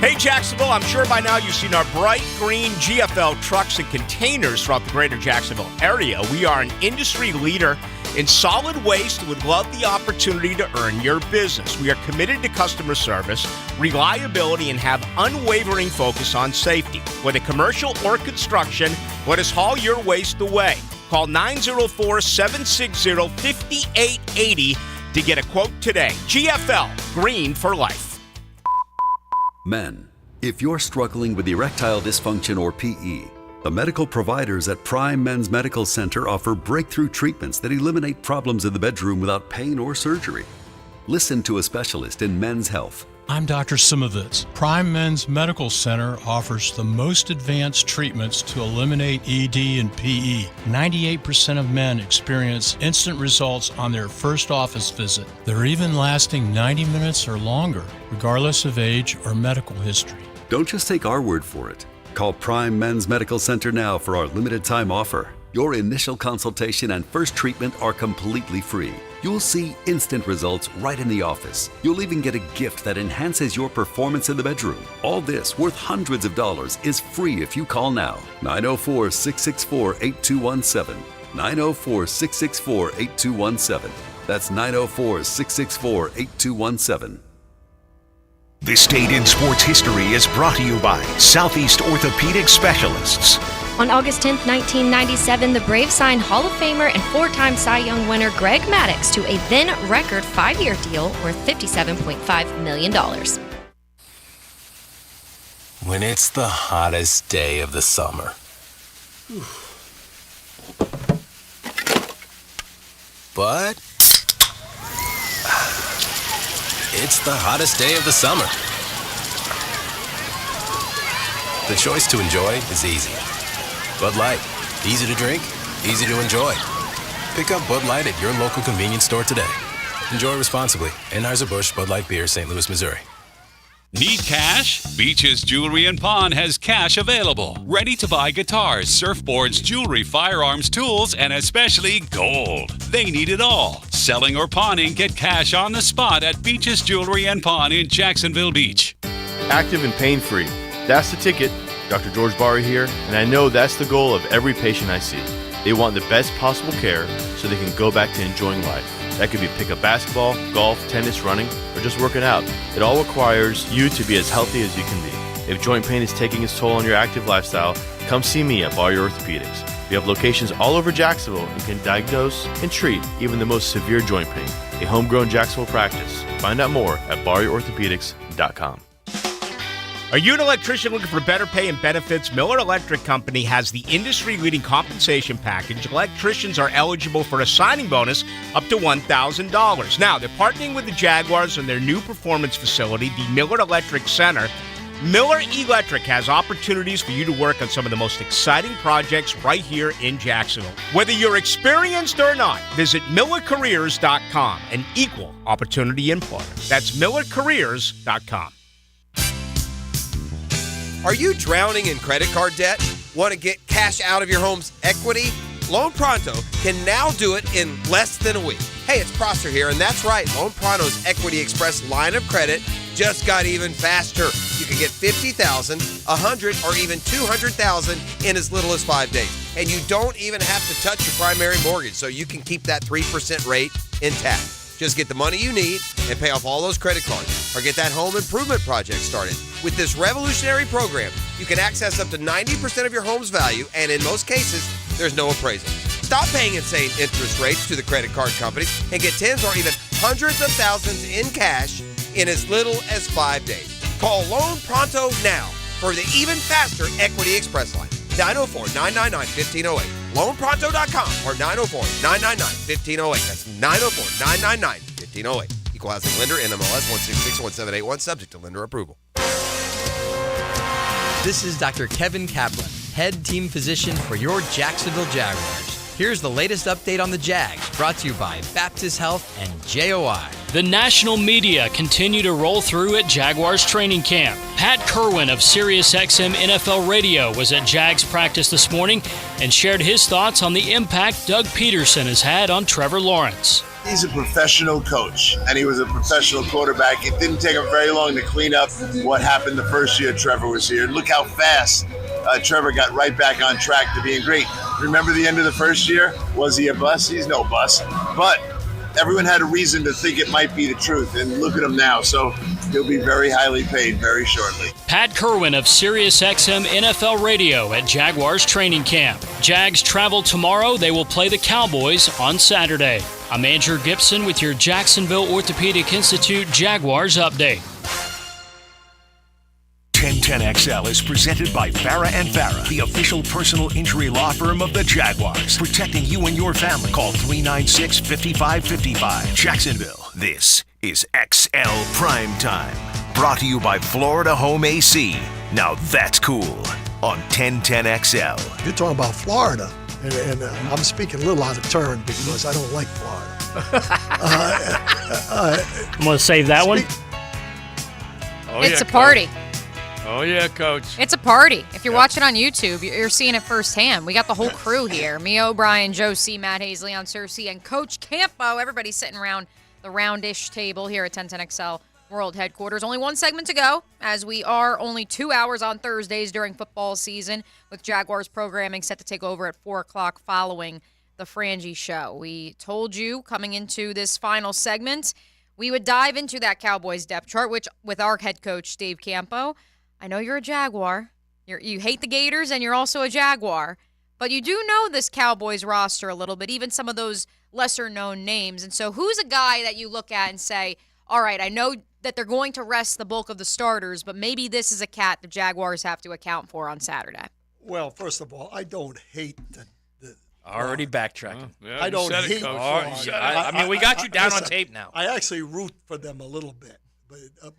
Hey, Jacksonville, I'm sure by now you've seen our bright green GFL trucks and containers throughout the greater Jacksonville area. We are an industry leader in solid waste and would love the opportunity to earn your business. We are committed to customer service, reliability, and have unwavering focus on safety. Whether commercial or construction, let us haul your waste away. Call 904-760-5880 to get a quote today. GFL, green for life. Men, if you're struggling with erectile dysfunction or PE, the medical providers at Prime Men's Medical Center offer breakthrough treatments that eliminate problems in the bedroom without pain or surgery. Listen to a specialist in men's health. I'm Dr. Simovitz. Prime Men's Medical Center offers the most advanced treatments to eliminate ED and PE. 98% of men experience instant results on their first office visit. They're even lasting 90 minutes or longer, regardless of age or medical history. Don't just take our word for it. Call Prime Men's Medical Center now for our limited time offer. Your initial consultation and first treatment are completely free. You'll see instant results right in the office. You'll even get a gift that enhances your performance in the bedroom. All this, worth hundreds of dollars, is free if you call now. 904-664-8217. 904-664-8217. That's 904-664-8217. This date in sports history is brought to you by Southeast Orthopedic Specialists. On August 10, 1997, the Braves signed Hall of Famer and 4-time Cy Young winner Greg Maddux to a then-record 5-year deal worth $57.5 million. When it's the hottest day of the summer. But it's the hottest day of the summer. The choice to enjoy is easy. Bud Light. Easy to drink, easy to enjoy. Pick up Bud Light at your local convenience store today. Enjoy responsibly. Anheuser-Busch Bud Light Beer, St. Louis, Missouri. Need cash? Beaches Jewelry and Pawn has cash available. Ready to buy guitars, surfboards, jewelry, firearms, tools, and especially gold. They need it all. Selling or pawning, get cash on the spot at Beaches Jewelry and Pawn in Jacksonville Beach. Active and pain-free. That's the ticket. Dr. George Barry here, and I know that's the goal of every patient I see. They want the best possible care so they can go back to enjoying life. That could be pick up basketball, golf, tennis, running, or just working out. It all requires you to be as healthy as you can be. If joint pain is taking its toll on your active lifestyle, come see me at Barry Orthopedics. We have locations all over Jacksonville and can diagnose and treat even the most severe joint pain. A homegrown Jacksonville practice. Find out more at barryorthopedics.com. Are you an electrician looking for better pay and benefits? Miller Electric Company has the industry-leading compensation package. Electricians are eligible for a signing bonus up to $1,000. Now, they're partnering with the Jaguars on their new performance facility, the Miller Electric Center. Miller Electric has opportunities for you to work on some of the most exciting projects right here in Jacksonville. Whether you're experienced or not, visit MillerCareers.com, an equal opportunity employer. That's MillerCareers.com. Are you drowning in credit card debt? Want to get cash out of your home's equity? Loan Pronto can now do it in less than a week. Hey, it's Prosser here, and that's right. Loan Pronto's Equity Express line of credit just got even faster. You can get $50,000, $100,000, or even $200,000 in as little as 5 days. And you don't even have to touch your primary mortgage, so you can keep that 3% rate intact. Just get the money you need and pay off all those credit cards, or get that home improvement project started. With this revolutionary program, you can access up to 90% of your home's value, and in most cases, there's no appraisal. Stop paying insane interest rates to the credit card companies and get tens or even hundreds of thousands in cash in as little as 5 days. Call Loan Pronto now for the even faster Equity Express line. 904-999-1508. LoanPronto.com or 904-999-1508. That's 904-999-1508. Equal housing lender, NMLS 16617881, subject to lender approval. This is Dr. Kevin Kaplan, head team physician for your Jacksonville Jaguars. Here's the latest update on the Jags, brought to you by Baptist Health and JOI. The national media continue to roll through at Jaguars training camp. Pat Kerwin of SiriusXM NFL Radio was at Jags practice this morning and shared his thoughts on the impact Doug Peterson has had on Trevor Lawrence. He's a professional coach, and he was a professional quarterback. It didn't take him very long to clean up what happened the first year Trevor was here. Look how fast Trevor got right back on track to being great. Remember the end of the first year? Was he a bust? He's no bust. But everyone had a reason to think it might be the truth, and look at him now. So he'll be very highly paid very shortly. Pat Kerwin of SiriusXM NFL Radio at Jaguars training camp. Jags travel tomorrow. They will play the Cowboys on Saturday. I'm Andrew Gibson with your Jacksonville Orthopedic Institute Jaguars update. 1010XL is presented by Farah & Farah, the official personal injury law firm of the Jaguars, protecting you and your family. Call 396-5555. Jacksonville, this is XL Primetime. Brought to you by Florida Home AC. Now that's cool on 1010XL. You're talking about Florida, and I'm speaking a little out of turn because I don't like Florida. I'm going to save that one. It's a party. Oh, yeah, Coach. It's a party. If you're watching on YouTube, you're seeing it firsthand. We got the whole crew here. Me, O'Brien, Joe C., Matt Hayes, Leon Cersei, and Coach Campo. Everybody's sitting around the roundish table here at 1010XL World Headquarters. Only one segment to go, as we are only 2 hours on Thursdays during football season, with Jaguars programming set to take over at 4 o'clock following the Frangie Show. We told you coming into this final segment, we would dive into that Cowboys depth chart, which with our head coach, Dave Campo. I know you're a Jaguar. You hate the Gators, and you're also a Jaguar. But you do know this Cowboys roster a little bit, even some of those lesser-known names. And so who's a guy that you look at and say, all right, I know that they're going to rest the bulk of the starters, but maybe this is a cat the Jaguars have to account for on Saturday? Well, first of all, I don't hate the Already backtracking. I don't hate Florida. I mean, we got you down on tape now. I actually root for them a little bit.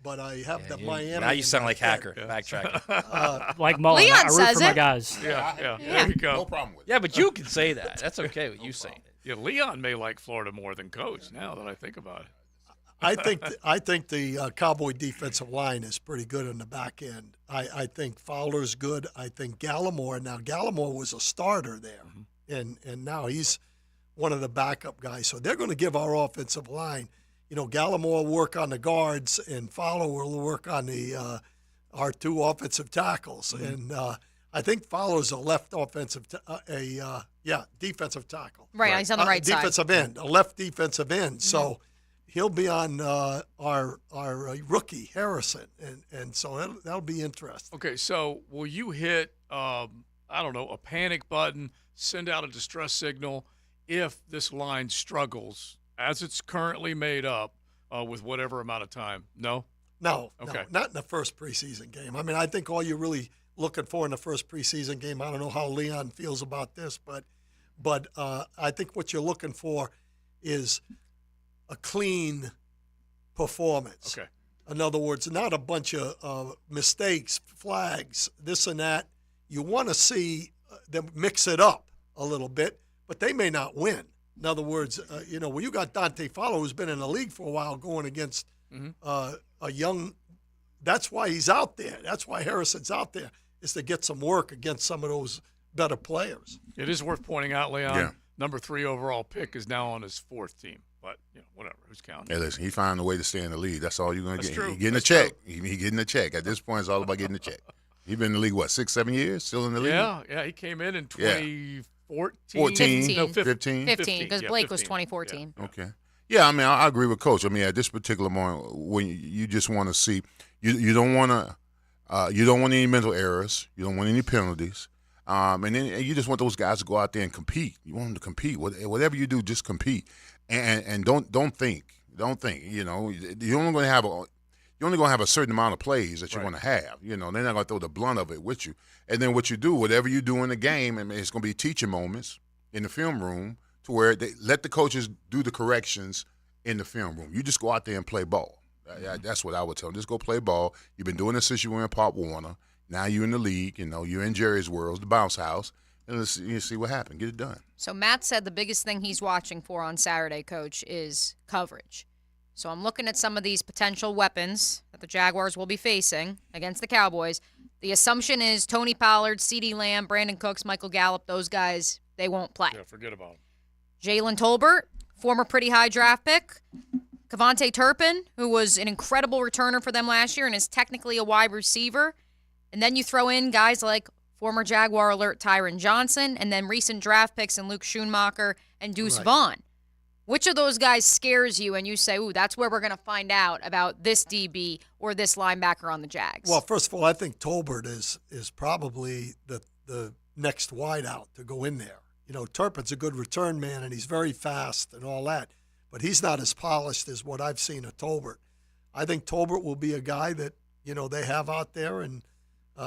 But I have the Miami. Now you sound like Hacker. Backtracking. Like Mullen. Leon I root says for my it. guys. Yeah. There you go. No problem with it. Yeah, but you can say that. That's okay with you saying it. Yeah, Leon may like Florida more than Coach now that I think about it. I think the Cowboy defensive line is pretty good in the back end. I think Fowler's good. I think Gallimore was a starter there, and now he's one of the backup guys. So they're going to give our offensive line. Gallimore will work on the guards, and Fowler will work on the our two offensive tackles. And I think Fowler's a left defensive tackle. Right, he's on the right side. Defensive end, a left defensive end. So he'll be on our rookie Harrison, and so that'll be interesting. Okay, so will you hit a panic button, send out a distress signal if this line struggles as it's currently made up with whatever amount of time? No? No, okay. No, not in the first preseason game. I mean, I think all you're really looking for in the first preseason game, I don't know how Leon feels about this, but I think what you're looking for is a clean performance. Okay. In other words, not a bunch of mistakes, flags, this and that. You want to see them mix it up a little bit, but they may not win. In other words, when you got Dante Fowler, who's been in the league for a while, going against a young – that's why he's out there. That's why Harrison's out there, is to get some work against some of those better players. It is worth pointing out, Leon, Yeah. number 3 overall pick is now on his 4th team. But, whatever. Who's counting? Hey, listen, he found a way to stay in the league. That's all you're going to That's get. true. He's getting a check. He's getting a check. At this point, it's all about getting a check. He's been in the league, 6, 7 years? Still in the league? Yeah, he came in 2014. 14. No, 15. 15, because Blake was 2014. Yeah. Okay. Yeah, I mean, I agree with Coach. I mean, at this particular moment, when you just want to see, you don't want any mental errors. You don't want any penalties. And then you just want those guys to go out there and compete. You want them to compete. Whatever you do, just compete. And don't think. You're only going to have a certain amount of plays that you're going to have. They're not going to throw the blunt of it with you. And then what you do, whatever you do in the game, I mean, it's going to be teaching moments in the film room to where they let the coaches do the corrections in the film room. You just go out there and play ball. That's what I would tell them. Just go play ball. You've been doing this since you were in Pop Warner. Now you're in the league. You're in Jerry's world, the bounce house, and let's see what happens. Get it done. So Matt said the biggest thing he's watching for on Saturday, Coach, is coverage. So I'm looking at some of these potential weapons that the Jaguars will be facing against the Cowboys. The assumption is Tony Pollard, CeeDee Lamb, Brandon Cooks, Michael Gallup, those guys, they won't play. Yeah, forget about them. Jalen Tolbert, former pretty high draft pick. Kevontae Turpin, who was an incredible returner for them last year and is technically a wide receiver. And then you throw in guys like former Jaguar alert Tyron Johnson, and then recent draft picks in Luke Schoonmaker and Deuce Vaughn. Which of those guys scares you and you say, ooh, that's where we're going to find out about this DB or this linebacker on the Jags? Well, first of all, I think Tolbert is probably the next wideout to go in there. Turpin's a good return man, and he's very fast and all that, but he's not as polished as what I've seen of Tolbert. I think Tolbert will be a guy that, they have out there, and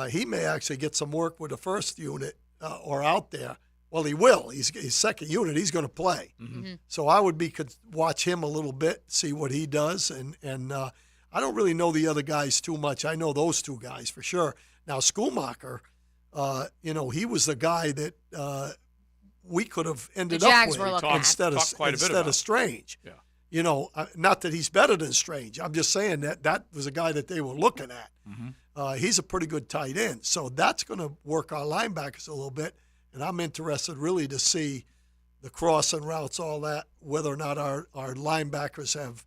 he may actually get some work with the first unit or out there. Well, he will. He's second unit. He's going to play. Mm-hmm. So I would watch him a little bit, see what he does. And I don't really know the other guys too much. I know those two guys for sure. Now, Schoonmaker, he was the guy that we could have ended up with instead of Strange. Yeah. Not that he's better than Strange. I'm just saying that was a guy that they were looking at. Mm-hmm. He's a pretty good tight end. So that's going to work our linebackers a little bit. And I'm interested really to see the crossing routes, all that, whether or not our linebackers have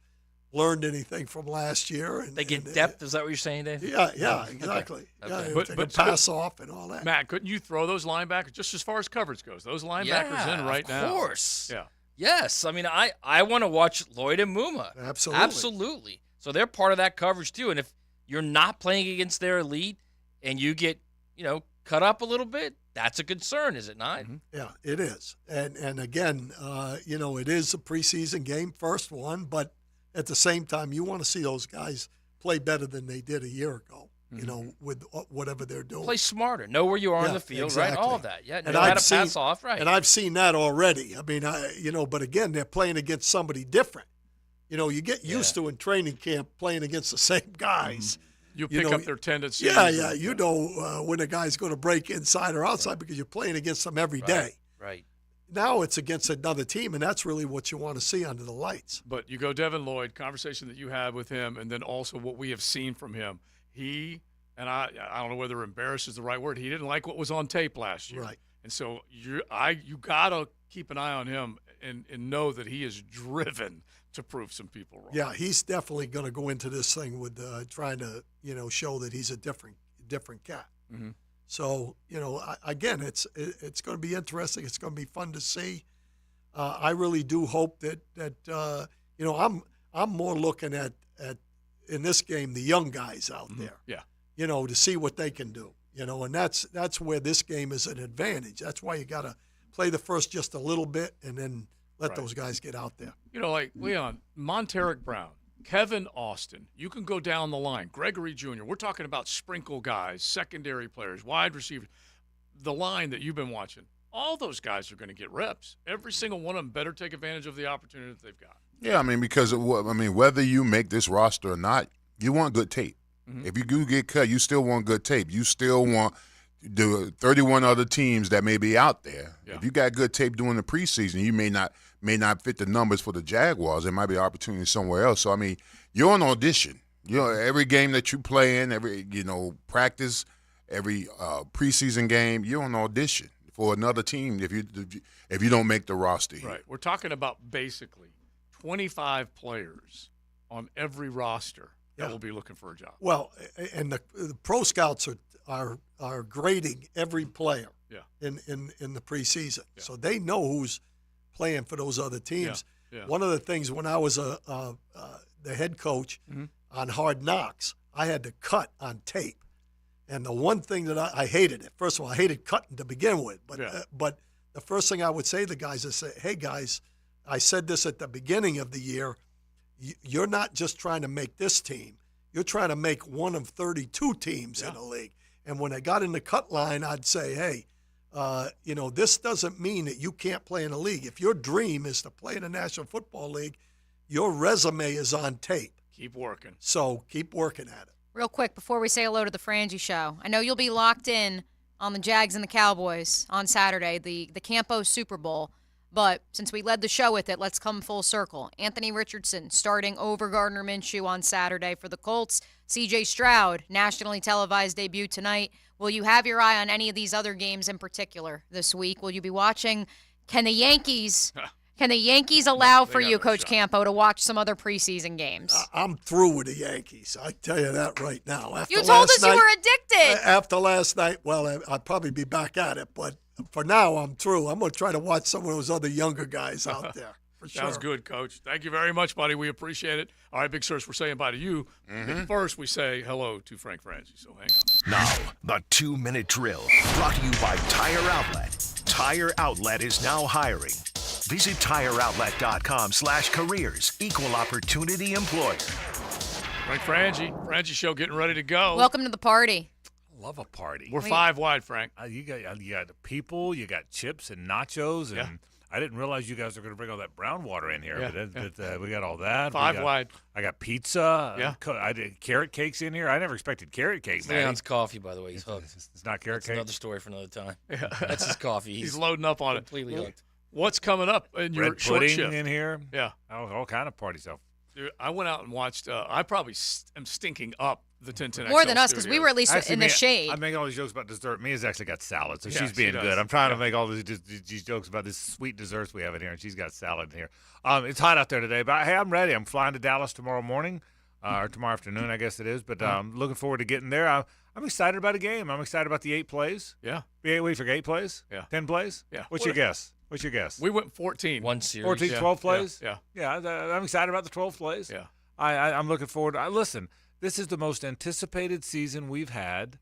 learned anything from last year. And they get depth. Is that what you're saying, Dave? Yeah, exactly. Okay. Yeah, but pass off and all that. Matt, couldn't you throw those linebackers just as far as coverage goes? Those linebackers in right now. Of course. Yeah. Yes. I mean, I want to watch Lloyd and Muma. Absolutely. So they're part of that coverage too. And if you're not playing against their elite and you get, cut up a little bit, that's a concern, is it not? Mm-hmm. Yeah, it is. And again, it is a preseason game, first one, but at the same time, you want to see those guys play better than they did a year ago, with whatever they're doing. Play smarter. Know where you are on the field, exactly. right? All of that. Yeah, and know how to pass off, right. And I've seen that already. I mean, but again, they're playing against somebody different. You get used to in training camp playing against the same guys. Mm-hmm. You pick up their tendencies. Yeah. You know when a guy's going to break inside or outside because you're playing against them every day. Right. Now it's against another team, and that's really what you want to see under the lights. But you go Devin Lloyd, conversation that you had with him, and then also what we have seen from him. He, and I don't know whether embarrassed is the right word, he didn't like what was on tape last year. Right. And so you got to keep an eye on him and know that he is driven to prove some people wrong. Yeah, he's definitely going to go into this thing with trying to, show that he's a different cat. Mm-hmm. So, again, it's going to be interesting. It's going to be fun to see. I really do hope that I'm more looking at in this game the young guys out there. Yeah. To see what they can do. And that's where this game is an advantage. That's why you got to play the first just a little bit and then let those guys get out there. Like Leon, Monteric Brown, Kevin Austin, you can go down the line. Gregory Jr., we're talking about sprinkle guys, secondary players, wide receivers. The line that you've been watching, all those guys are going to get reps. Every single one of them better take advantage of the opportunity that they've got. Yeah, because whether you make this roster or not, you want good tape. Mm-hmm. If you do get cut, you still want good tape. You still want the 31 other teams that may be out there. Yeah. If you got good tape during the preseason, you may not fit the numbers for the Jaguars. There might be opportunity somewhere else. So you're on audition. Every game that you play in, every practice, every preseason game, you're on audition for another team if you don't make the roster. Right. We're talking about basically 25 players on every roster that will be looking for a job. Well, and the pro scouts are grading every player in the preseason. Yeah. So they know who's playing for those other teams. Yeah. One of the things when I was the head coach on Hard Knocks, I had to cut on tape. And the one thing that I hated it. First of all, I hated cutting to begin with. But the first thing I would say to the guys is say, hey, guys, I said this at the beginning of the year. You're not just trying to make this team. You're trying to make one of 32 teams in the league. And when I got in the cut line, I'd say, hey, this doesn't mean that you can't play in the league. If your dream is to play in the National Football League, your resume is on tape. Keep working. So keep working at it. Real quick, before we say hello to the Frangie Show, I know you'll be locked in on the Jags and the Cowboys on Saturday, the Campo Super Bowl. But since we led the show with it, let's come full circle. Anthony Richardson starting over Gardner Minshew on Saturday for the Colts. C.J. Stroud, nationally televised debut tonight. Will you have your eye on any of these other games in particular this week? Will you be watching? Can the Yankees allow for you, Coach Campo, to watch some other preseason games? I'm through with the Yankees. I tell you that right now. You told us you were addicted. After last night, well, I'll probably be back at it, but for now, I'm through. I'm going to try to watch some of those other younger guys out there. For sure. Sounds good, Coach. Thank you very much, buddy. We appreciate it. All right, Big Sirs, we're saying bye to you. First, we say hello to Frank Frangie, so hang on. Now, the 2-minute drill, brought to you by Tire Outlet. Tire Outlet is now hiring. Visit TireOutlet.com/careers. Equal opportunity employer. Frank Frangie Show getting ready to go. Welcome to the party. Love a party. We're 5 wide, Frank. You got the people, you got chips and nachos, and I didn't realize you guys were going to bring all that brown water in here. But we got all that. 5 wide. I got pizza. Yeah. I did carrot cakes in here. I never expected carrot cake, man. Leon's coffee, by the way. He's hooked. It's not carrot cake. Another story for another time. Yeah. That's his coffee. He's loading up on completely it. hooked. What's coming up in your Red short pudding shift? in here. Yeah. All kind of party stuff. Dude, I went out and watched. I probably am stinking up the 1010 More XL than us, because we were at least in the shade. I'm making all these jokes about dessert. Mia's actually got salad, so Yeah, she's being she does. good. I'm trying to make all these jokes about these sweet desserts we have in here, and she's got salad in here. It's hot out there today, but hey, I'm ready. I'm flying to Dallas tomorrow morning, or tomorrow afternoon, I guess it is. But looking forward to getting there. I'm excited about a game. I'm excited about the 8 plays. Yeah. We took 8 plays? Yeah. 10 plays? Yeah. What's your guess? We went 14. One series. 14, 12 plays? Yeah. I'm excited about the 12 plays. Yeah. I'm looking forward. Listen, this is the most anticipated season we've had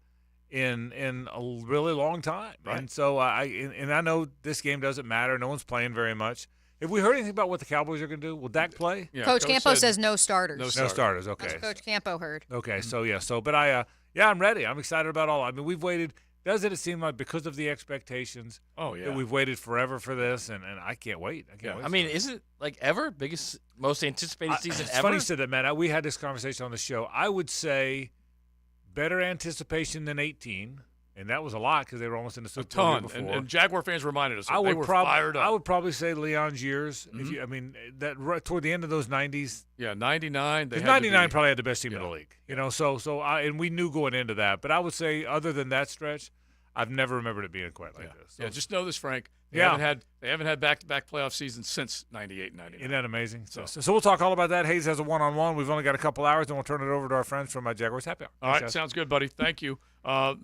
in a really long time. Right. And so I know this game doesn't matter. No one's playing very much. Have we heard anything about what the Cowboys are going to do? Will Dak play? Yeah, Coach Campo says no starters. No starters. Okay. That's what Coach Campo heard. Okay. But I'm ready. I'm excited about all. I mean, we've waited. Doesn't it seem like because of the expectations? Oh yeah. That we've waited forever for this, and I can't wait. I can't wait. I mean, isn't it like ever biggest, most anticipated season it's ever? funny you said that, man. We had this conversation on the show. I would say better anticipation than 18, and that was a lot because they were almost in the Super Bowl before. And Jaguar fans reminded us that they were fired up. I would probably say Leon's years. That toward the end of those 90s. Yeah, 99. Because 99 probably had the best team in the league. You know, and we knew going into that. But I would say, other than that stretch, I've never remembered it being quite like this. So. Yeah, just know this, Frank. They haven't had back-to-back playoff seasons since 98 and 99. Isn't that amazing? So we'll talk all about that. Hayes has a one-on-one. We've only got a couple hours, then we'll turn it over to our friends from Jaguars Happy Hour. All right, sounds good, buddy. Thank you.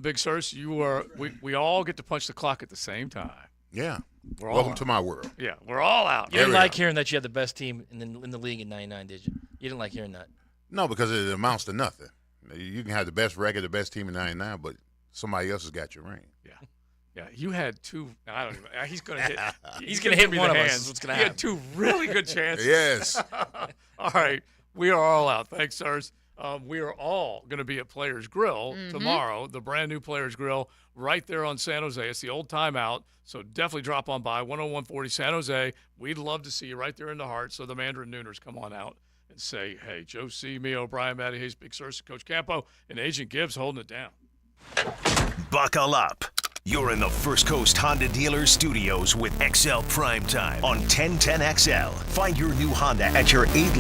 Big Sirs, we all get to punch the clock at the same time. Yeah. Welcome to my world. Yeah, we're all out. You didn't like hearing that you had the best team in the league in 99, did you? You didn't like hearing that? No, because it amounts to nothing. You can have the best record, the best team in 99, but somebody else has got your ring. Yeah, you had two. I don't even. He's going to hit. He's going to hit me one the of us. hands. Is what's going to He happen. had 2 really good chances. Yes. All right, we are all out. Thanks, sirs. We are all going to be at Players Grill tomorrow, the brand new Players Grill right there on San Jose. It's the old timeout, so definitely drop on by 10140 San Jose. We'd love to see you right there in the heart. So the Mandarin Nooners come on out and say, hey, Joe C., me, O'Brien, Matty Hayes, Big Sirs, Coach Campo, and Agent Gibbs holding it down. Buckle up. You're in the First Coast Honda Dealer Studios with XL Primetime on 1010XL. Find your new Honda at your 8